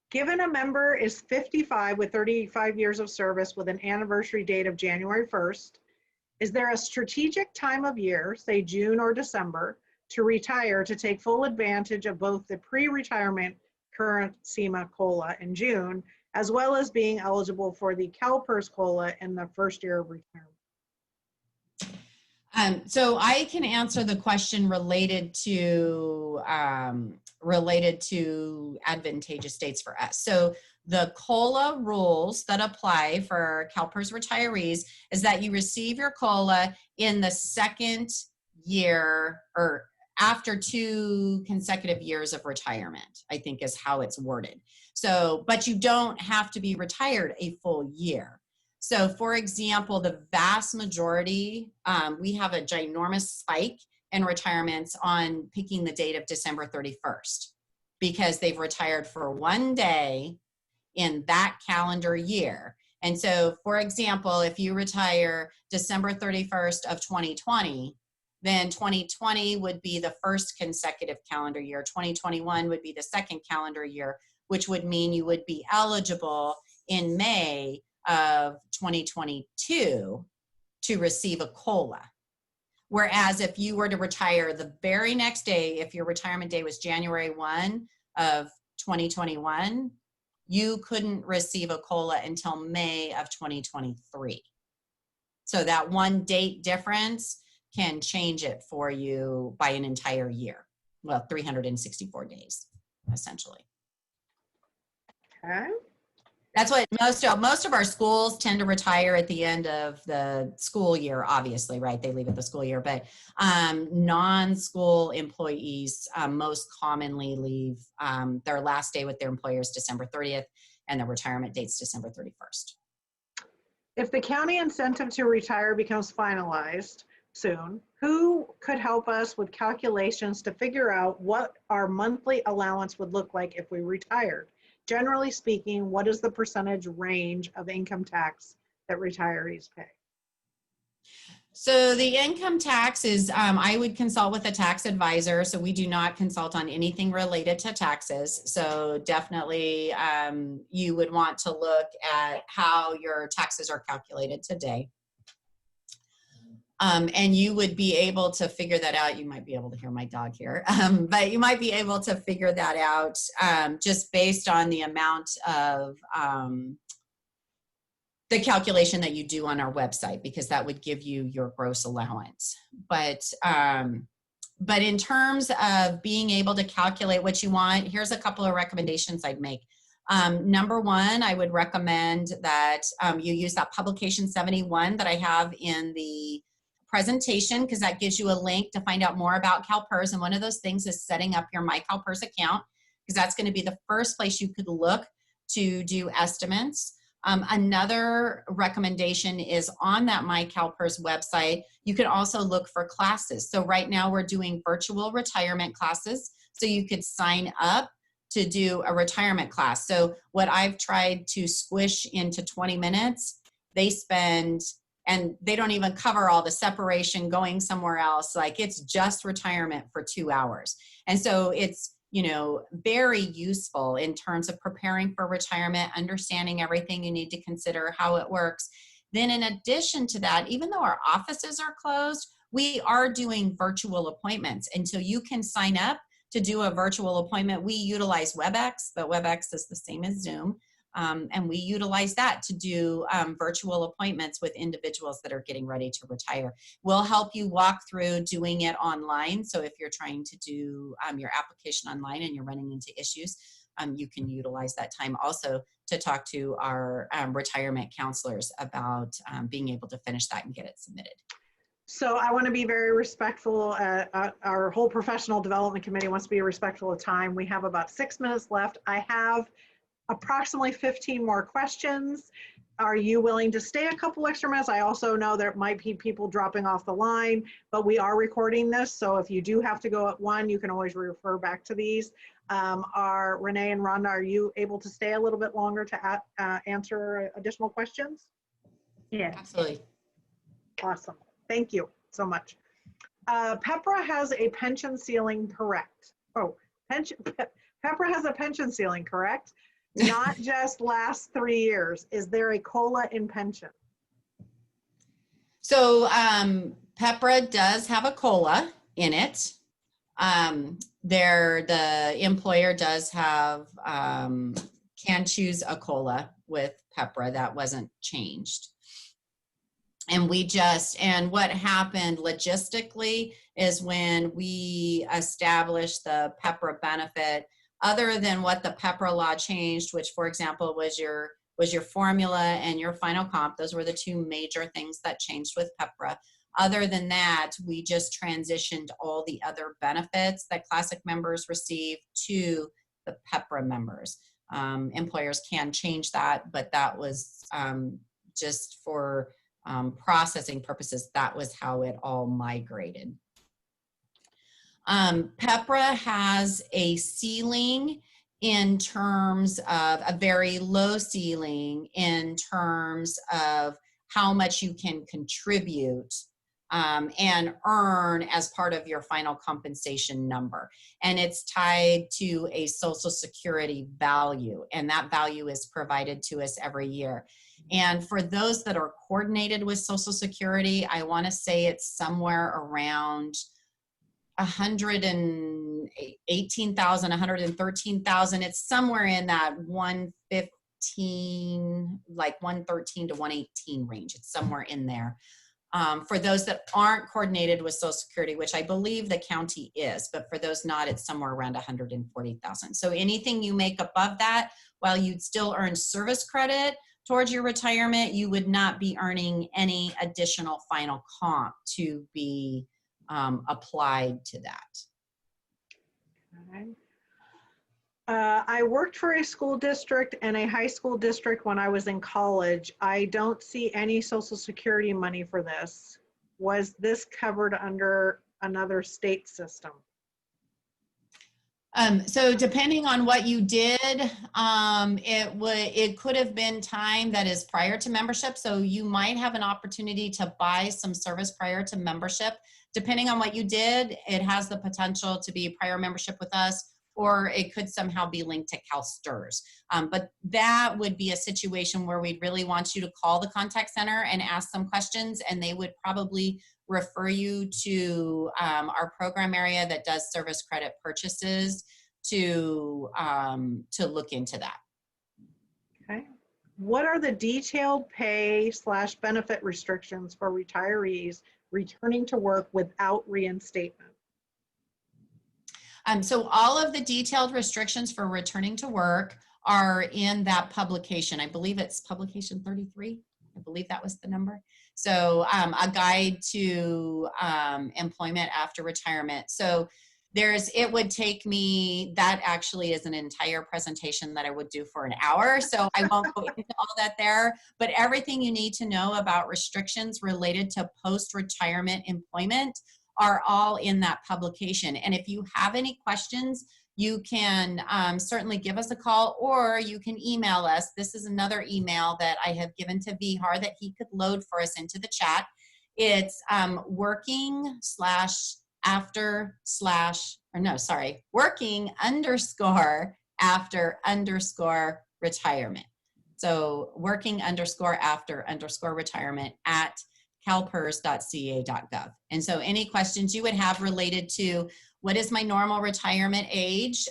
Given a member is 55 with 35 years of service with an anniversary date of January 1st Is there a strategic time of year, say June or December, to retire to take full advantage of both the pre-retirement current CEMA COLA in June, as well as being eligible for the CalPERS COLA in the first year of retirement? So I can answer the question related to advantageous dates for us. So the COLA rules that apply for CalPERS retirees is that you receive your COLA in the second year or after 2 consecutive years of retirement, I think is how it's worded. So, but you don't have to be retired a full year. So for example, the vast majority, we have a ginormous spike in retirements on picking the date of December 31st because they've retired for 1 day in that calendar year. And so for example, if you retire December 31st of 2020, then 2020 would be the first consecutive calendar year. 2021 would be the second calendar year, which would mean you would be eligible in May of 2022 to receive a COLA. Whereas if you were to retire the very next day, if your retirement day was January 1 of 2021, you couldn't receive a COLA until May of 2023. So that 1 date difference can change it for you by an entire year. Well, 364 days, essentially. Okay. That's what most of our schools tend to retire at the end of the school year, obviously, right? They leave at the school year, but non-school employees most commonly leave their last day with their employers December 30th and their retirement date's December 31st. If the county incentive to retire becomes finalized soon, who could help us with calculations to figure out what our monthly allowance would look like if we retired? Generally speaking, what is the percentage range of income tax that retirees pay? So the income tax is, I would consult with a tax advisor. So we do not consult on anything related to taxes. So definitely you would want to look at how your taxes are calculated today. And you would be able to figure that out. You might be able to hear my dog here, but you might be able to figure that out just based on the amount of the calculation that you do on our website, because that would give you your gross allowance. But in terms of being able to calculate what you want, here's a couple of recommendations I'd make. Number one, I would recommend that you use that publication 71 that I have in the presentation, because that gives you a link to find out more about CalPERS. And one of those things is setting up your My CalPERS account, because that's going to be the first place you could look to do estimates. Another recommendation is on that My CalPERS website, you can also look for classes. So right now we're doing virtual retirement classes. So you could sign up to do a retirement class. So what I've tried to squish into 20 minutes, they spend, and they don't even cover all the separation, going somewhere else. Like, it's just retirement for 2 hours. And so it's, you know, very useful in terms of preparing for retirement, understanding everything you need to consider, how it works. Then in addition to that, even though our offices are closed, we are doing virtual appointments. And so you can sign up to do a virtual appointment. We utilize WebEx, but WebEx is the same as Zoom. And we utilize that to do virtual appointments with individuals that are getting ready to retire. We'll help you walk through doing it online. So if you're trying to do your application online and you're running into issues, you can utilize that time also to talk to our retirement counselors about being able to finish that and get it submitted. So I want to be very respectful. Our whole professional development committee wants to be respectful of time. We have about 6 minutes left. I have approximately 15 more questions. Are you willing to stay a couple extra minutes? I also know there might be people dropping off the line, but we are recording this. So if you do have to go at one, you can always refer back to these. Are Renee and Rhonda, are you able to stay a little bit longer to answer additional questions? Yeah, absolutely. Awesome. Thank you so much. PEPRA has a pension ceiling, correct? Oh, PEPRA has a pension ceiling, correct? Not just last 3 years. Is there a COLA in pension? So PEPRA does have a COLA in it. The employer does have, can choose a COLA with PEPRA. That wasn't changed. And what happened logistically is when we established the PEPRA benefit, other than what the PEPRA law changed, which for example was your formula and your final comp, those were the two major things that changed with PEPRA. Other than that, we just transitioned all the other benefits that Classic members receive to the PEPRA members. Employers can change that, but that was just for processing purposes. That was how it all migrated. PEPRA has a ceiling in terms of a very low ceiling in terms of how much you can contribute and earn as part of your final compensation number. And it's tied to a Social Security value, and that value is provided to us every year. And for those that are coordinated with Social Security, I want to say it's somewhere around 118,000, 113,000. It's somewhere in that 115, like 113 to 118 range. It's somewhere in there. For those that aren't coordinated with Social Security, which I believe the county is, but for those not, it's somewhere around 140,000. So anything you make above that, while you'd still earn service credit towards your retirement, you would not be earning any additional final comp to be applied to that. Okay. I worked for a school district and a high school district when I was in college. I don't see any Social Security money for this. Was this covered under another state system? So depending on what you did, it could have been time that is prior to membership. So you might have an opportunity to buy some service prior to membership. Depending on what you did, it has the potential to be prior membership with us, or it could somehow be linked to CalSTRS. But that would be a situation where we'd really want you to call the contact center and ask some questions, and they would probably refer you to our program area that does service credit purchases to look into that. Okay. What are the detailed pay / benefit restrictions for retirees returning to work without reinstatement? So all of the detailed restrictions for returning to work are in that publication. I believe it's publication 33. I believe that was the number. So a guide to employment after retirement. So it would take me, that actually is an entire presentation that I would do for an hour. So I won't go into all that there, but everything you need to know about restrictions related to post-retirement employment are all in that publication. And if you have any questions, you can certainly give us a call, or you can email us. This is another email that I have given to Vihar that he could load for us into the chat. It's working _ after _ retirement. So working _ after _ retirement at calpers.ca.gov. And so any questions you would have related to what is my normal retirement age,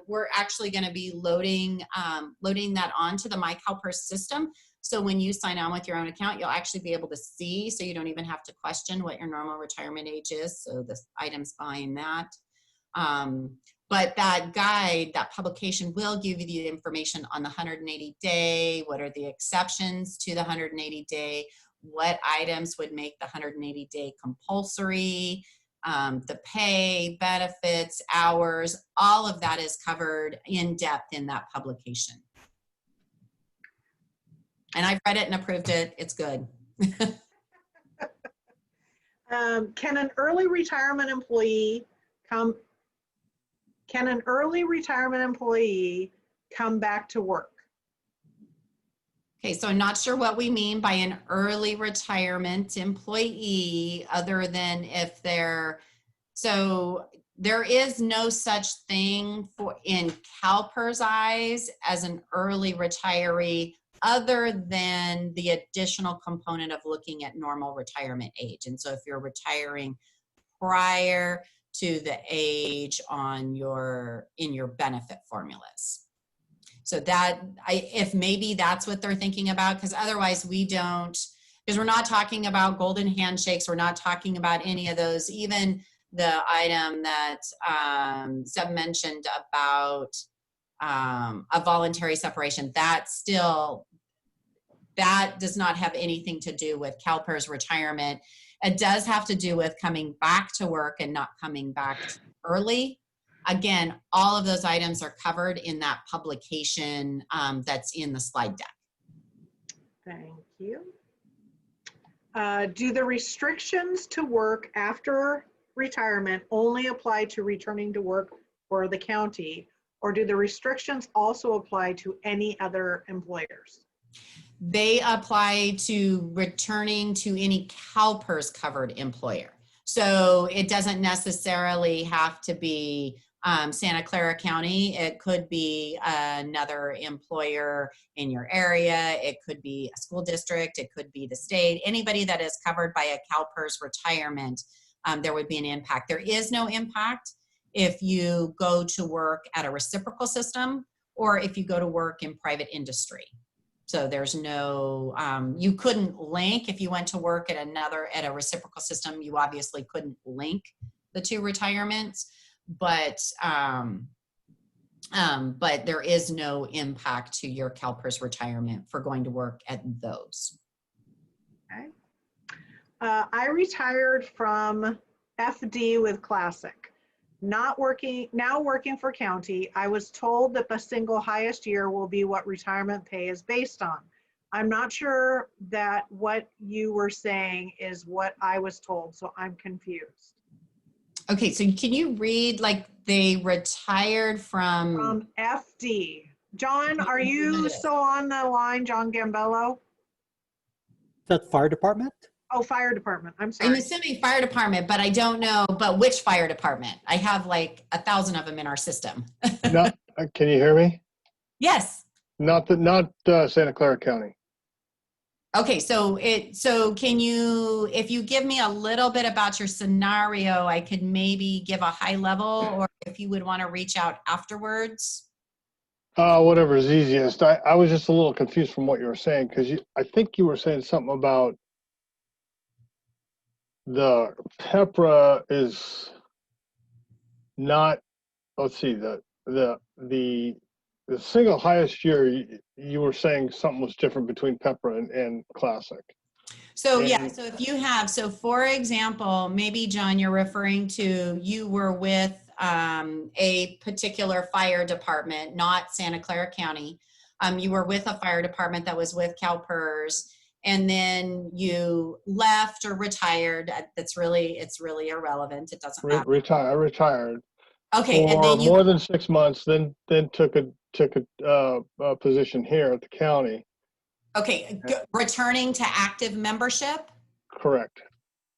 we're actually going to be loading that onto the My CalPERS system. So when you sign on with your own account, you'll actually be able to see, so you don't even have to question what your normal retirement age is. So the items behind that. But that guide, that publication will give you the information on the 180-day, what are the exceptions to the 180-day, what items would make the 180-day compulsory, the pay, benefits, hours, all of that is covered in depth in that publication. And I've read it and approved it. It's good. Can an early retirement employee come back to work? Okay, so I'm not sure what we mean by an early retirement employee, other than if so there is no such thing in CalPERS eyes as an early retiree other than the additional component of looking at normal retirement age. And so if you're retiring prior to the age on in your benefit formulas. So that, if maybe that's what they're thinking about, because otherwise we don't, because we're not talking about golden handshakes, we're not talking about any of those, even the item that Zeb mentioned about a voluntary separation, that does not have anything to do with CalPERS retirement. It does have to do with coming back to work and not coming back early. Again, all of those items are covered in that publication that's in the slide deck. Thank you. Do the restrictions to work after retirement only apply to returning to work for the county, or do the restrictions also apply to any other employers? They apply to returning to any CalPERS covered employer. So it doesn't necessarily have to be Santa Clara County. It could be another employer in your area. It could be a school district. It could be the state. Anybody that is covered by a CalPERS retirement, there would be an impact. There is no impact if you go to work at a reciprocal system or if you go to work in private industry. So there's no, you couldn't link if you went to work at a reciprocal system, you obviously couldn't link the two retirements, but there is no impact to your CalPERS retirement for going to work at those. Okay. I retired from FD with Classic. Now working for county, I was told that the single highest year will be what retirement pay is based on. I'm not sure that what you were saying is what I was told, so I'm confused. Okay, so can you read, like, they retired from FD. John, are you still on the line, John Gambello? Is that fire department? Oh, fire department. I'm sorry. I'm assuming fire department, but I don't know, but which fire department? I have like 1,000 of them in our system. Not, can you hear me? Yes. Not Santa Clara County. Okay, so can you, if you give me a little bit about your scenario, I could maybe give a high level, or if you would want to reach out afterwards. Whatever is easiest. I was just a little confused from what you were saying, because I think you were saying something about the PEPRA is not, let's see, the single highest year, you were saying something was different between PEPRA and Classic. So yeah, so if you have, so for example, maybe John, you're referring to, you were with a particular fire department, not Santa Clara County. You were with a fire department that was with CalPERS, and then you left or retired. It's really irrelevant. It doesn't matter. I retired. Okay, for and then more than 6 months. Then took a position here at the county. Okay, returning to active membership. Correct.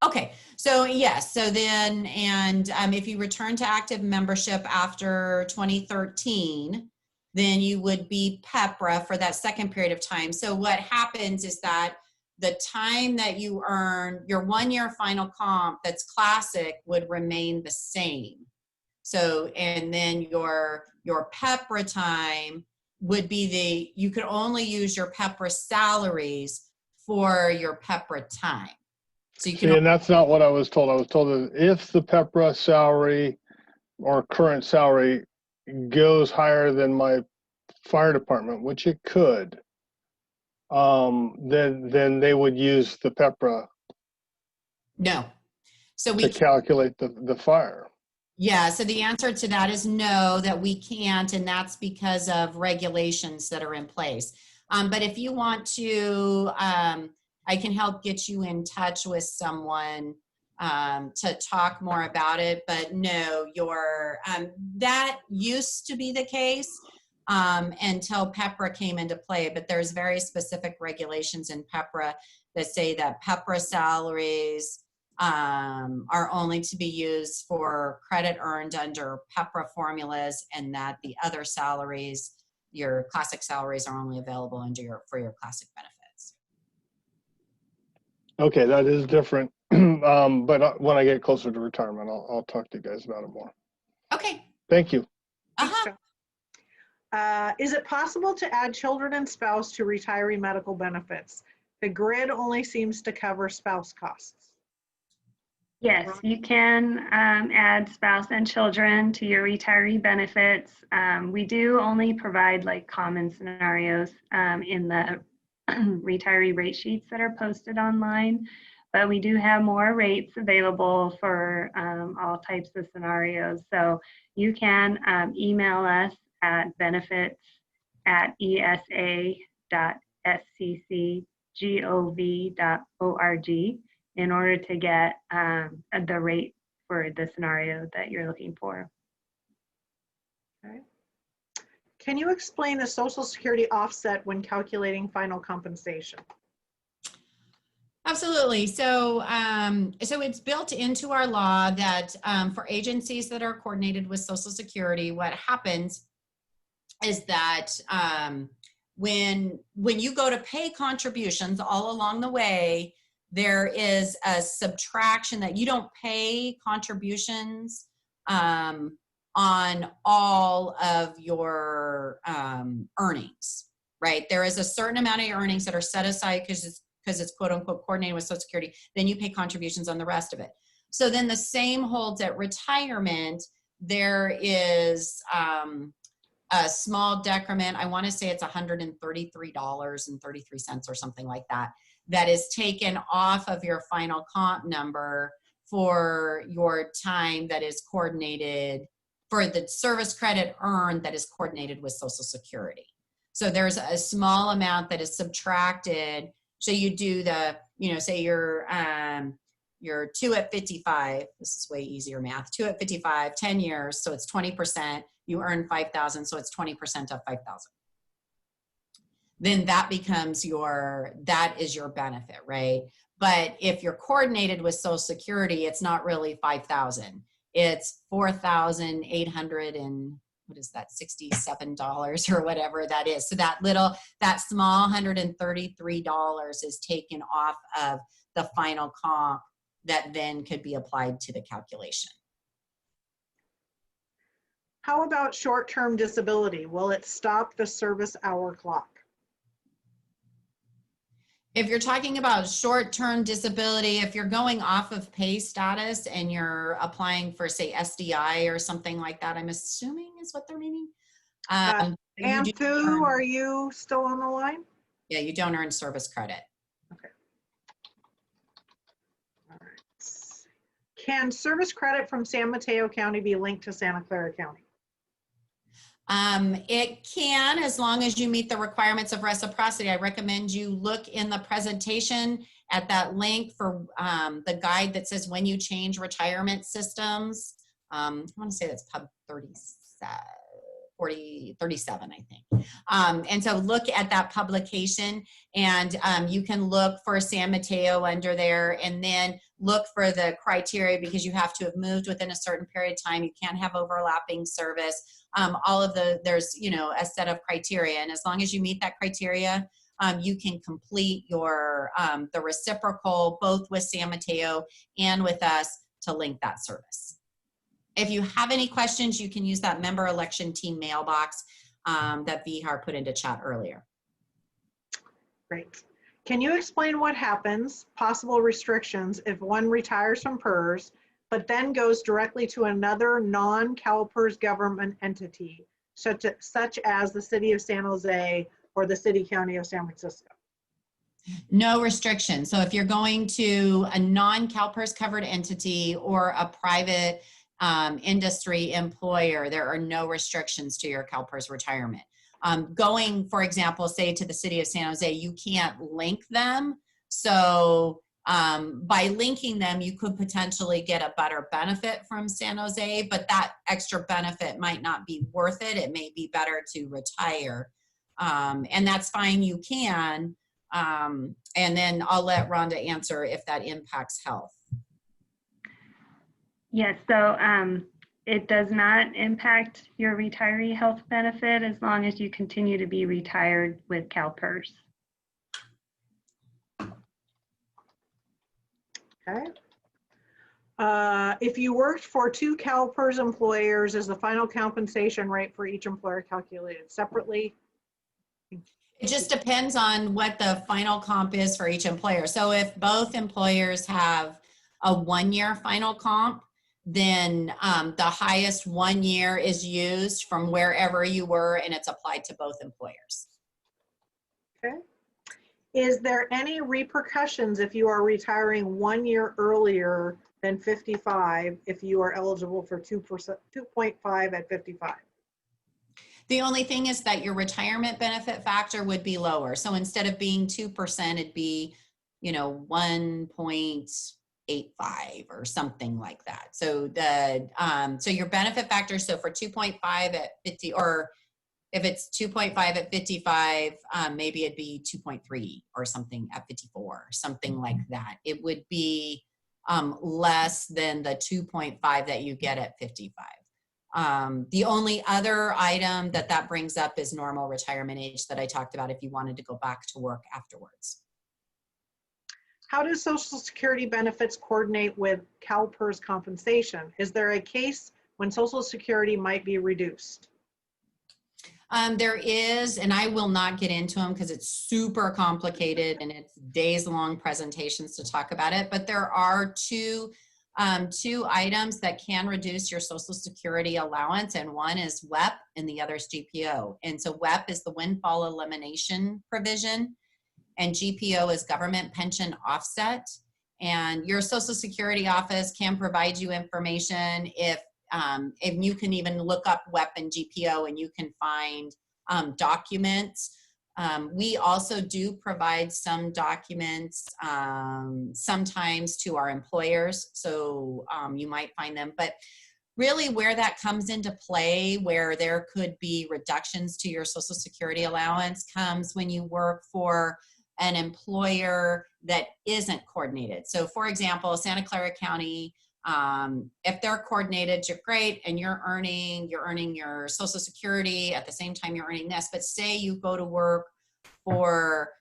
Okay, so yes, so then, and if you return to active membership after 2013, then you would be PEPRA for that second period of time. So what happens is that the time that you earn, your 1 year final comp that's Classic would remain the same. So, and then your PEPRA time would be you could only use your PEPRA salaries for your PEPRA time. So you can. See, and that's not what I was told. I was told that if the PEPRA salary or current salary goes higher than my fire department, which it could, then they would use the PEPRA. No. So to calculate the fire. Yeah, so the answer to that is no, that we can't, and that's because of regulations that are in place. But if you want to, I can help get you in touch with someone to talk more about it. But no, that used to be the case until PEPRA came into play. But there's very specific regulations in PEPRA that say that PEPRA salaries are only to be used for credit earned under PEPRA formulas, and that the other salaries your classic salaries are only available for your classic benefits. Okay, that is different. But when I get closer to retirement, I'll talk to you guys about it more. Okay. Thank you. Is it possible to add children and spouse to retiree medical benefits? The grid only seems to cover spouse costs. Yes, you can add spouse and children to your retiree benefits. We do only provide like common scenarios in the retiree rate sheets that are posted online, but we do have more rates available for all types of scenarios. So you can email us at benefits@esa.sccgov.org in order to get the rate for the scenario that you're looking for. Okay. Can you explain the Social Security offset when calculating final compensation? Absolutely. So, so it's built into our law that for agencies that are coordinated with Social Security, what happens is that when you go to pay contributions all along the way, there is a subtraction that you don't pay contributions on all of your earnings, right? There is a certain amount of your earnings that are set aside because it's quote unquote coordinated with Social Security, then you pay contributions on the rest of it. So then the same holds at retirement. There is a small decrement, I want to say it's $133.33 or something like that, that is taken off of your final comp number for your time that is coordinated, for the service credit earned that is coordinated with Social Security. So there's a small amount that is subtracted. So you do the, you know, say you're 2 at 55, this is way easier math, 2 at 55, 10 years, so it's 20%, you earn 5,000, so it's 20% of 5,000. Then that becomes that is your benefit, right? But if you're coordinated with Social Security, it's not really 5,000. It's 4,800 and what is that, $67 or whatever that is. So that small $133 is taken off of the final comp that then could be applied to the calculation. How about short-term disability? Will it stop the service hour clock? If you're talking about short-term disability, if you're going off of pay status and you're applying for, say, SDI or something like that, I'm assuming is what they're meaning. Anthu, are you still on the line? Yeah, you don't earn service credit. Okay. All right. Can service credit from San Mateo County be linked to Santa Clara County? It can, as long as you meet the requirements of reciprocity. I recommend you look in the presentation at that link for the guide that says when you change retirement systems. I want to say that's pub 37, I think. And so look at that publication, and you can look for San Mateo under there, and then look for the criteria, because you have to have moved within a certain period of time. You can't have overlapping service. There's, you know, a set of criteria, and as long as you meet that criteria, you can complete your the reciprocal both with San Mateo and with us to link that service. If you have any questions, you can use that member election team mailbox that Vihar put into chat earlier. Great. Can you explain what happens, possible restrictions, if one retires from PERS but then goes directly to another non-CalPERS government entity, such as the City of San Jose or the City County of San Francisco? No restriction. So if you're going to a non-CalPERS covered entity or a private industry employer, there are no restrictions to your CalPERS retirement. Going, for example, say to the City of San Jose, you can't link them. So by linking them, you could potentially get a better benefit from San Jose, but that extra benefit might not be worth it. It may be better to retire. And that's fine, you can. And then I'll let Rhonda answer if that impacts health. Yes, so it does not impact your retiree health benefit as long as you continue to be retired with CalPERS. Okay. If you worked for 2 CalPERS employers, is the final compensation rate for each employer calculated separately? It just depends on what the final comp is for each employer. So if both employers have a 1-year final comp, then the highest 1 year is used from wherever you were, and it's applied to both employers. Okay. Is there any repercussions if you are retiring 1 year earlier than 55 if you are eligible for 2.5 at 55? The only thing is that your retirement benefit factor would be lower. So instead of being 2%, it'd be, 1.85 or something like that. So so your benefit factor, so for 2.5 at 50, or if it's 2.5 at 55, maybe it'd be 2.3 or something at 54, something like that. It would be less than the 2.5 that you get at 55. The only other item that brings up is normal retirement age that I talked about if you wanted to go back to work afterwards. How does Social Security benefits coordinate with CalPERS compensation? Is there a case when Social Security might be reduced? There is, and I will not get into them because it's super complicated and it's days-long presentations to talk about it, but there are two items that can reduce your Social Security allowance, and one is WEP and the other is GPO. And so WEP is the windfall elimination provision, and GPO is government pension offset. And your Social Security office can provide you information if you can even look up WEP and GPO and you can find documents. We also do provide some documents sometimes to our employers, so you might find them. But really where that comes into play, where there could be reductions to your Social Security allowance, comes when you work for an employer that isn't coordinated. So for example, Santa Clara County, if they're coordinated, you're great, and you're earning your Social Security at the same time you're earning this. But say you go to work for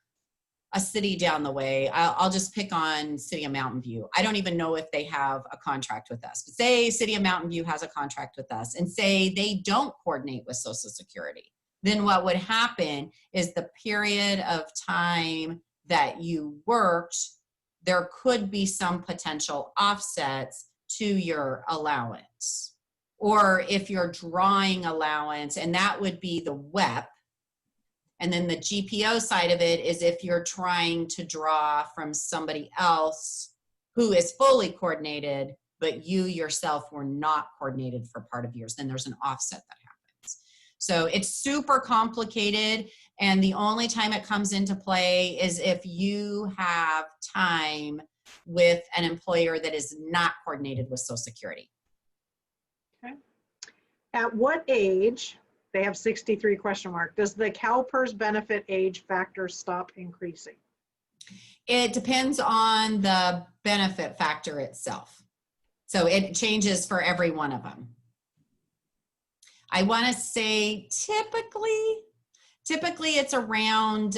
a city down the way. I'll just pick on City of Mountain View. I don't even know if they have a contract with us, but say City of Mountain View has a contract with us, and say they don't coordinate with Social Security. Then what would happen is the period of time that you worked, there could be some potential offsets to your allowance. Or if you're drawing allowance, and that would be the WEP. And then the GPO side of it is if you're trying to draw from somebody else who is fully coordinated, but you yourself were not coordinated for part of yours, then there's an offset that happens. So it's super complicated, and the only time it comes into play is if you have time with an employer that is not coordinated with Social Security. Okay. At what age, they have 63 question mark, does the CalPERS benefit age factor stop increasing? It depends on the benefit factor itself. So it changes for every one of them. I want to say typically it's around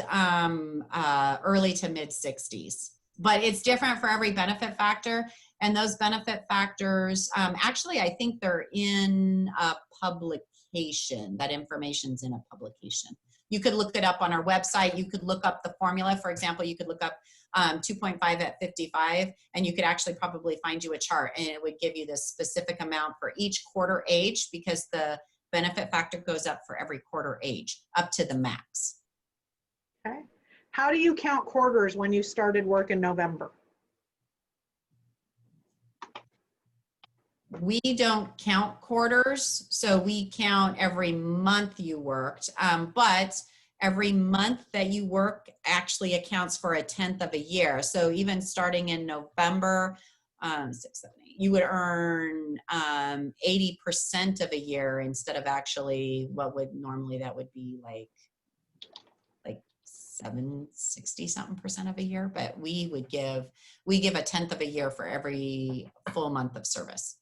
early to mid 60s, but it's different for every benefit factor. And those benefit factors, actually, I think they're in a publication. That information's in a publication. You could look it up on our website. You could look up the formula. For example, you could look up 2.5 at 55, and you could actually probably find you a chart, and it would give you the specific amount for each quarter age, because the benefit factor goes up for every quarter age, up to the max. Okay. How do you count quarters when you started work in November? We don't count quarters, so we count every month you worked, but every month that you work actually accounts for 1/10 of a year. So even starting in November, 6, 7, 8, you would earn 80% of a year instead of actually what would normally that would be like 60-something% of a year. But we give 1/10 of a year for every full month of service.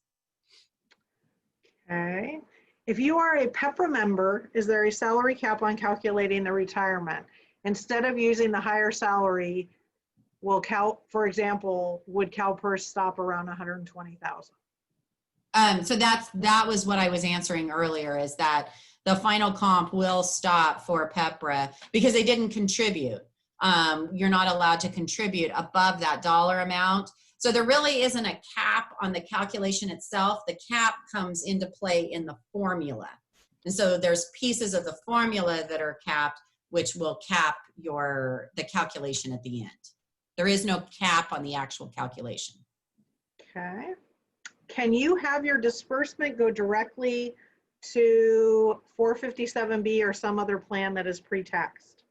Okay. If you are a PEPRA member, is there a salary cap on calculating the retirement? Instead of using the higher salary, for example, would CalPERS stop around 120,000? So that was what I was answering earlier, is that the final comp will stop for PEPRA because they didn't contribute. You're not allowed to contribute above that dollar amount. So there really isn't a cap on the calculation itself. The cap comes into play in the formula. And so there's pieces of the formula that are capped, which will cap the calculation at the end. There is no cap on the actual calculation. Okay. Can you have your disbursement go directly to 457B or some other plan that is pre-taxed?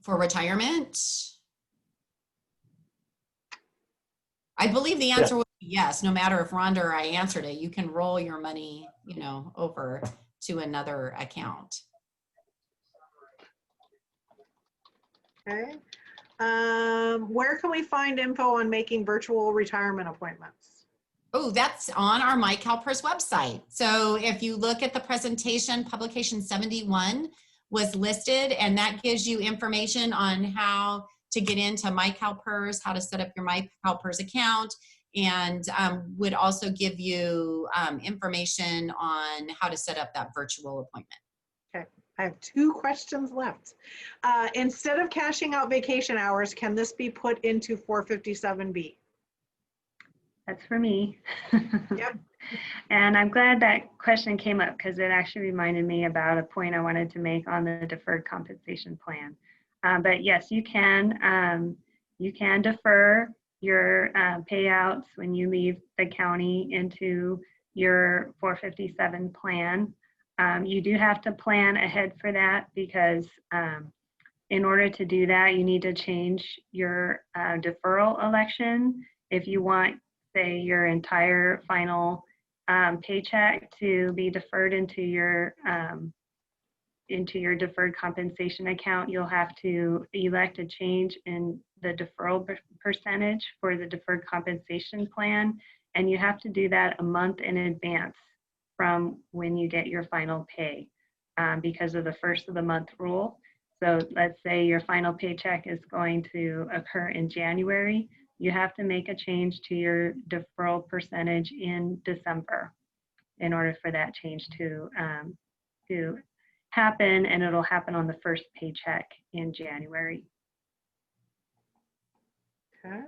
For retirement? I believe the answer would be yes. No matter if Rhonda or I answered it, you can roll your money, over to another account. Okay. Where can we find info on making virtual retirement appointments? Oh, that's on our MyCalPERS website. So if you look at the presentation, publication 71 was listed, and that gives you information on how to get into MyCalPERS, how to set up your MyCalPERS account, and would also give you information on how to set up that virtual appointment. Okay, I have 2 questions left. Instead of cashing out vacation hours, can this be put into 457B? That's for me. Yep. And I'm glad that question came up because it actually reminded me about a point I wanted to make on the deferred compensation plan. But yes, you can defer your payouts when you leave the county into your 457 plan. You do have to plan ahead for that because in order to do that, you need to change your deferral election. If you want, say, your entire final paycheck to be deferred into your deferred compensation account, you'll have to elect a change in the deferral percentage for the deferred compensation plan, and you have to do that a month in advance from when you get your final pay because of the first of the month rule. So let's say your final paycheck is going to occur in January. You have to make a change to your deferral percentage in December in order for that change to happen, and it'll happen on the first paycheck in January. Okay.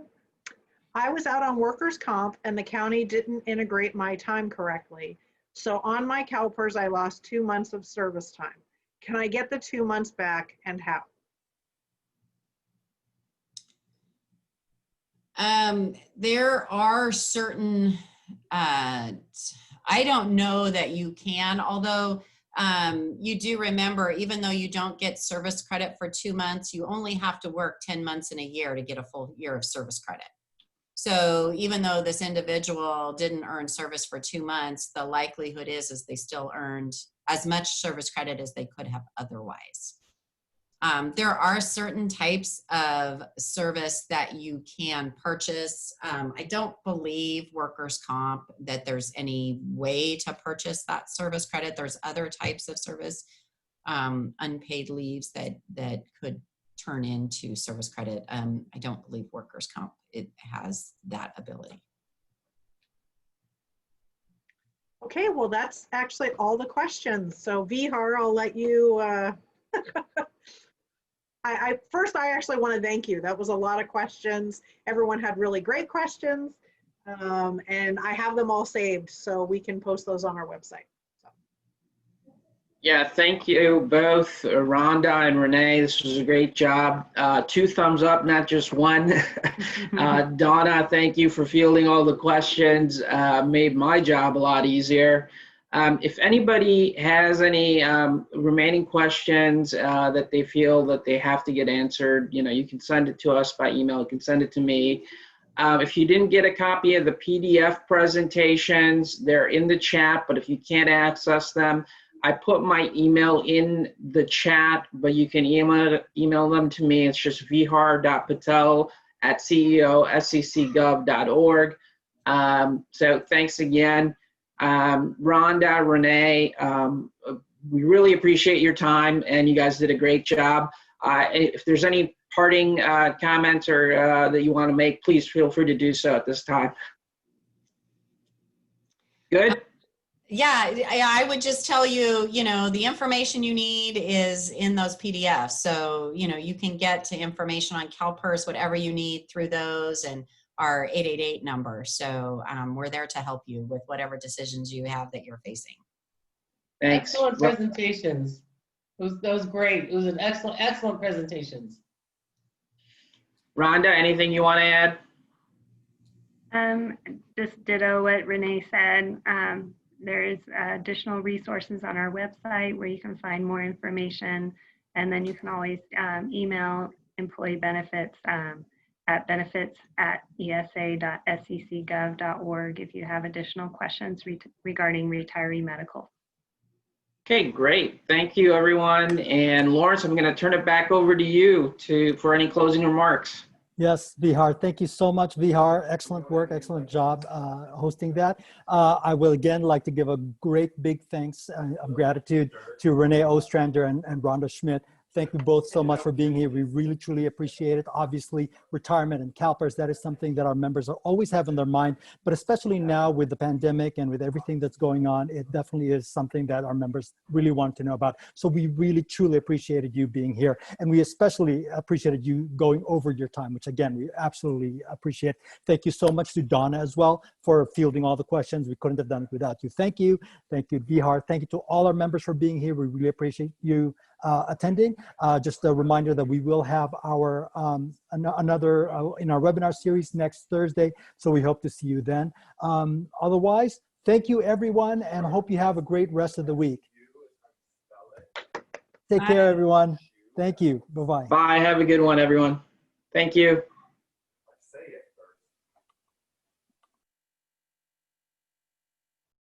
I was out on workers' comp and the county didn't integrate my time correctly. So on my CalPERS, I lost 2 months of service time. Can I get the 2 months back, and how? There are certain, I don't know that you can, although you do remember, even though you don't get service credit for 2 months, you only have to work 10 months in a year to get a full year of service credit. So even though this individual didn't earn service for 2 months, the likelihood is they still earned as much service credit as they could have otherwise. There are certain types of service that you can purchase. I don't believe workers' comp that there's any way to purchase that service credit. There's other types of service, unpaid leaves that could turn into service credit. I don't believe workers' comp, it has that ability. Okay, well, that's actually all the questions. So Vihar, I'll let you, First, I actually want to thank you. That was a lot of questions. Everyone had really great questions. And I have them all saved so we can post those on our website. So. Yeah, thank you both, Rhonda and Renee. This was a great job. 2 thumbs up, not just 1. Donna, thank you for fielding all the questions. Made my job a lot easier. If anybody has any remaining questions that they feel that they have to get answered, you can send it to us by email. You can send it to me. If you didn't get a copy of the PDF presentations, they're in the chat, but if you can't access them, I put my email in the chat, but you can email them to me. It's just vihar.patel@ceosecgov.org. So thanks again. Rhonda, Renee, we really appreciate your time, and you guys did a great job. If there's any parting comments or that you want to make, please feel free to do so at this time. Good? Yeah, I would just tell you, the information you need is in those PDFs. So, you can get to information on CalPERS, whatever you need through those, and our 888 number. So we're there to help you with whatever decisions you have that you're facing. Thanks. Excellent presentations. That was great. It was an excellent presentations. Rhonda, anything you want to add? Just ditto what Renee said. There is additional resources on our website where you can find more information, and then you can always email employee benefits at benefits@esa.secgov.org if you have additional questions regarding retiree medical. Okay, great. Thank you, everyone. And Lawrence, I'm going to turn it back over to you for any closing remarks. Yes, Vihar, thank you so much, Vihar. Excellent work, excellent job hosting that. I will again like to give a great big thanks of gratitude to Renee Ostrander and Rhonda Schmidt. Thank you both so much for being here. We really, truly appreciate it. Obviously, retirement and CalPERS, that is something that our members always have in their mind, but especially now with the pandemic and with everything that's going on, it definitely is something that our members really want to know about. So we really, truly appreciated you being here. And we especially appreciated you going over your time, which again, we absolutely appreciate. Thank you so much to Donna as well for fielding all the questions. We couldn't have done it without you. Thank you. Thank you, Vihar. Thank you to all our members for being here. We really appreciate you attending. Just a reminder that we will have our another in our webinar series next Thursday, so we hope to see you then. Otherwise, thank you everyone, and hope you have a great rest of the week. Take care, everyone. Thank you. Bye-bye. Bye. Have a good one, everyone. Thank you.